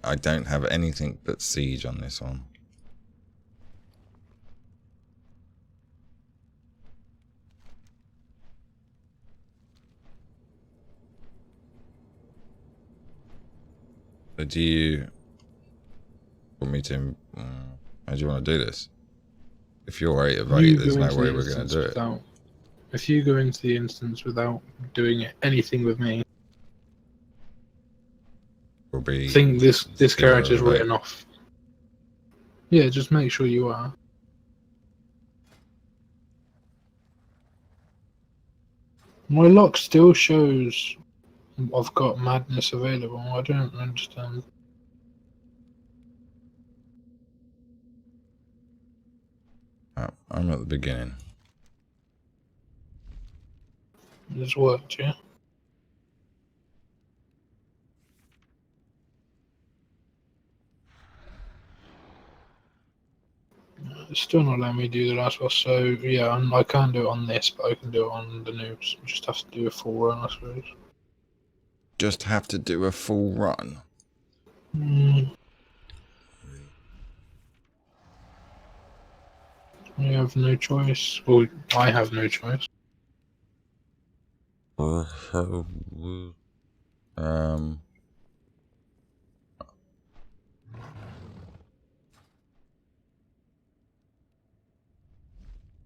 I don't have anything but siege on this one. So do you want me to, how do you want to do this? If you're 8 of 8, there's no way we're going to do it. If you go into the instance without doing anything with me, We'll be I think this 0 character's of 8. written off. Yeah, just make sure you are. My lock still shows I've got madness available. I don't understand. I'm at the beginning. It's worked, yeah? It's still not letting me do the last boss, so yeah, I can't do it on this, but I can do it on the noobs. Just have to do a full run, I suppose. Just have to do a full run. We have no choice. Well, I have no choice.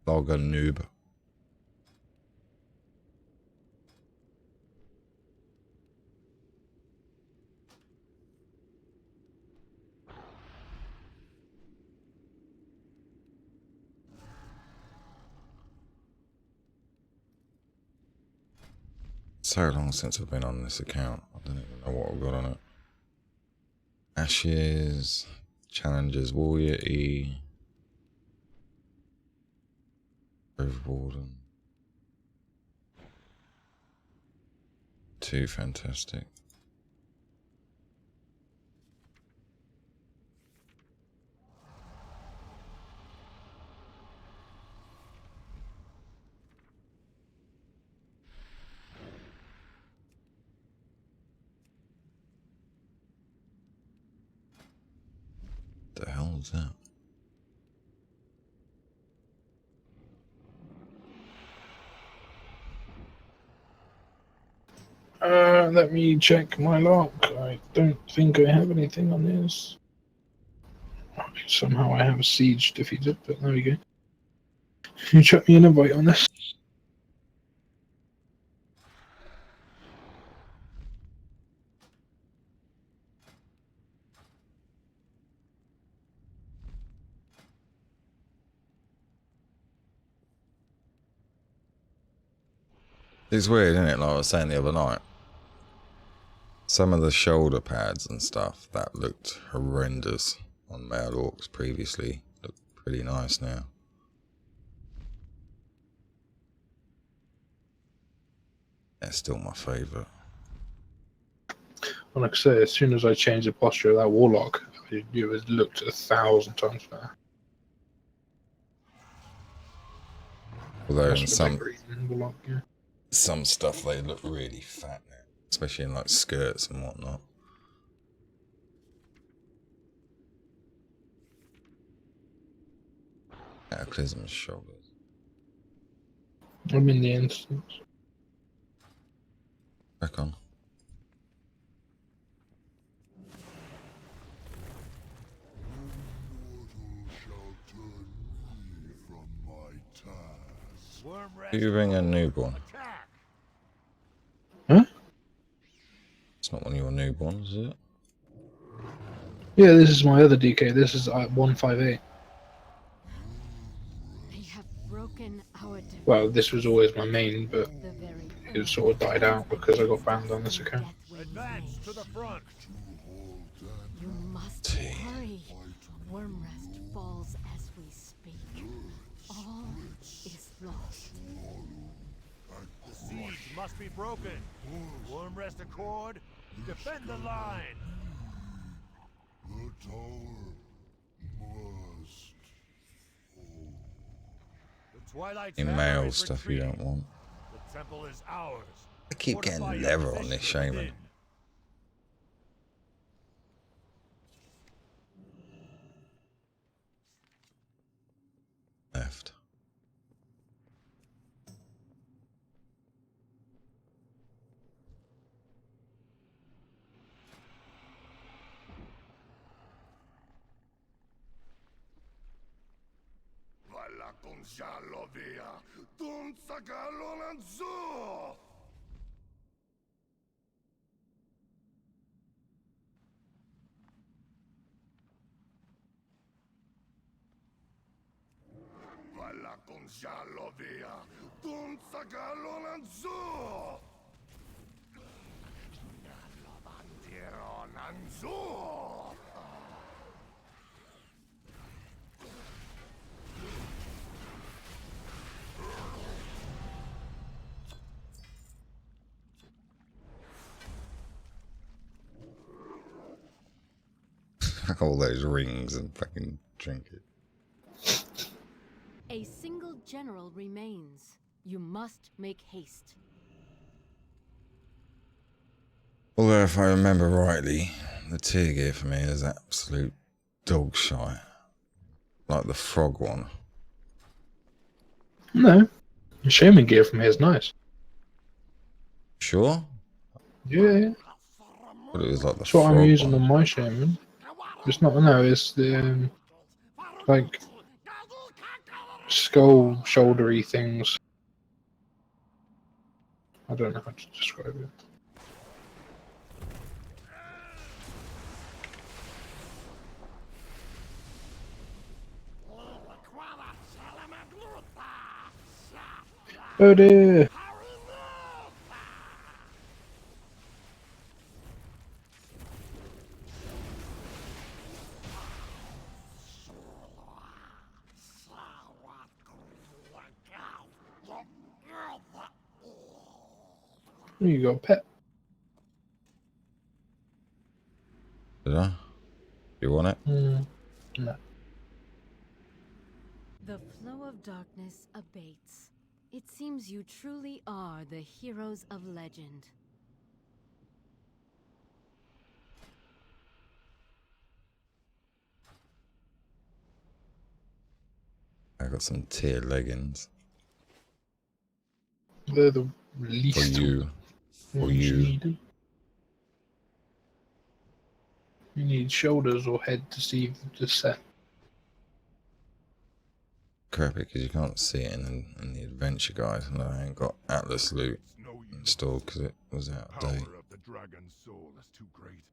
Logger noob. So long since I've been on this account. I don't even know what I've got on it. Ashes, challenges, warrior E, Overwarden. 2 fantastic. The hell is that? Let me check my lock. I don't think I have anything on this. Somehow I have a siege defeated, but there we go. You chuck me an invite on this. It's weird, isn't it? Like I was saying the other night. Some of the shoulder pads and stuff that looked horrendous on male orcs previously look pretty nice now. That's still my favourite. And like I say, as soon as I changed the posture of that warlock, it was looked 1,000 times better. Although in That's some warlock, yeah. some stuff they look really fat now, especially in like skirts and whatnot. Cataclysm's shoulders. I'm in the instance. Back on. Do you bring a newborn? Huh? It's not one of your newborns, is it? Yeah, this is my other DK. This is 158. They have broken our Well, this was always my main, but the very it sort of died out because I got banned on this account. Advance to the front. You must hurry. Wormrest falls as we speak. All is lost. The siege must be broken. Wormrest Accord, defend the line. The tower must. The Twilight In Tower male is stuff you retreating. don't want. The temple is ours. I keep Fortify getting your leather on this position shaman. within. Left. Valla con giallo via, Don Sagallo Lanzò! Valla con giallo via, Don Sagallo Lanzò! Giallo bandiero Lanzò! All those rings and fucking trinkets. A single general remains. You must make haste. Although if I remember rightly, the tier gear for me is absolute dog shite. Like the frog one. No, the shaman gear from here is nice. Sure? Yeah, But it was like the that's what frog I'm using one. on my shaman. It's not, no, it's the, like, skull shouldery things. I don't know how to describe it. Oh dear! There you go, pet. Did I? You want it? No. The flow of darkness abates. It seems you truly are the heroes of legend. I got some tier leggings They're the least for you. For ones you. need. You need shoulders or head to see the set. Crappy, because you can't see it in the adventure guide, and I ain't got Atlas loot It's no use. installed because it was out of Power date. of the dragon's soul is too great.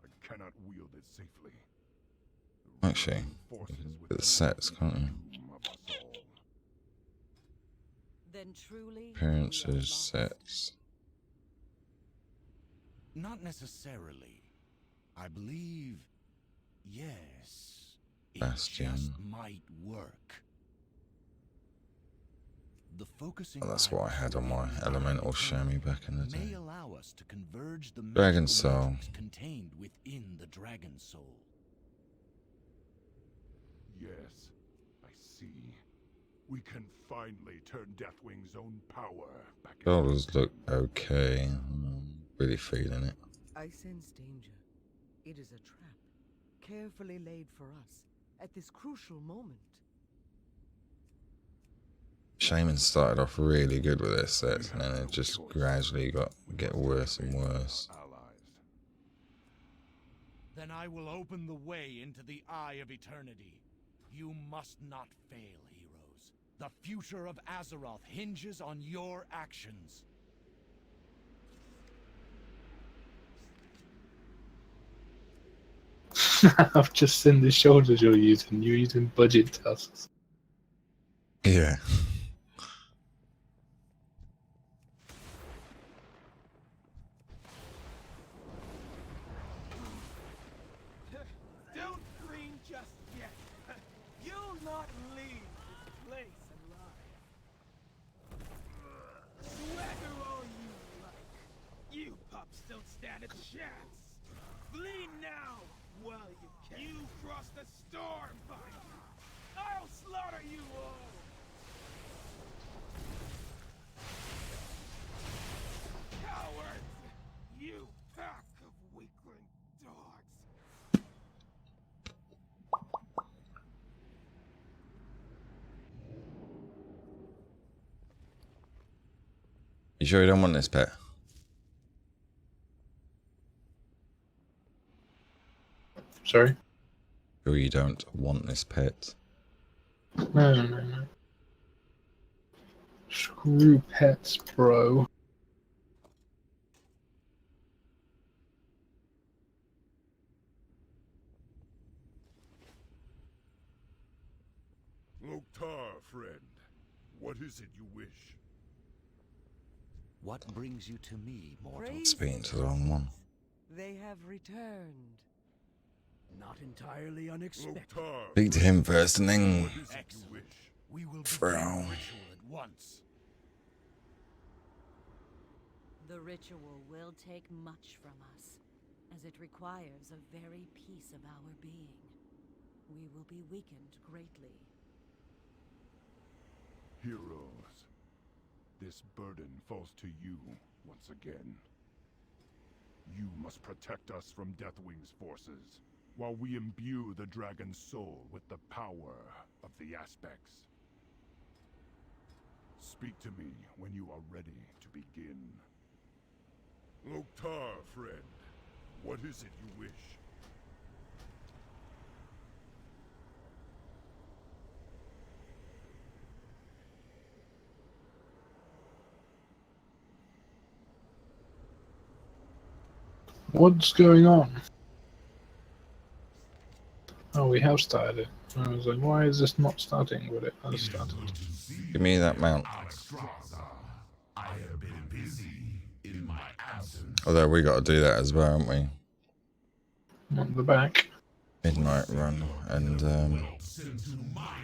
I cannot wield it safely. The Actually, remaining you forces can look at within the sets, can't you? doom of us all. Then truly, Appearances, we are lost. sets. Not necessarily. I believe, yes, it Bastion. just might work. The focusing Oh, that's eye what I had on my in the elemental eye chamois back in the may day. allow us to converge the Dragon magical Soul. matrix contained within the Dragon Soul. Yes, I see. We can finally turn Deathwing's own power back into Shoulders look okay. I'm really feeling it. I sense danger. It is a trap, carefully laid for us at this crucial moment. Shaman started off really good with their sets, and then it just gradually get worse and worse. allies. Then I will open the way into the Eye of Eternity. You must not fail, heroes. The future of Azeroth hinges on your actions. I've just seen the shoulders you're using. You're using budget tusks. Yeah. Don't scream just yet. You'll not leave this place alive. Swagger all you like. You pups don't stand a chance. Flee now while you can. You cross the storm binder. I'll slaughter you all. Cowards! You pack of weakling dogs. You sure you don't want this pet? Sorry? Sure you don't want this pet? No. Screw pets, bro. Loktar, friend. What is it you wish? What brings you to me, mortal? Praise Speaking the to the wrong one. They have returned. Not entirely unexpected. Loktar, Speak to him first and then what is it you Excellent. wish? We will Throw. begin the ritual at once. The ritual will take much from us, as it requires a very piece of our being. We will be weakened greatly. Heroes, this burden falls to you once again. You must protect us from Deathwing's forces, while we imbue the dragon's soul with the power of the aspects. Speak to me when you are ready to begin. Loktar, friend, what is it you wish? What's going on? Oh, we have started it. I was like, why is this not starting? But it has started. Give me that mount. I have been busy in my absence. Although we got to do that as well, haven't we? On the back. Midnight run and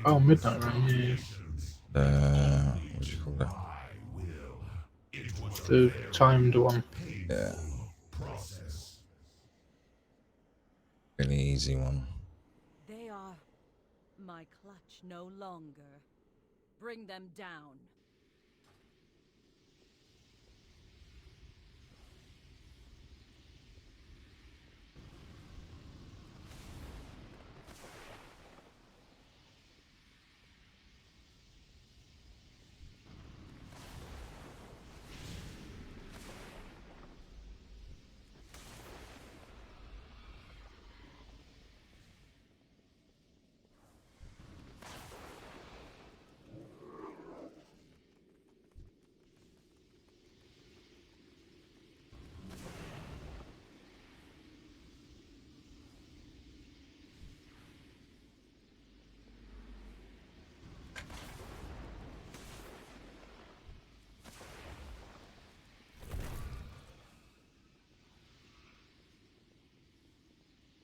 Oh, Midnight Run, yeah. what do you call that? The timed one. Yeah. Really easy one. They are my clutch no longer. Bring them down.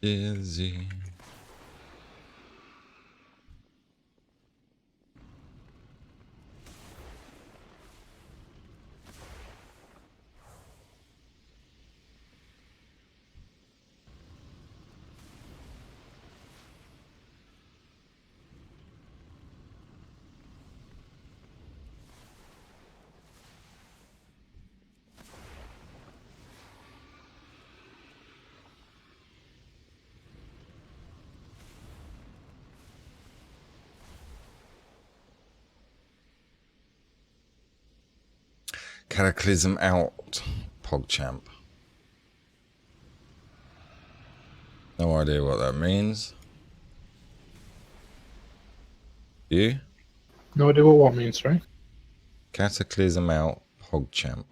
Dizzy. Cataclysm out, PogChamp. No idea what that means. You? No idea what means, right? Cataclysm out, PogChamp.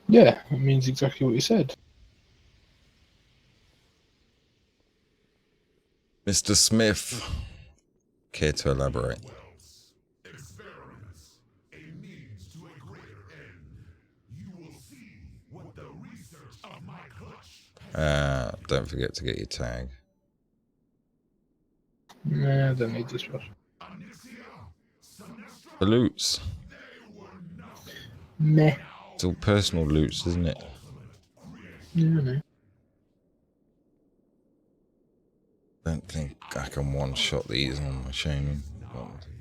Yeah, it means exactly what you said. Mr. Smith, care to elaborate? Experiments, a means to a greater end. You will see what the research of my clutch. Don't forget to get your tag. Nah, I don't need this one. The loots. Meh. It's all personal loots, isn't it? Yeah, no. Don't think I can one-shot these on my shaming.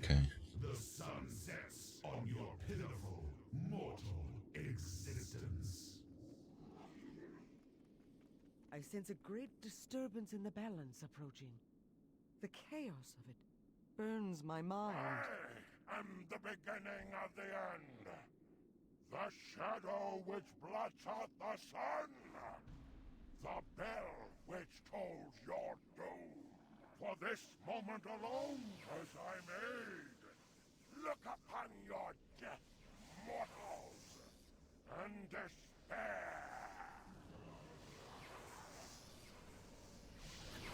Okay. The sun sets on your pitiful mortal existence. I sense a great disturbance in the balance approaching. The chaos of it burns my mind. I am the beginning of the end. The shadow which blots out the sun. The bell which tolls your doom. For this moment alone was I made. Look upon your death, mortals, and despair.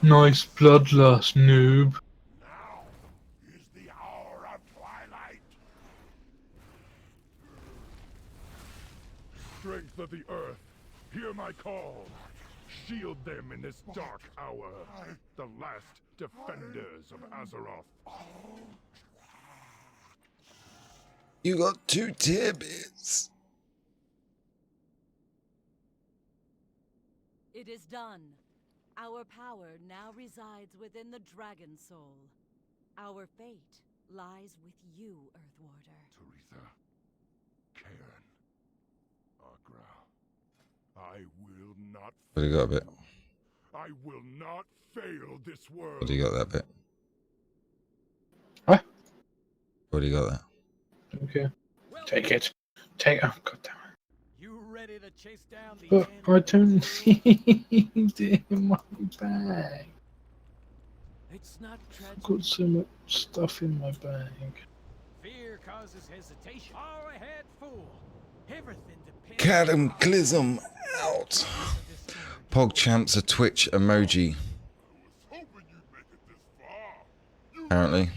Nice bloodlust, noob. Now is the hour of twilight. Strength of the earth, hear my call. Shield them in this dark hour. The last defenders of Azeroth. You got 2 tier bits. It is done. Our power now resides within the Dragon Soul. Our fate lies with you, Earthwarder. Taretha, Cairn, Agra, I will not. What do you got a bit? I will not fail this world. What do you got that bit? What? What do you got that? Okay. Take it. Take it. Oh, God damn it. You ready to chase down the But end? I don't need it in my bag. It's not I've tragic. got so much stuff in my bag. Fear causes hesitation. Go ahead, fool. Everything depends. Cataclysm out. PogChamp's a Twitch emoji. Apparently.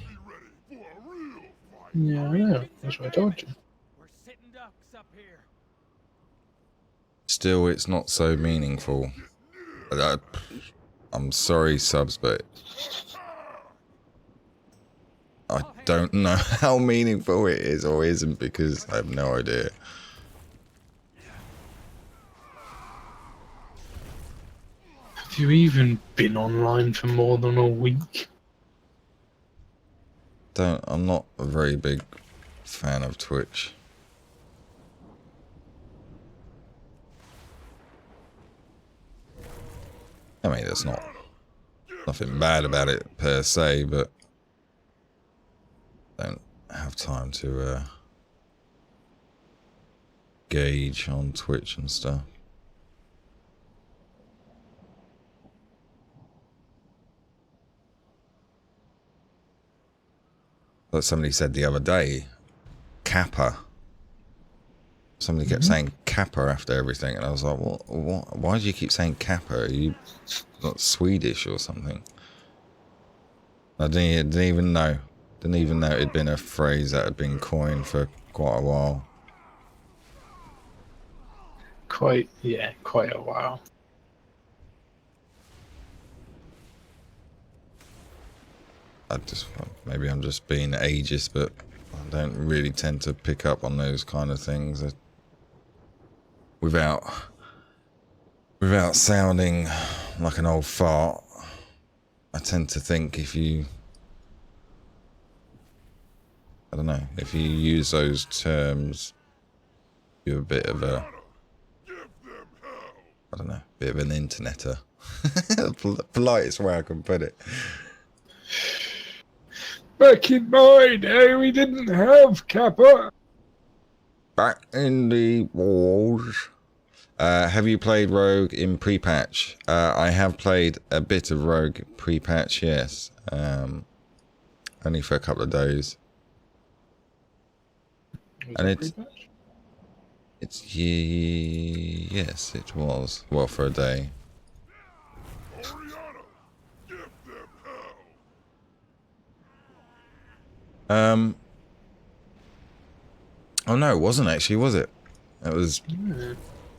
Yeah, I know. That's what I told you. We're sitting ducks up here. Still, it's not so meaningful. I'm sorry, subs, but I don't know how meaningful it is or isn't because I have no idea. Have you even been online for more than a week? I'm not a very big fan of Twitch. I mean, there's nothing bad about it per se, but don't have time to gauge on Twitch and stuff. Like somebody said the other day, Kappa. Somebody kept saying Kappa after everything, and I was like, what? Why do you keep saying Kappa? Are you not Swedish or something? I didn't even know. Didn't even know it had been a phrase that had been coined for quite a while. Quite a while. Maybe I'm just being ageist, but I don't really tend to pick up on those kind of things without sounding like an old fart. I tend to think if you use those terms, you're a bit of a, bit of an interneter. Politest way I can put it. Back in my day, we didn't have Kappa. Back in the wars. Have you played Rogue in pre-patch? I have played a bit of Rogue pre-patch, yes. Only for a couple of days. And yes, it was. Well, for a day. Oh no, it wasn't actually, was it? It was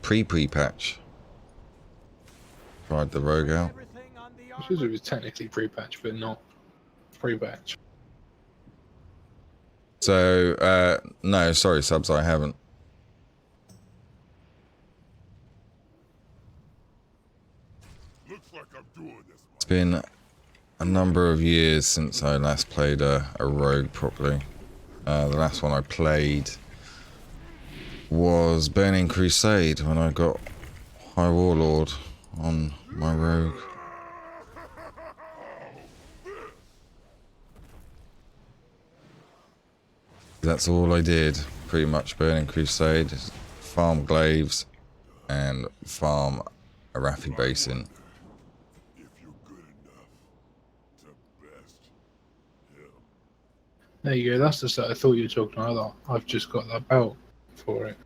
pre-patch. Tried the Rogue out. I suppose it was technically pre-patch, but not pre-patch. So, no, sorry, subs, I haven't. It's been a number of years since I last played a Rogue properly. The last one I played was Burning Crusade when I got High Warlord on my Rogue. That's all I did, pretty much. Burning Crusade, farm glaives and farm Arathi Basin. There you go, that's the set I thought you were talking about. I've just got that belt for it.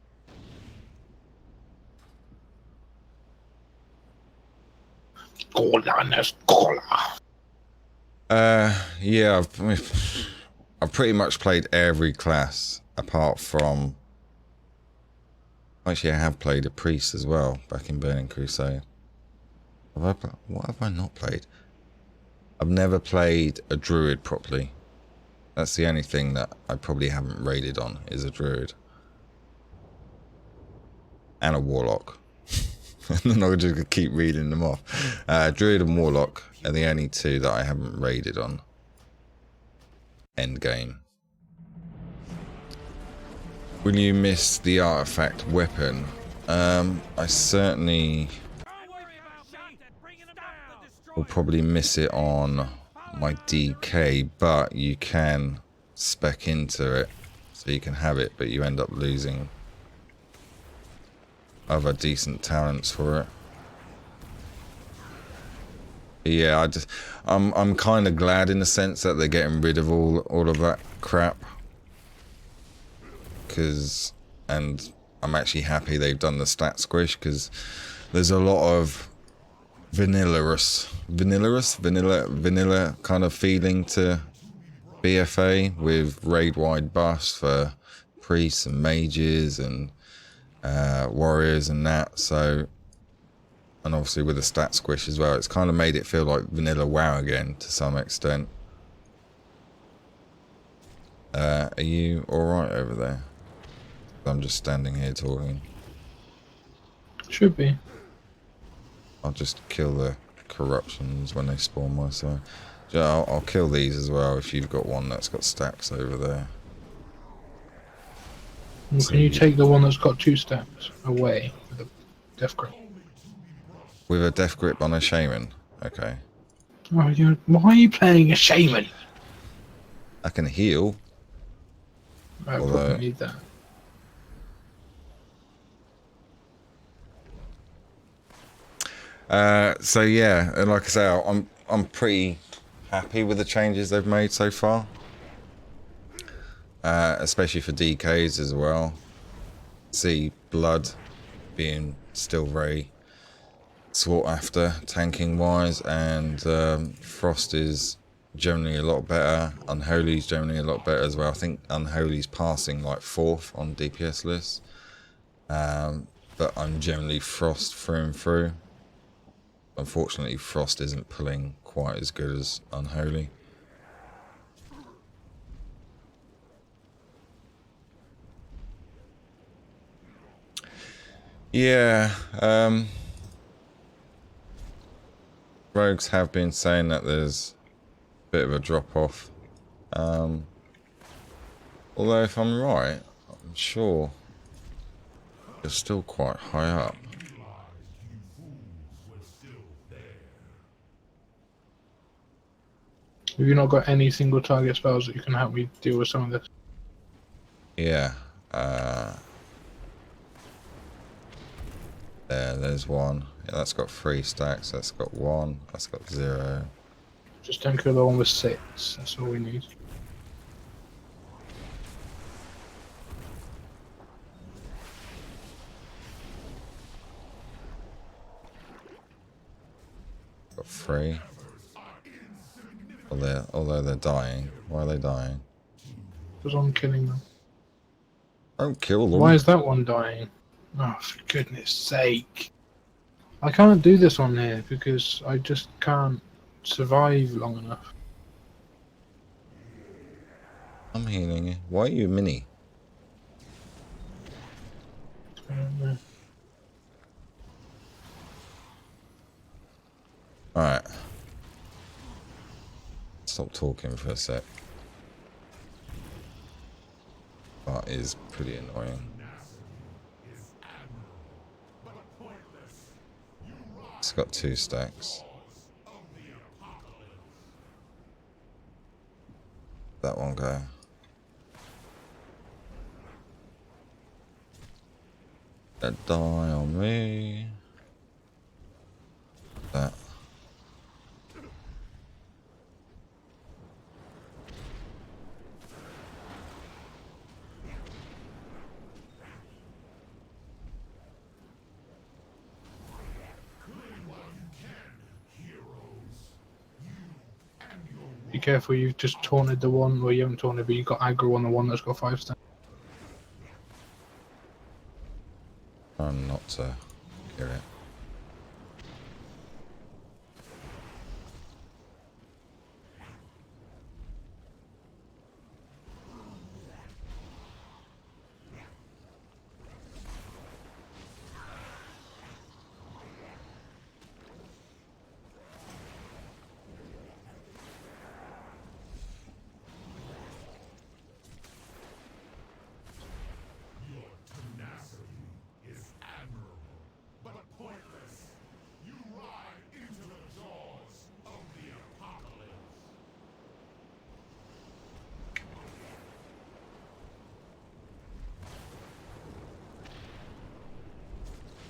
Yeah, I've pretty much played every class apart from... Actually, I have played a priest as well back in Burning Crusade. What have I not played? I've never played a druid properly. That's the only thing that I probably haven't raided on, is a druid. And a warlock. And then I'll just keep reading them off. Druid and warlock are the only two that I haven't raided on. Endgame. Will you miss the artifact weapon? I certainly will probably miss it on my DK, but you can spec into it so you can have it, but you end up losing other decent talents for it. But yeah, I'm kind of glad in the sense that they're getting rid of all of that crap. and I'm actually happy they've done the stat squish, because there's a lot of vanilla kind of feeling to BFA with raid-wide buffs for priests and mages and warriors and that. So, and obviously with the stat squish as well, it's kind of made it feel like vanilla WoW again to some extent. Are you alright over there? I'm just standing here talking. Should be. I'll just kill the corruptions when they spawn my side. Yeah, I'll kill these as well if you've got one that's got stacks over there. Well, can you take the one that's got 2 stacks away with a death grip? With a death grip on a shaman? Okay. Oh, why are you playing a shaman? I can heal. I Although, probably need that. so yeah, and like I say, I'm pretty happy with the changes they've made so far, especially for DKs as well. See blood being still very sought after tanking wise, and frost is generally a lot better. Unholy is generally a lot better as well. I think Unholy's passing like 4th on DPS lists, but I'm generally frost through and through. Unfortunately, frost isn't pulling quite as good as Unholy. Yeah, rogues have been saying that there's a bit of a drop off. Although if I'm right, I'm sure you're still quite high up. Have you not got any single target spells that you can help me deal with some of this? Yeah. There's one. Yeah, that's got 3 stacks. That's got 1. That's got 0. Just don't kill the one with 6. That's all we need. Got 3. Although they're dying. Why are they dying? Because I'm killing them. Don't kill them. Why is that one dying? Oh, for goodness sake. I can't do this on here because I just can't survive long enough. I'm healing you. Why are you a mini? I don't know. Alright. Stop talking for a sec. That is pretty annoying. It's got 2 stacks. That one go. Don't die on me. That. Be careful, you've just taunted the one, well you haven't taunted, but you got aggro on the one that's got 5 stacks. Trying not to kill it.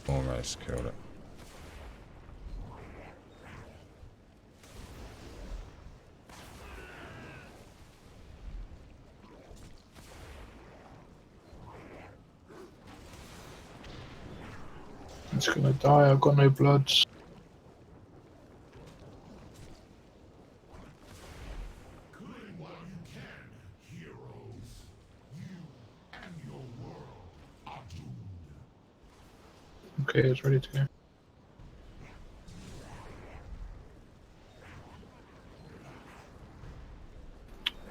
Almost killed it. It's gonna die. I've got no bloods. Claim while you can, heroes. You and your world are doomed. Okay, it's ready to go.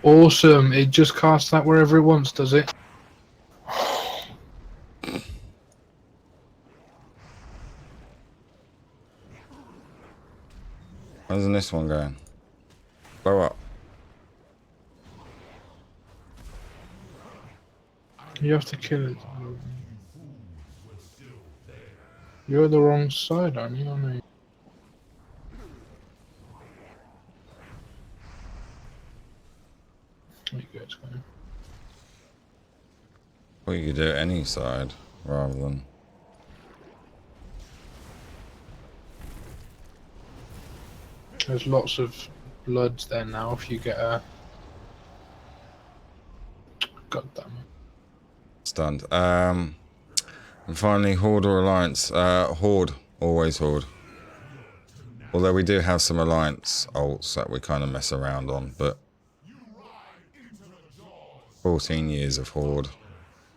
Awesome! It just casts that wherever it wants, does it? How's this one going? Blow up. You have to kill it. You're the wrong side, aren't you? There you go, it's going. Well, you could do it any side rather than. There's lots of bloods there now if you get a... God damn it. Stunned. And finally, Horde or Alliance? Horde. Always Horde. Although we do have some Alliance ults that we kind of mess around on, but 14 years of Horde.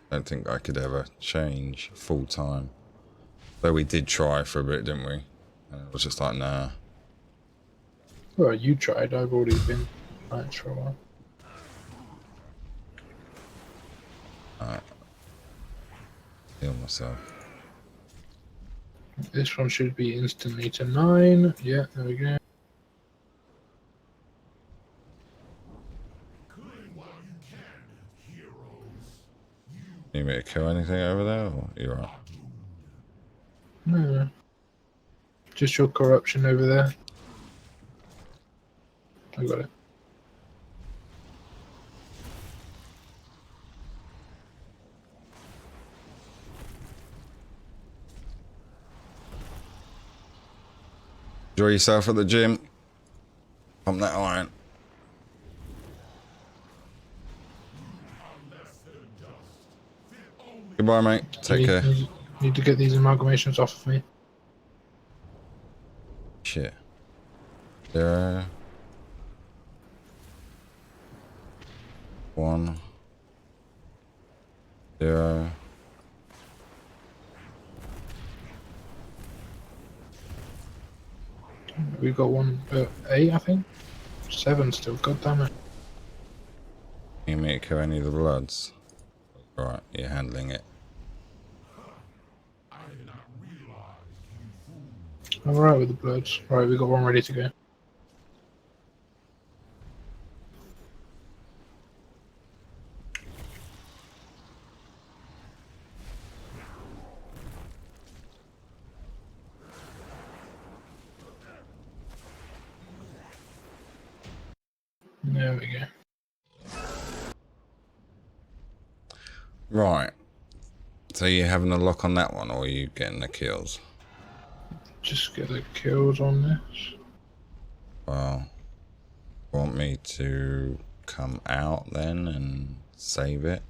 Don't think I could ever change full time. Though we did try for a bit, didn't we? And it was just like, nah. Well, you tried. I've already been Alliance for a while. Alright. Heal myself. This one should be instantly to 9. Yeah, there we go. Need me to kill anything over there? Or you're right. No. Just your corruption over there. I got it. Enjoy yourself at the gym. Pump that iron. Goodbye, mate. Take care. Need to get these amalgamations off of me. Shit. 0. 1. 0. We got one 8, I think. 7 still. God damn it. You need to kill any of the bloods. Right, you're handling it. I'm alright with the bloods. Right, we got one ready to go. There we go. Right. So you're having a lock on that one, or are you getting the kills? Just get the kills on this. Well, want me to come out then and save it?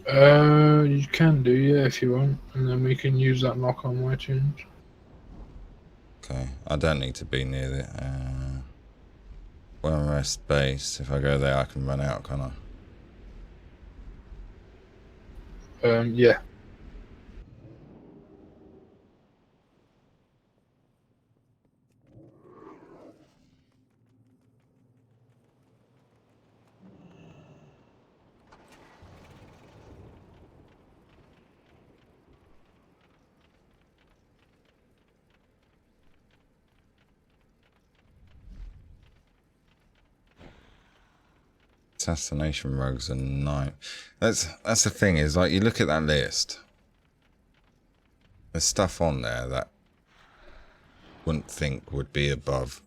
You can do, yeah, if you want. And then we can use that lock on my tunes. Okay, I don't need to be near it. Well, rest base. If I go there, I can run out, can't I? Yeah. Assassination rogues are 9. That's the thing, is like you look at that list. There's stuff on there that wouldn't think would be above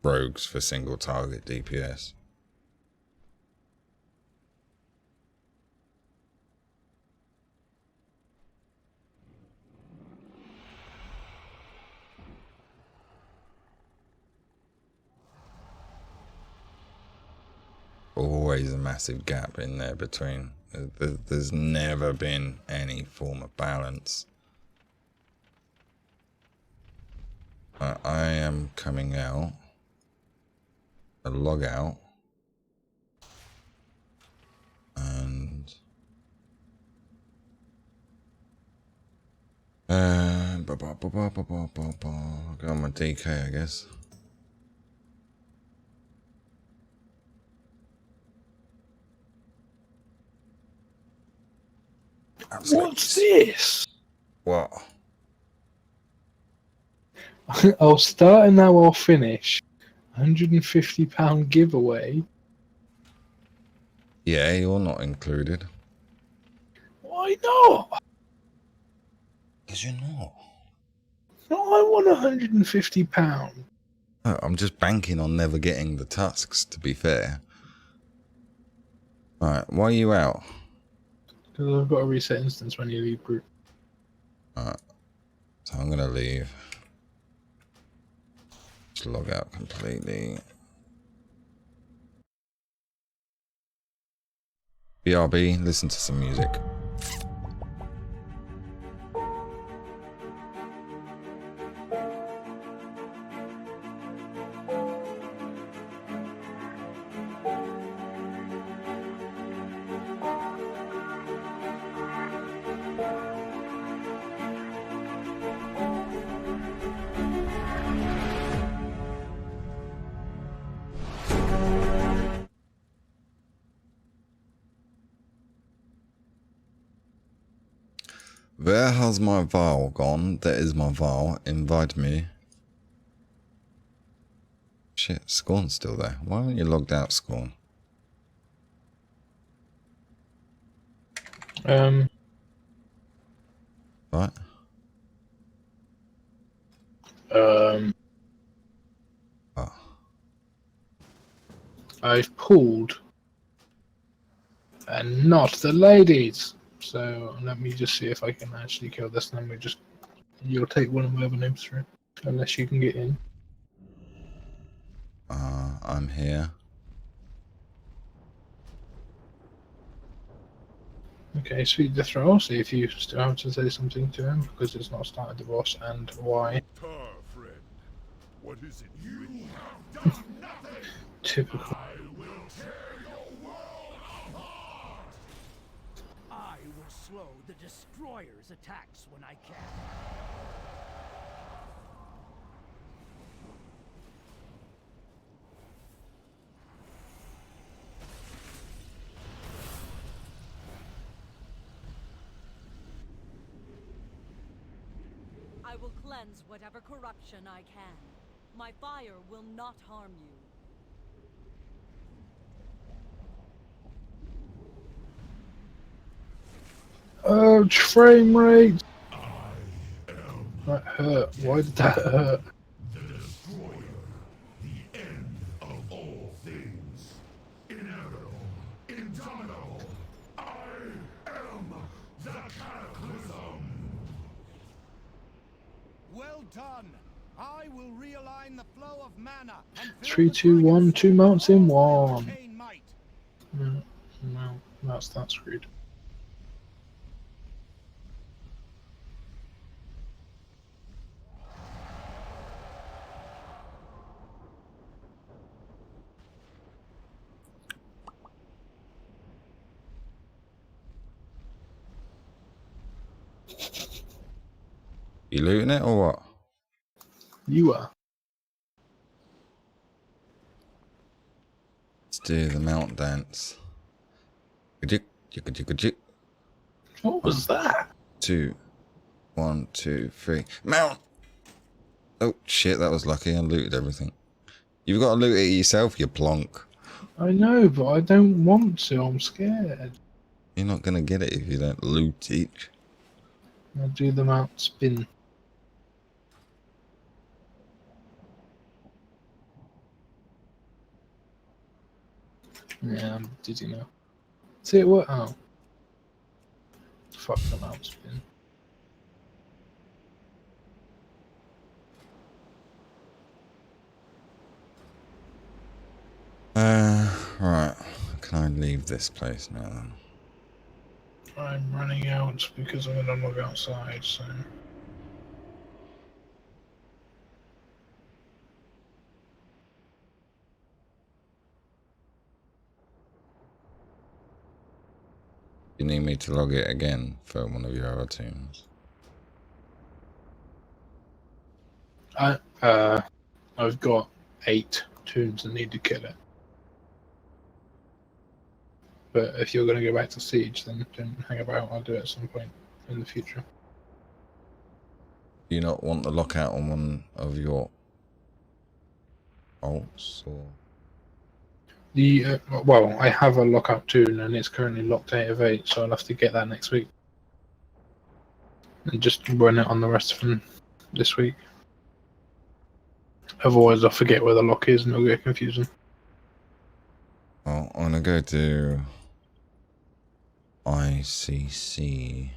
rogues for single target DPS. Always a massive gap in there between. There's never been any form of balance I am coming out. A log out. And go on my DK, I guess. What's this? What? I'll start and now I'll finish. £150 giveaway. Yeah, you're not included. Why not? Because you're not. No, I want £150. Oh, I'm just banking on never getting the tusks, to be fair. Alright, why are you out? Because I've got to reset instance when you leave group. Alright, so I'm gonna leave. Just log out completely. BRB, listen to some music. Where has my vial gone? There is my vial. Invite me. Shit, Scorn's still there. Why haven't you logged out, Scorn? Right. Oh. I've pulled and not the ladies. So let me just see if I can actually kill this. And then you'll take one of my other names through, unless you can get in. I'm here. Okay, speed the throw. See if you still have to say something to him because it's not started the boss and why. Tar, friend. What is it you have done? Nothing. Typical. I will tear your world apart. I will slow the destroyer's attacks when I can. I will cleanse whatever corruption I can. My fire will not harm you. Ouch, frame rate! That hurt. Why did that hurt? The destroyer, the end of all things. Inevitable, indomitable. I am the cataclysm. Well done. I will realign the flow of mana and 3, 2, 1, 2 mounts in one. might. No, that's screwed. You looting it or what? You are. Let's do the mount dance. What was that? 2, 1, 2, 3. Mount! Oh shit, that was lucky. I looted everything. You've got to loot it yourself, you plonk. I know, but I don't want to. I'm scared. You're not going to get it if you don't loot it. I'll do the mount spin. Yeah, I'm dizzy now. See it what? Oh. Fuck the mount spin. Right. Can I leave this place now then? I'm running out because I'm gonna log outside, so. You need me to log it again for one of your other teams? I've got 8 toons that need to kill it. But if you're going to go back to Siege, then don't hang about. I'll do it at some point in the future. Do you not want the lockout on one of your alts? Or? Well, I have a lockout toon, and it's currently locked 8 of 8, so I'll have to get that next week. And just run it on the rest of them this week. Otherwise, I'll forget where the lock is, and it'll get confusing. Well, I'm going to go to ICC.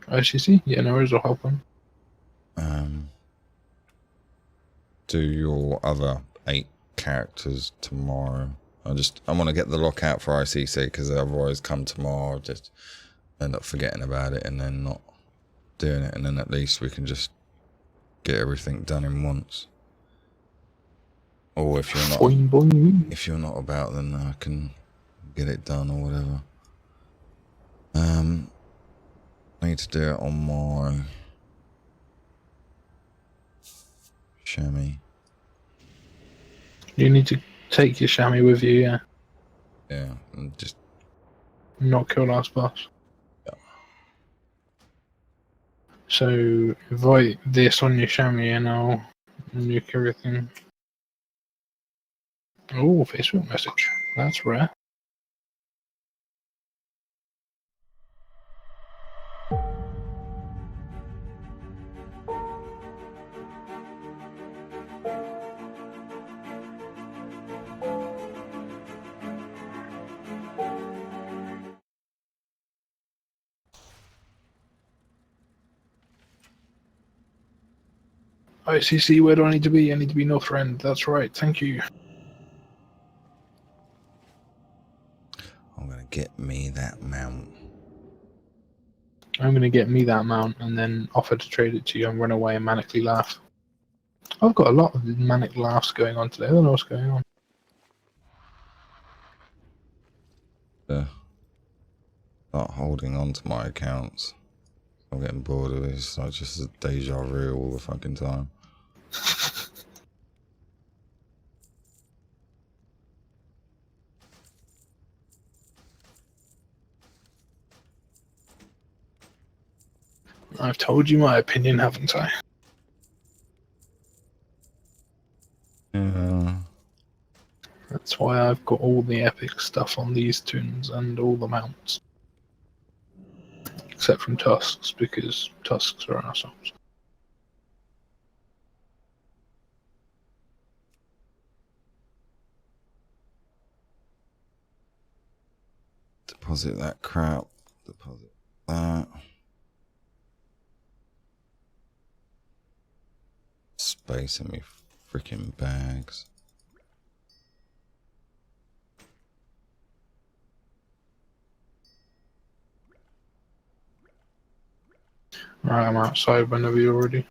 ICC? Yeah, no worries, I'll help them. Do your other 8 characters tomorrow. I want to get the lockout for ICC, because otherwise come tomorrow I'll just end up forgetting about it and then not doing it, and then at least we can just get everything done in once. Or if you're not, Boing, boing. if you're not about, then I can get it done or whatever. I need to do it on my chamois. You need to take your chamois with you, yeah. Yeah, and just Not kill last boss. Yeah. So, invite this on your chamois and I'll nuke everything. Oh, Facebook message. That's rare. ICC, where do I need to be? I need to be North End. That's right, thank you. I'm gonna get me that mount. I'm going to get me that mount and then offer to trade it to you and run away and manically laugh. I've got a lot of manic laughs going on today. I don't know what's going on. Not holding on to my accounts. I'm getting bored of this. I just a deja vu all the fucking time. I've told you my opinion, haven't I? Yeah. That's why I've got all the epic stuff on these tunes and all the mounts. Except from Tusks, because Tusks are assholes. Deposit that crap. Deposit that. Space in me freaking bags. Right, I'm outside whenever you're ready.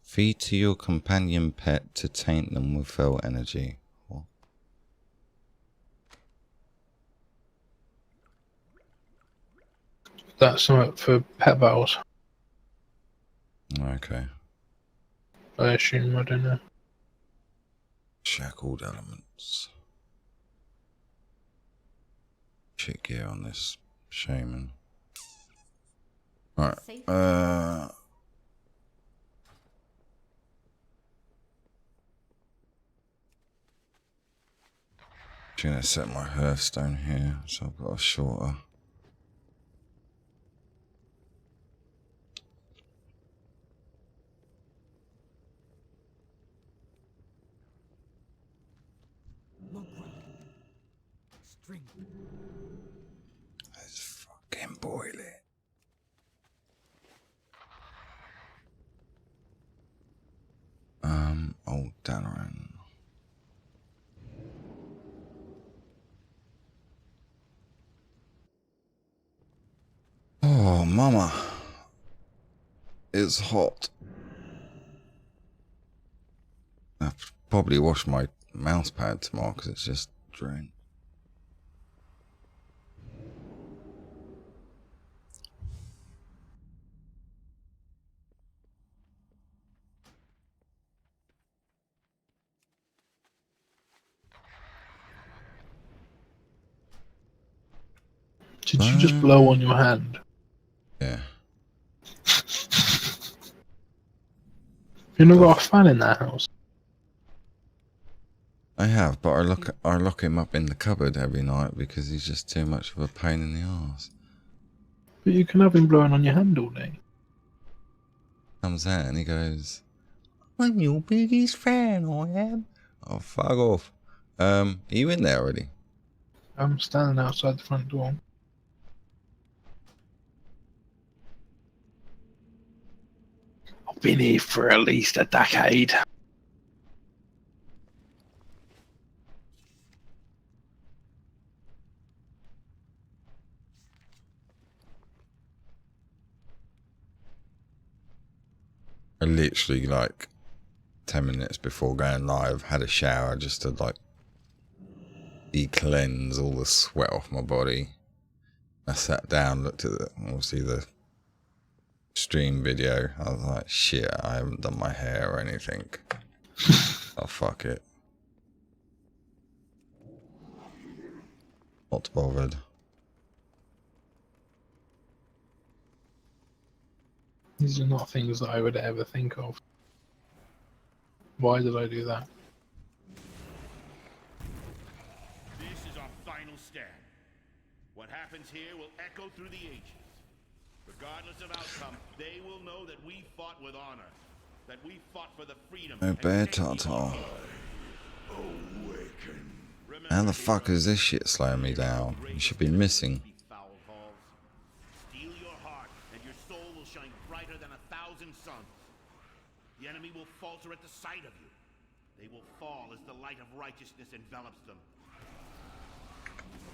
Feed to your companion pet to taint them with fell energy. What? That's something for pet battles, Okay. I assume. I don't know. Shackled elements. Shit gear on this shaman. Right. I'm gonna set my hearthstone here, so I've got a shorter. Strength. Let's fucking boil it. Old Dalaran. Oh, mama. It's hot. I have to probably wash my mouse pad tomorrow because it's just drained. Did you just blow on your hand? Yeah. You never got a fan in that house? I have, but I lock him up in the cupboard every night because he's just too much of a pain in the arse. But you can have him blowing on your hand all day. Comes out and he goes, "I'm your biggest fan, I am." Oh, fuck off. Are you in there already? I'm standing outside the front door. I've been here for at least a decade. I literally, like, 10 minutes before going live, had a shower just to, like, de-cleanse all the sweat off my body. I sat down, looked at obviously the stream video. I was like, shit, I haven't done my hair or anything. Oh, fuck it. Not bothered. These are not things that I would ever think of. Why did I do that? This is our final stand. What happens here will echo through the ages. Regardless of outcome, they will know that we fought with honor. That we fought for the freedom. No bear Tartar. How the fuck is this shit slowing me down? You should be missing. Steel your heart, and your soul will shine brighter than 1,000 suns. The enemy will falter at the sight of you. They will fall as the light of righteousness envelops them.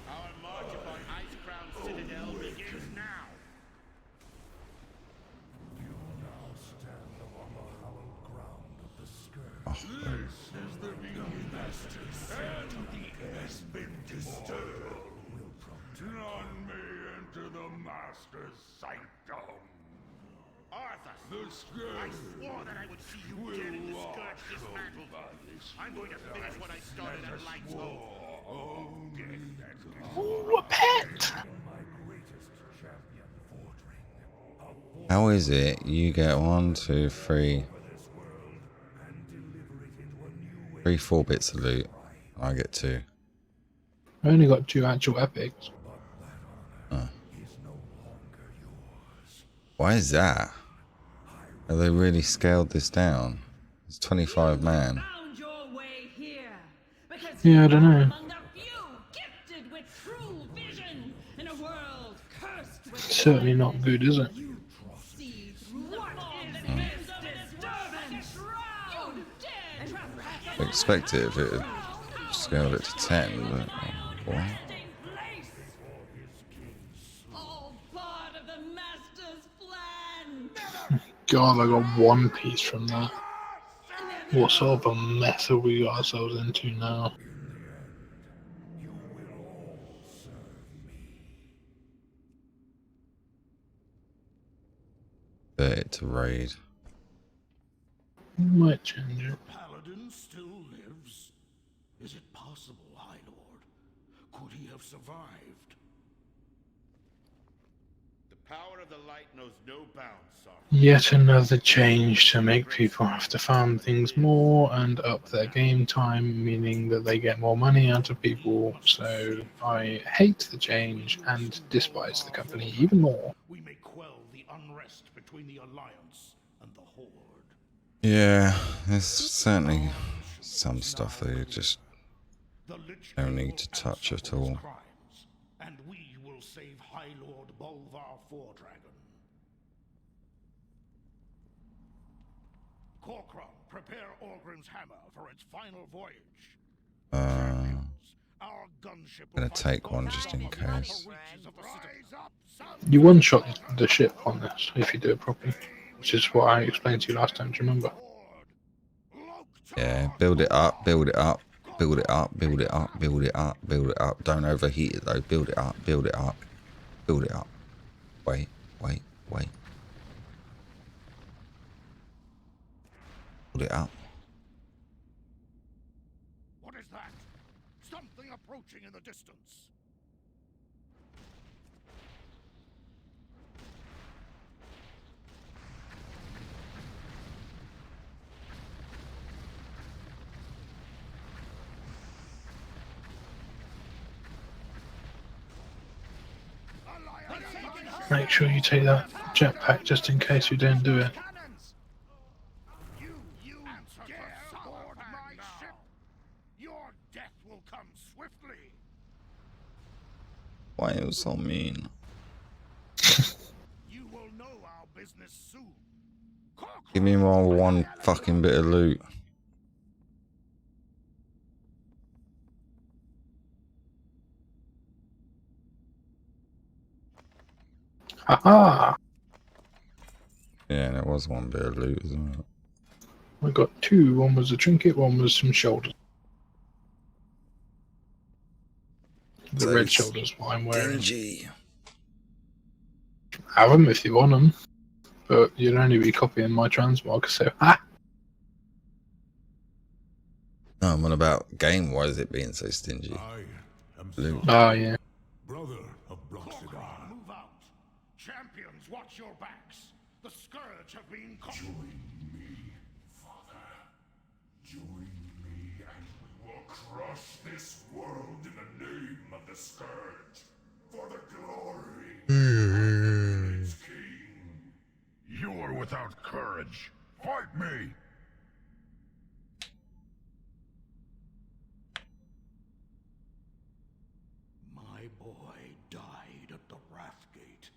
Our march upon Ice-Crown Citadel begins now. You now stand upon the hallowed ground of the Scourge. Oh. This is the Master's sanctity has been disturbed. None may enter the Master's sanctum. Arthas, The I Scourge swore that I would see you dead and the Scourge dismantled. I'm going to finish what I started at Light's Hold. Ooh, a pet! How is it you get 1, 2, 3, 4 bits of loot? I get 2. I only got 2 actual epics. Why is that? Have they really scaled this down? It's 25 man. Found your way here, because Yeah, I you don't are know. among the few gifted with true vision in a world cursed with Certainly not good, is it? see through the fog that gives of disturbance. You dare trespass I expect it if it had scaled it to 10, but what? all part of the Master's plan. God, I got 1 piece from that. What sort of a mess have we got ourselves into now? Bet it to raid. Might change it. Paladin still lives? Is it possible, High Lord? Could he have survived? The power of the light knows no bounds, Sark. Yet another change to make people have to farm things more and up their game time, meaning that they get more money out of people. So I hate the change and despise the company even more. We may quell the unrest between the Alliance and the Horde. Yeah, there's certainly some stuff they just The Lich don't King need will to touch answer at for his all. crimes, and we will save High Lord Bolvar Fordragon. Corkram, prepare Orgrim's hammer for its final voyage. Our gunship will Gonna fight take one both just in from the case. upper reaches of the citadel. You one-shot the ship on this if you do it properly, which is what I explained to you last time. Do you remember? Yeah, build it up, build it up, build it up, build it up, build it up, build it up. Don't overheat it though. Build it up, build it up, build it up. Wait, wait, wait. Build it up. What is that? Something approaching in the distance. Make sure you take that jetpack just in case we don't do it. You dare board my ship? Your death will come swiftly. Why are you so mean? You will know our business soon. Give me more one fucking bit of loot. Haha! Yeah, there was one bit of loot, isn't it? I got two. One was a trinket, one was some shoulders. The So red shoulders, what I'm wearing. Dingy. Have them if you want them, but you'd only be copying my transmog, so ha! No, I'm on about game. Why is it being so stingy? I am Loot. Oh, yeah. brother of Broxidar. Move out. Champions, watch your backs. The Scourge have been caught. Join me, Father. Join me, and we will crush this world in the name of the Scourge. For the glory of its king. You are without courage. Fight me. My boy died at the Wrathgate.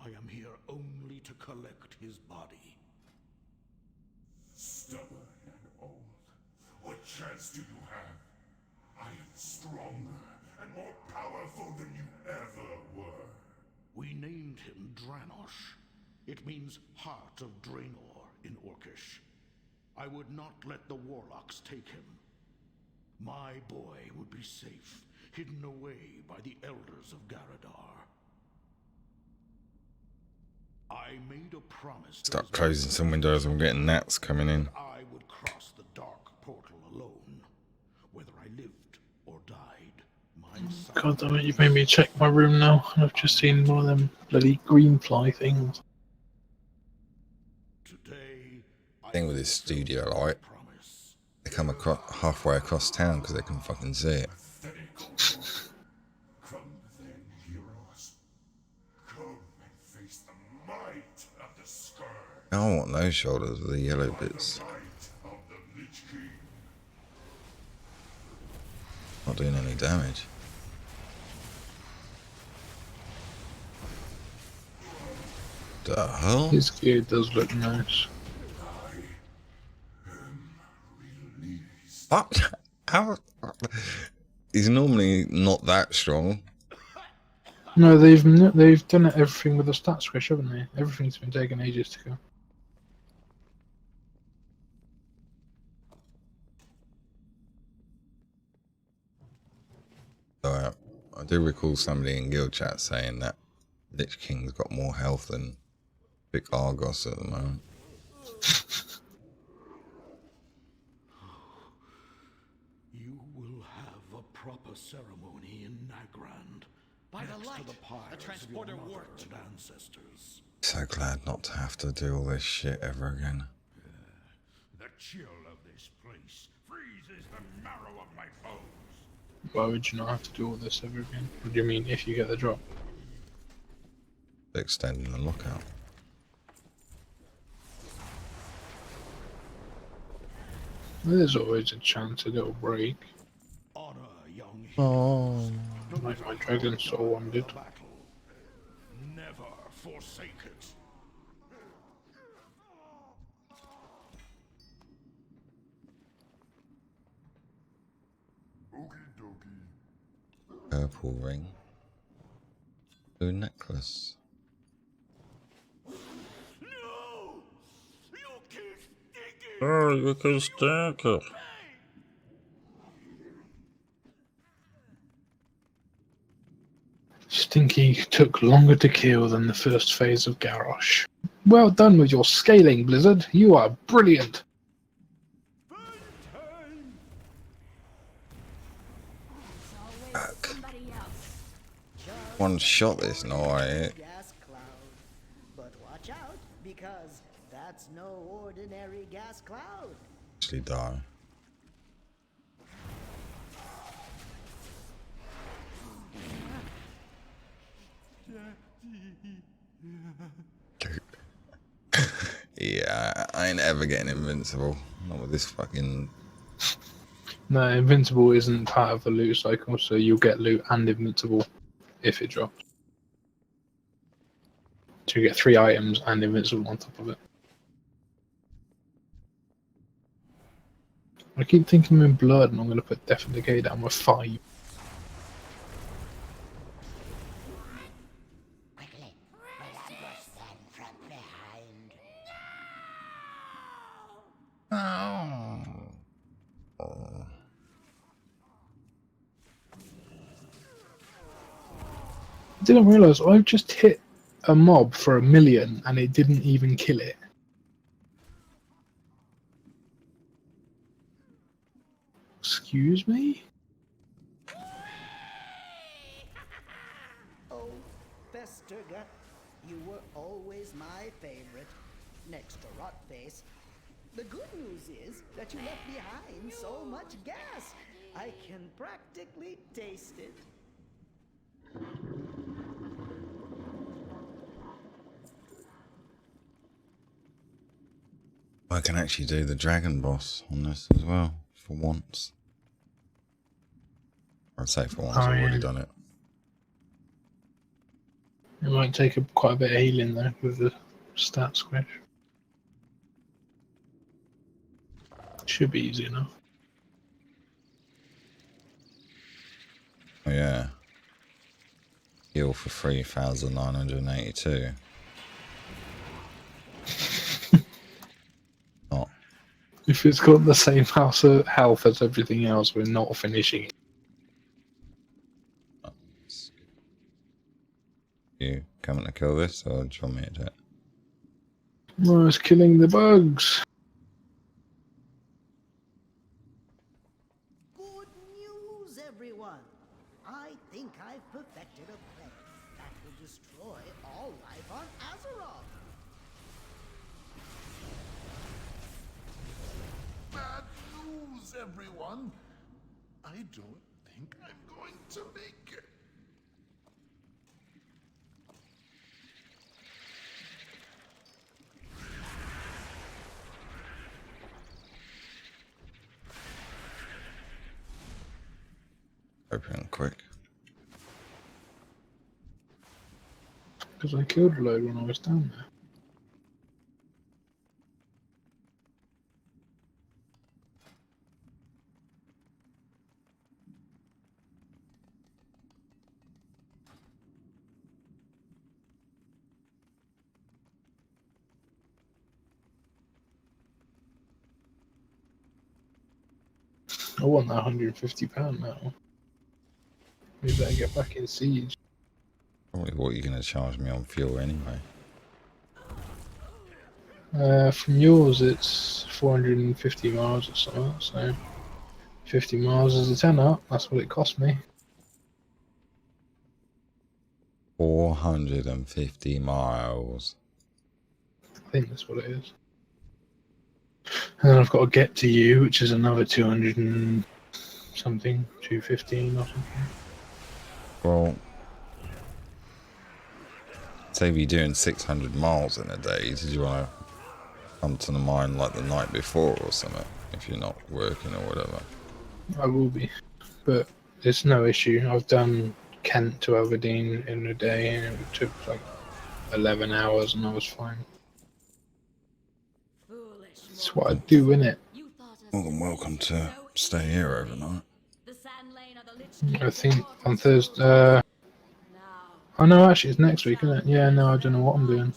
I am here only to collect his body. Stubborn and old, what chance do you have? I am stronger and more powerful than you ever were. We named him Dranosh. It means Heart of Draenor in Orcish. I would not let the warlocks take him. My boy would be safe, hidden away by the elders of Garadar. I made a promise. Start closing some windows. I'm getting gnats coming in. I would cross the dark portal alone, whether I lived or died. My son God damn it, you've made me check my room now, and I've just seen one of them bloody green fly things. today. Thing with this studio light, Promise. they come across halfway across town because they can fucking see it. Come then, heroes. Come and face the might of the Scourge. I don't want those shoulders with the yellow bits. Might of the Lich King. Not doing any damage. The hell? His gear does look nice. What? How? He's normally not that strong. No, they've done everything with the stat squish, haven't they? Everything's been taking ages to go. So, I do recall somebody in guild chat saying that Lich King's got more health than Big Argos at the moment. You will have a proper ceremony in Nagrand. By the next light, to the pyres a transporter of your mother worked. and ancestors. So glad not to have to do all this shit ever again. The chill of this place freezes the marrow of my bones. Why would you not have to do all this ever again? What do you mean, if you get the drop? Extending the lockout. There's always a chance it'll break. Honor, young Oh. Like my Dragon Soul one did. battle. Never forsake it. Okie dokie. Purple ring. Blue necklace. No! You keep sticking! Oh, you can stack it. Stinky took longer to kill than the first phase of Garrosh. Well done with your scaling, Blizzard. You are brilliant. Fuck. One shot this, no I Gas cloud. But watch out, because that's no ordinary gas cloud. actually die. Yeah, I ain't ever getting invincible. Not with this fucking... No, invincible isn't part of the loot cycle, so you'll get loot and invincible if it drops. So you get 3 items and invincible on top of it. I keep thinking I'm in blood and I'm going to put Death and Decay down with 5. Quickly, we'll ambush them from behind. I didn't realise I just hit a mob for 1 million and it didn't even kill it. Excuse me? Oh, Festergut, you were always my favorite, next to Rotface. The good news is that you left behind so much gas, I can practically taste it. I can actually do the dragon boss on this as well, for once. I'd say for once, I've already done it. It might take quite a bit of healing though with the stat squish. Should be easy enough. Oh yeah. Heal for 3,982. Not. If it's got the same health as everything else, we're not finishing it. You coming to kill this, or do you want me to do it? No, it's killing the bugs. Good news, everyone! I think I've perfected a plan that will destroy all life on Azeroth. Bad news, everyone. I don't think I'm going to make it. Open quick. Because I killed a load when I was down there. I want that £150 now. We better get back in Siege. Probably what you're going to charge me on fuel anyway. From yours, it's 450 miles or something, so 50 miles is a tenner. That's what it cost me. 450 miles. I think that's what it is. And then I've got to get to you, which is another 200 and something, 215 or something. Well, say if you're doing 600 miles in a day, did you want to come to the mine like the night before or something, if you're not working or whatever? I will be, but it's no issue. I've done Kent to Aberdeen in a day and it took like 11 hours and I was fine. That's what I do, innit? More than welcome to stay here overnight. I think on Thursday. Oh no, actually it's next week, isn't it? Yeah, no, I don't know what I'm doing.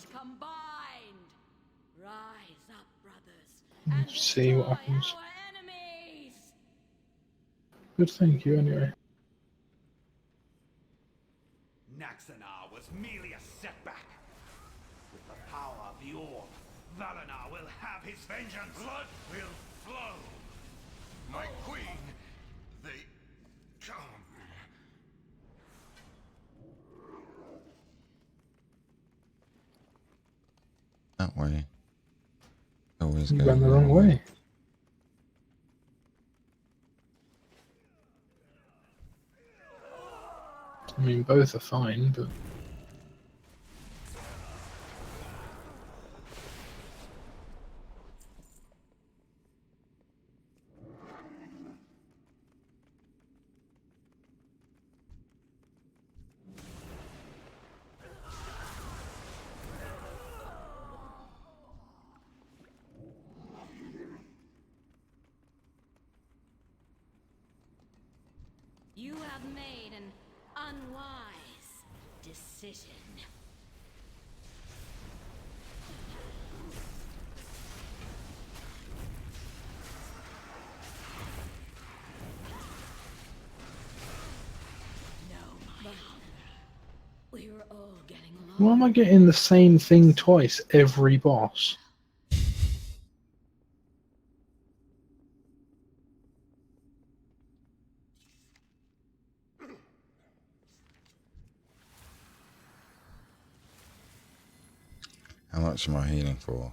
Let's see what happens. Good, thank you, anyway. Naxanar was merely a setback. With the power of the orb, Valenar will have his vengeance. Blood will flow. My queen, they come. That way. Always You go ran the wrong way. I mean, both are fine, but wise decision. We were all getting along. Why am I getting the same thing twice every boss? How much am I healing for?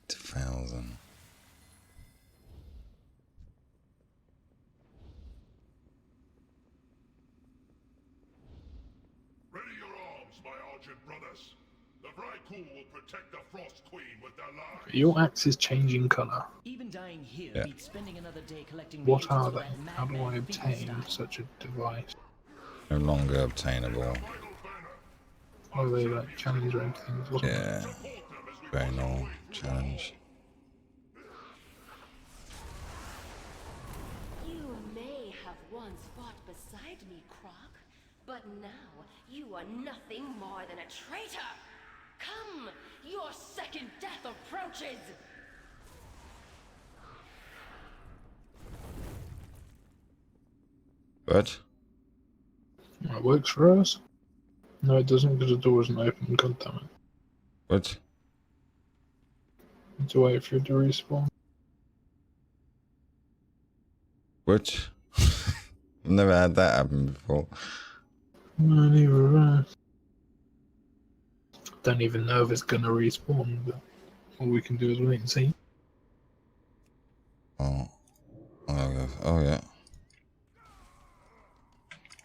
2,000. Ready your arms, my Argent brothers. The Vrykul will protect the Frost Queen with their lives. Your axe is changing colour. Even dying here Yeah. beats spending another day collecting What reagents are for they? that How do I madman obtain Finkelstein. such a device? No longer obtainable. Are they like challenge rank things or something? Yeah. Very normal challenge. You may have once fought beside me, Croc, but now you are nothing more than a traitor. Come, your second death approaches. But That works for us. No, it doesn't because the door isn't open. God damn it. what? Need to wait for it to respawn. What? I've never had that happen before. No, neither have I. Don't even know if it's gonna respawn, but all we can do is wait and see. Oh. Oh yeah.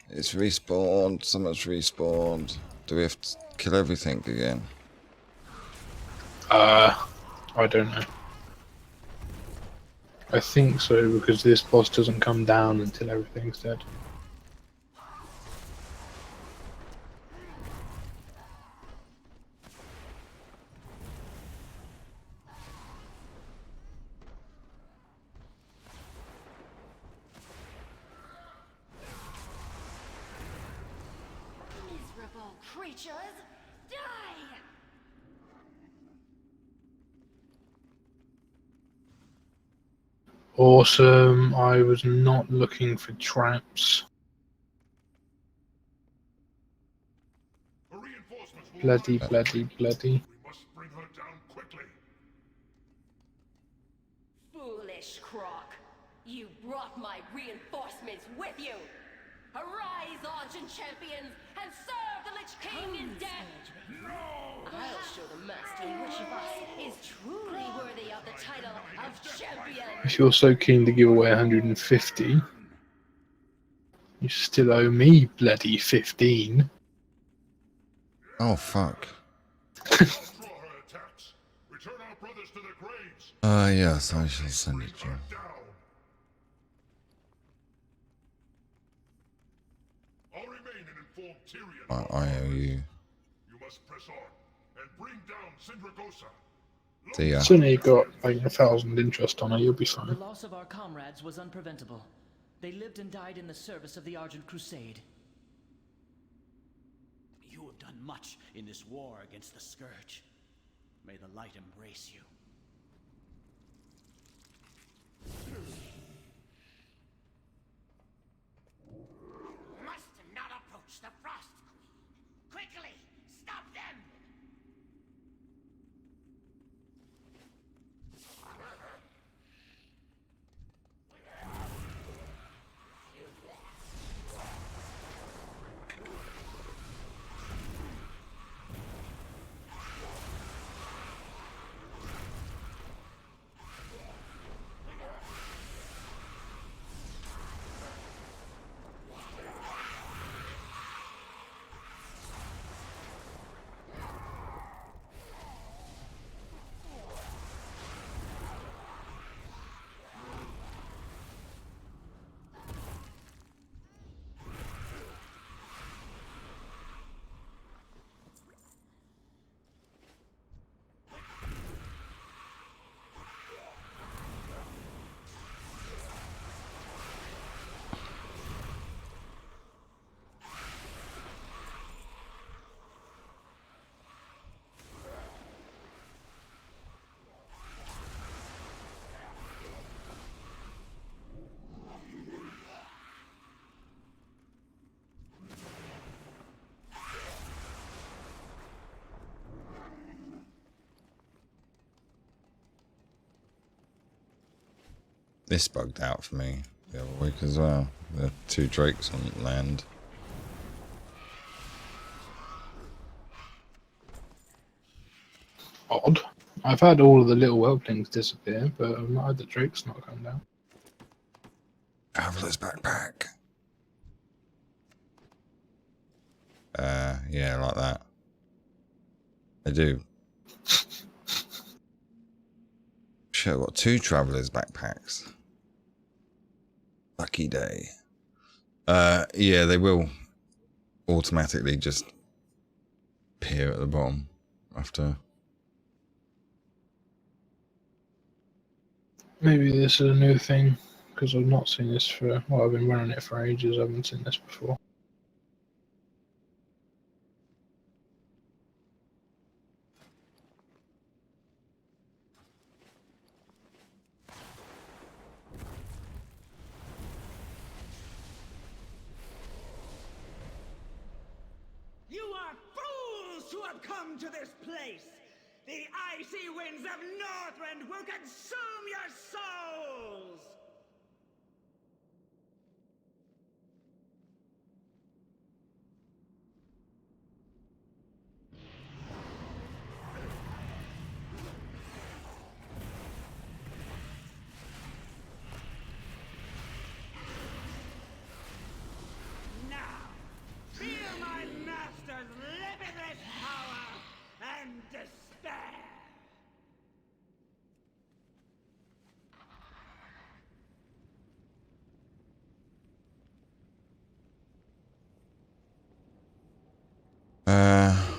It's respawned. Someone's respawned. Do we have to kill everything again? I don't know. I think so because this boss doesn't come down until everything's dead. Miserable creatures, die! Awesome. I was not looking for traps. The reinforcements will Bloody, arrive. bloody, bloody. We must bring her down quickly. Foolish Croc. You brought my reinforcements with you. Arise, Argent champions, and serve the Lich King in death. I'll show the master which of us is truly worthy of the title of champion. If you're so keen to give away 150, you still owe me bloody 15. Oh fuck. Draw her attacks. Return our brothers to their graves. Yes, I shall send it to you. Down. I'll remain an informed Tyrian. I owe you. You must press on and bring down Sindragosa. See ya. As soon as you got like 1,000 interest on it, you'll be The fine. loss of our comrades was unpreventable. They lived and died in the service of the Argent Crusade. You have done much in this war against the Scourge. May the light embrace you. Must not approach the Frost Queen. Quickly, stop them! This bugged out for me the other week as well. The 2 drakes on land. Odd. I've had all of the little whelplings disappear, but I've not had the drakes not come down. Traveler's backpack. Yeah, like that. I do. Shit, I've got 2 travelers backpacks. Lucky day. Yeah, they will automatically just appear at the bottom after. Maybe this is a new thing, because I've not seen this for, well, I've been running it for ages, I haven't seen this before. You are fools who have come to this place! The icy winds of Northrend will consume your souls! Now, feel my master's limitless power and despair!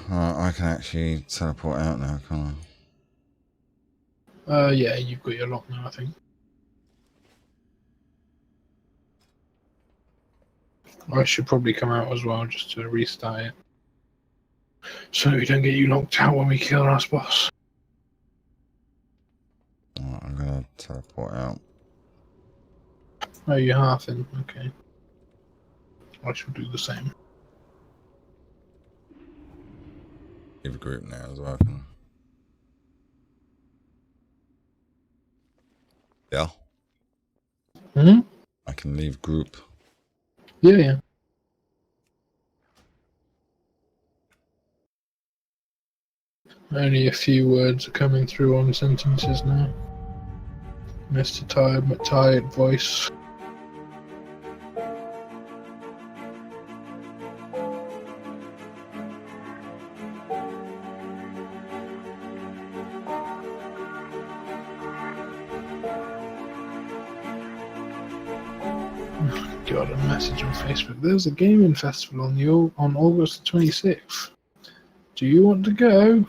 Right, I can actually teleport out now, can't Yeah, you've got your lock now, I think. I should probably come out as well, just to restart it. So we don't get you locked out when we kill our last boss. Right, I'm gonna teleport out. Oh, you're half in, okay. I shall do the same. Leave a group now as well, can I? Yeah. Hmm? I can leave group. Yeah, yeah. Only a few words are coming through on sentences now. Mr. Tired voice. Got a message on Facebook. There's a gaming festival on August 26th. Do you want to go?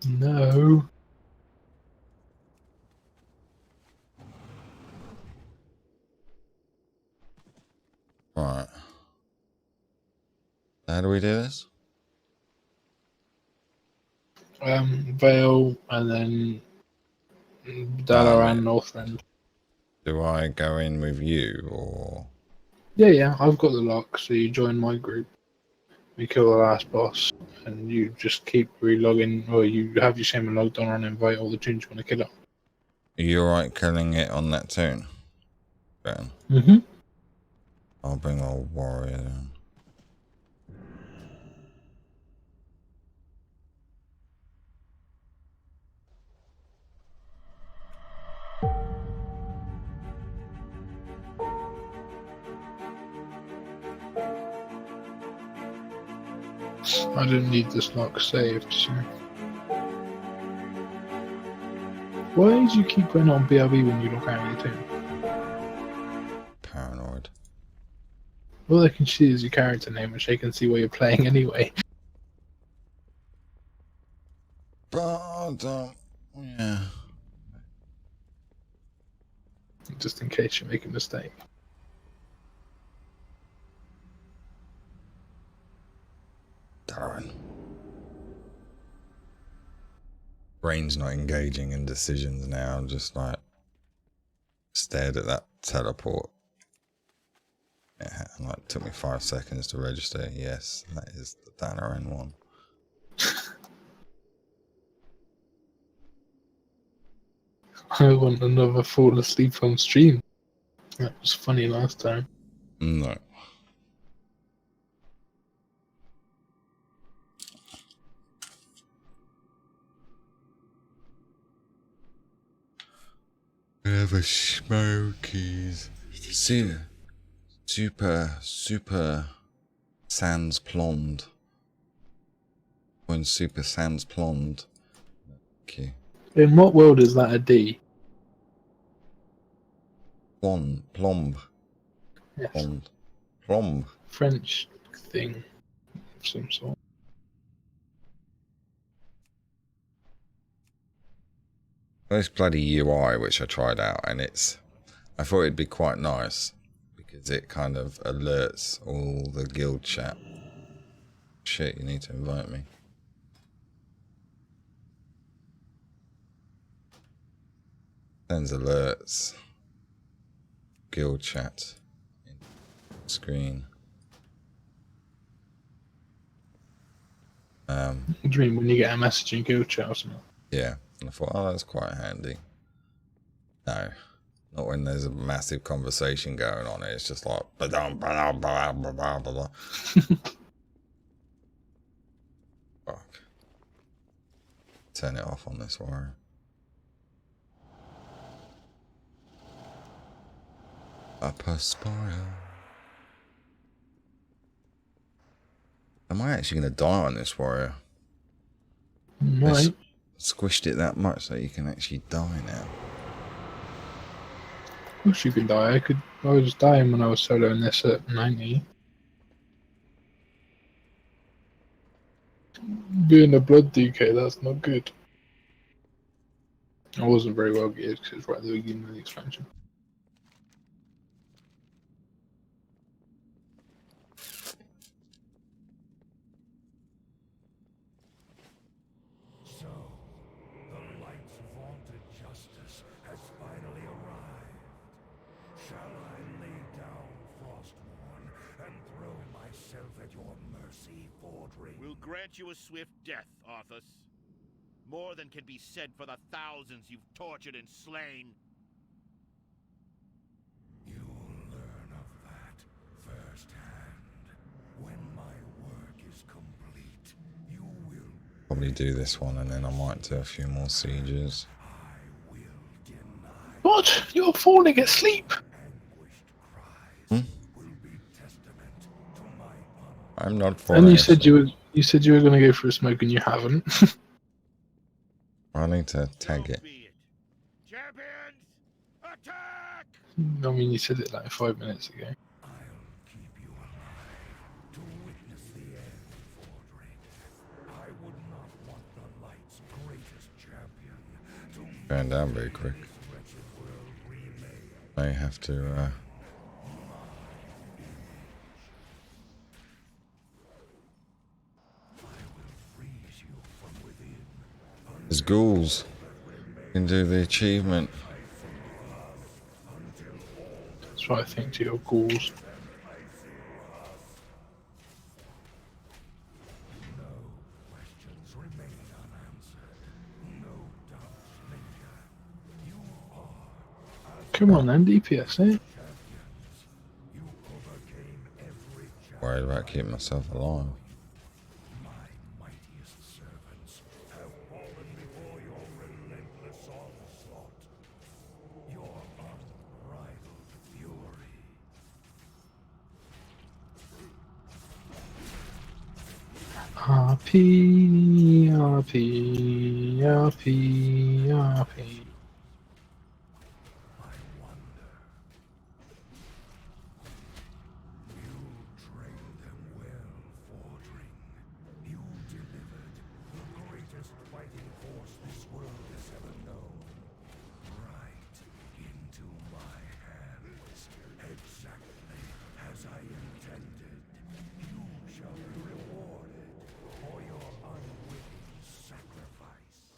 No. Right. How do we do this? Vale and then Dalaran Northrend. Do I go in with you or? Yeah, I've got the lock, so you join my group. We kill the last boss, and you just keep relogging, or you have your shaman logged on and invite all the tunes you want to kill up. Are you alright killing it on that tune? Ben? Mm-hmm. I'll bring a warrior then. I didn't need this lock saved, so. Why do you keep going on BRB when you look out of your tune? Paranoid. All they can see is your character name, which they can see where you're playing anyway. But, yeah. Just in case you make a mistake. Darren. Brain's not engaging in decisions now, just like stared at that teleport. Yeah, and like took me 5 seconds to register. Yes, that is the Darren one. I want another fall asleep on stream. That was funny last time. No. Whatever smokies. Super sans plonde. When super sans plonde. Okay. In what world is that a D? Plomb. Yes. Plomb. French thing of some sort. This bloody UI which I tried out, and I thought it'd be quite nice because it kind of alerts all the guild chat. Shit, you need to invite me. Sends alerts. Guild chat. Screen. What do you mean when you get a message in guild chat or something? Yeah, and I thought, oh, that's quite handy. No, not when there's a massive conversation going on. It's just like, blah, blah, blah, blah, blah, blah. Fuck. Turn it off on this wire. Upper spiral. Am I actually going to die on this warrior? Right. Squished it that much that you can actually die now. Of course you can die. I was dying when I was soloing this at 90. Being a blood DK, that's not good. I wasn't very well geared because it was right at the beginning of the expansion. So, the light's vaunted justice has finally arrived. Shall I lay down Frostmourne and throw myself at your mercy, Fordring? We'll grant you a swift death, Arthas. More than can be said for the thousands you've tortured and slain. You'll learn of that firsthand. When my work is complete, you will... Probably do this one and then I might do a few more sieges. I will deny... What? You're falling asleep? Anguished cries will be testament to my honor. I'm not falling And you asleep. said you were going to go for a smoke and you haven't. I need to tag it. Champions, attack! I mean, you said it like 5 minutes ago. I'll keep you alive to witness the end, Fordring. I would not want the light's greatest champion to Going down very quick. this wretched world remade. May have to Freeze you from within. there's ghouls. You can do the achievement. That's what I think to your ghouls. Questions remain unanswered. No doubts linger. You are Come on then, DPS, eh? You overcame every challenge. Worried about keeping myself alive. My mightiest servants have fallen before your relentless onslaught. Your unbridled fury. RP, RP, RP, RP. My wonder. You trained them well, Fordring. You delivered the greatest fighting force this world has ever known. Right into my hands, exactly as I intended. You shall be rewarded for your unwitting sacrifice.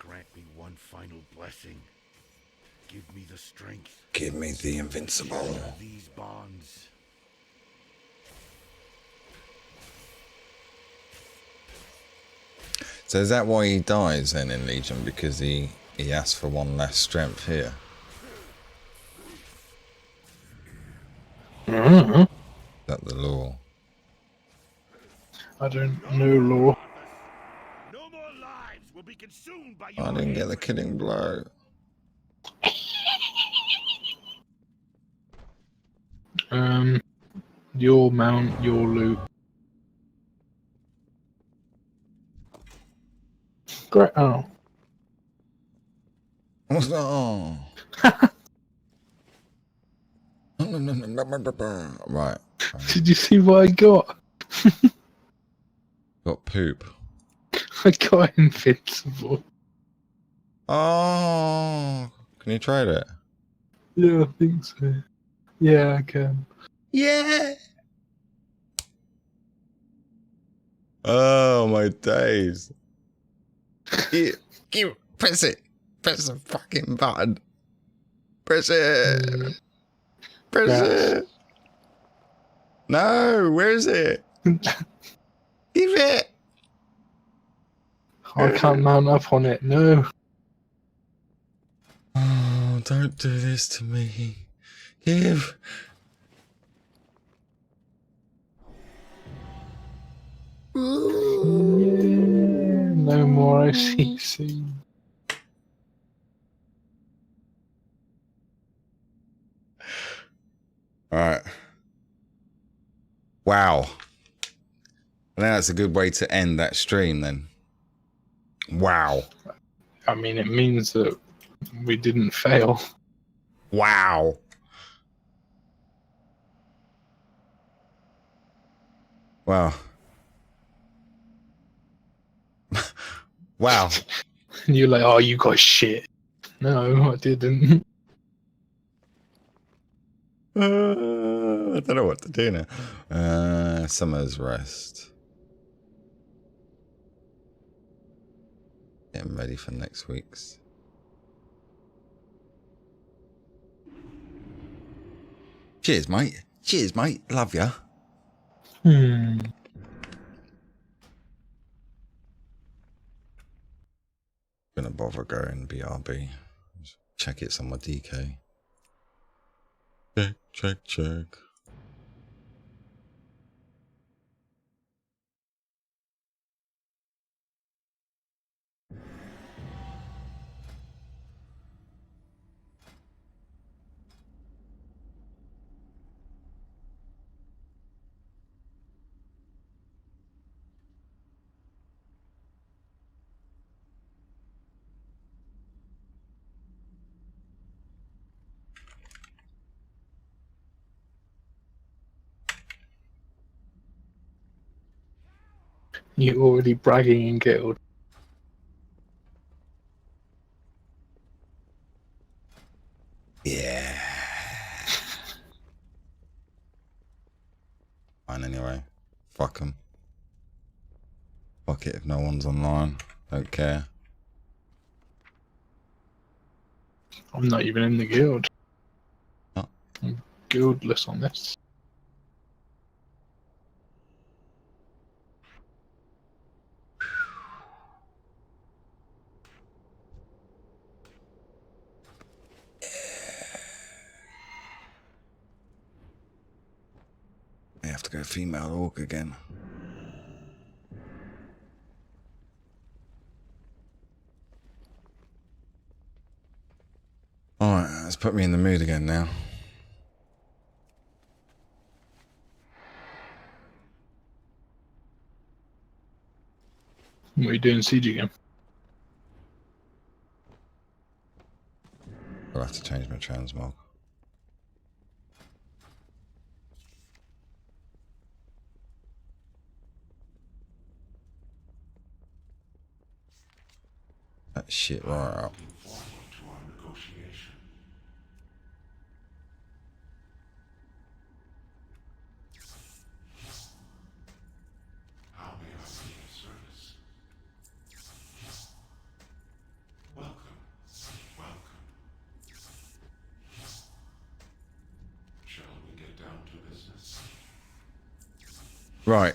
grant me one final blessing. Give me the strength. Give me the invincible. These bonds. So is that why he dies then in Legion? Because he asks for one less strength here? Mm-hmm. Is that the law? I don't know law. No more lives will be consumed by I your didn't get the hatred. killing blow. Your mount, your loot. Great. Oh. What's that? Oh. Right. Did you see what I got? Got poop. I got invincible. Oh. Can you trade it? Yeah, I think so. Yeah, I can. Yeah. Oh my days. Press it. Press the fucking button. Press it. Press Yes. it. No, where is it? Give it. I can't mount up on it. No. Oh, don't do this to me. Give. No more OCC. Alright. Wow. I think that's a good way to end that stream then. Wow. I mean, it means that we didn't fail. Wow. Wow. Wow. And you're like, oh, you got shit. No, I didn't. I don't know what to do now. Summer's rest. Getting ready for next week's. Cheers, mate. Cheers, mate. Love ya. Gonna bother going BRB. Check it's on my DK. Check, check, check. You're already bragging in guild. Yeah. Fine anyway. Fuck 'em. Fuck it if no one's online. Don't care. I'm not even in the guild. Oh. I'm guildless on this. I have to go female orc again. Alright, let's put me in the mood again now. What are you doing, siege again? I'll have to change my transmog. That shit right up. Right.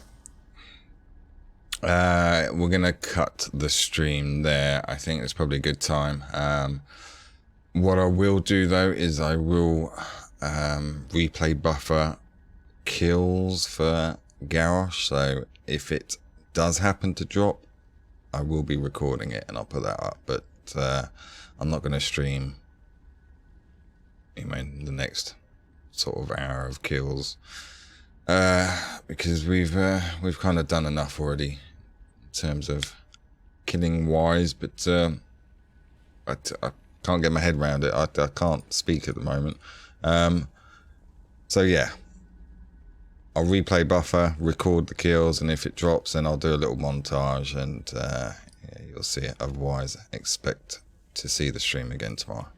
We're going to cut the stream there. I think it's probably a good time. What I will do, though, is I will replay buffer kills for Garrosh. So if it does happen to drop, I will be recording it and I'll put that up. But I'm not going to stream the next sort of hour of kills. Because we've kind of done enough already in terms of killing wise, but I can't get my head around it. I can't speak at the moment. So yeah, I'll replay buffer, record the kills, and if it drops, then I'll do a little montage, and yeah, you'll see it. Otherwise, expect to see the stream again tomorrow.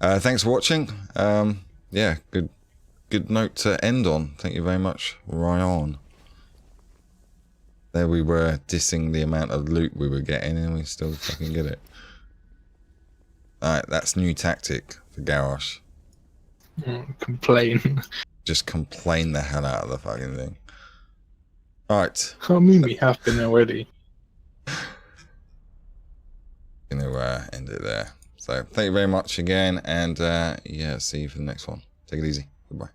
Thanks for watching. Yeah, good note to end on. Thank you very much, Ryan. There we were dissing the amount of loot we were getting, and we still fucking get it. Alright, that's new tactic for Garrosh. Complain. Just complain the hell out of the fucking thing. Alright. I mean, we have been already. Gonna end it there. So thank you very much again, and yeah, see you for the next one. Take it easy. Goodbye.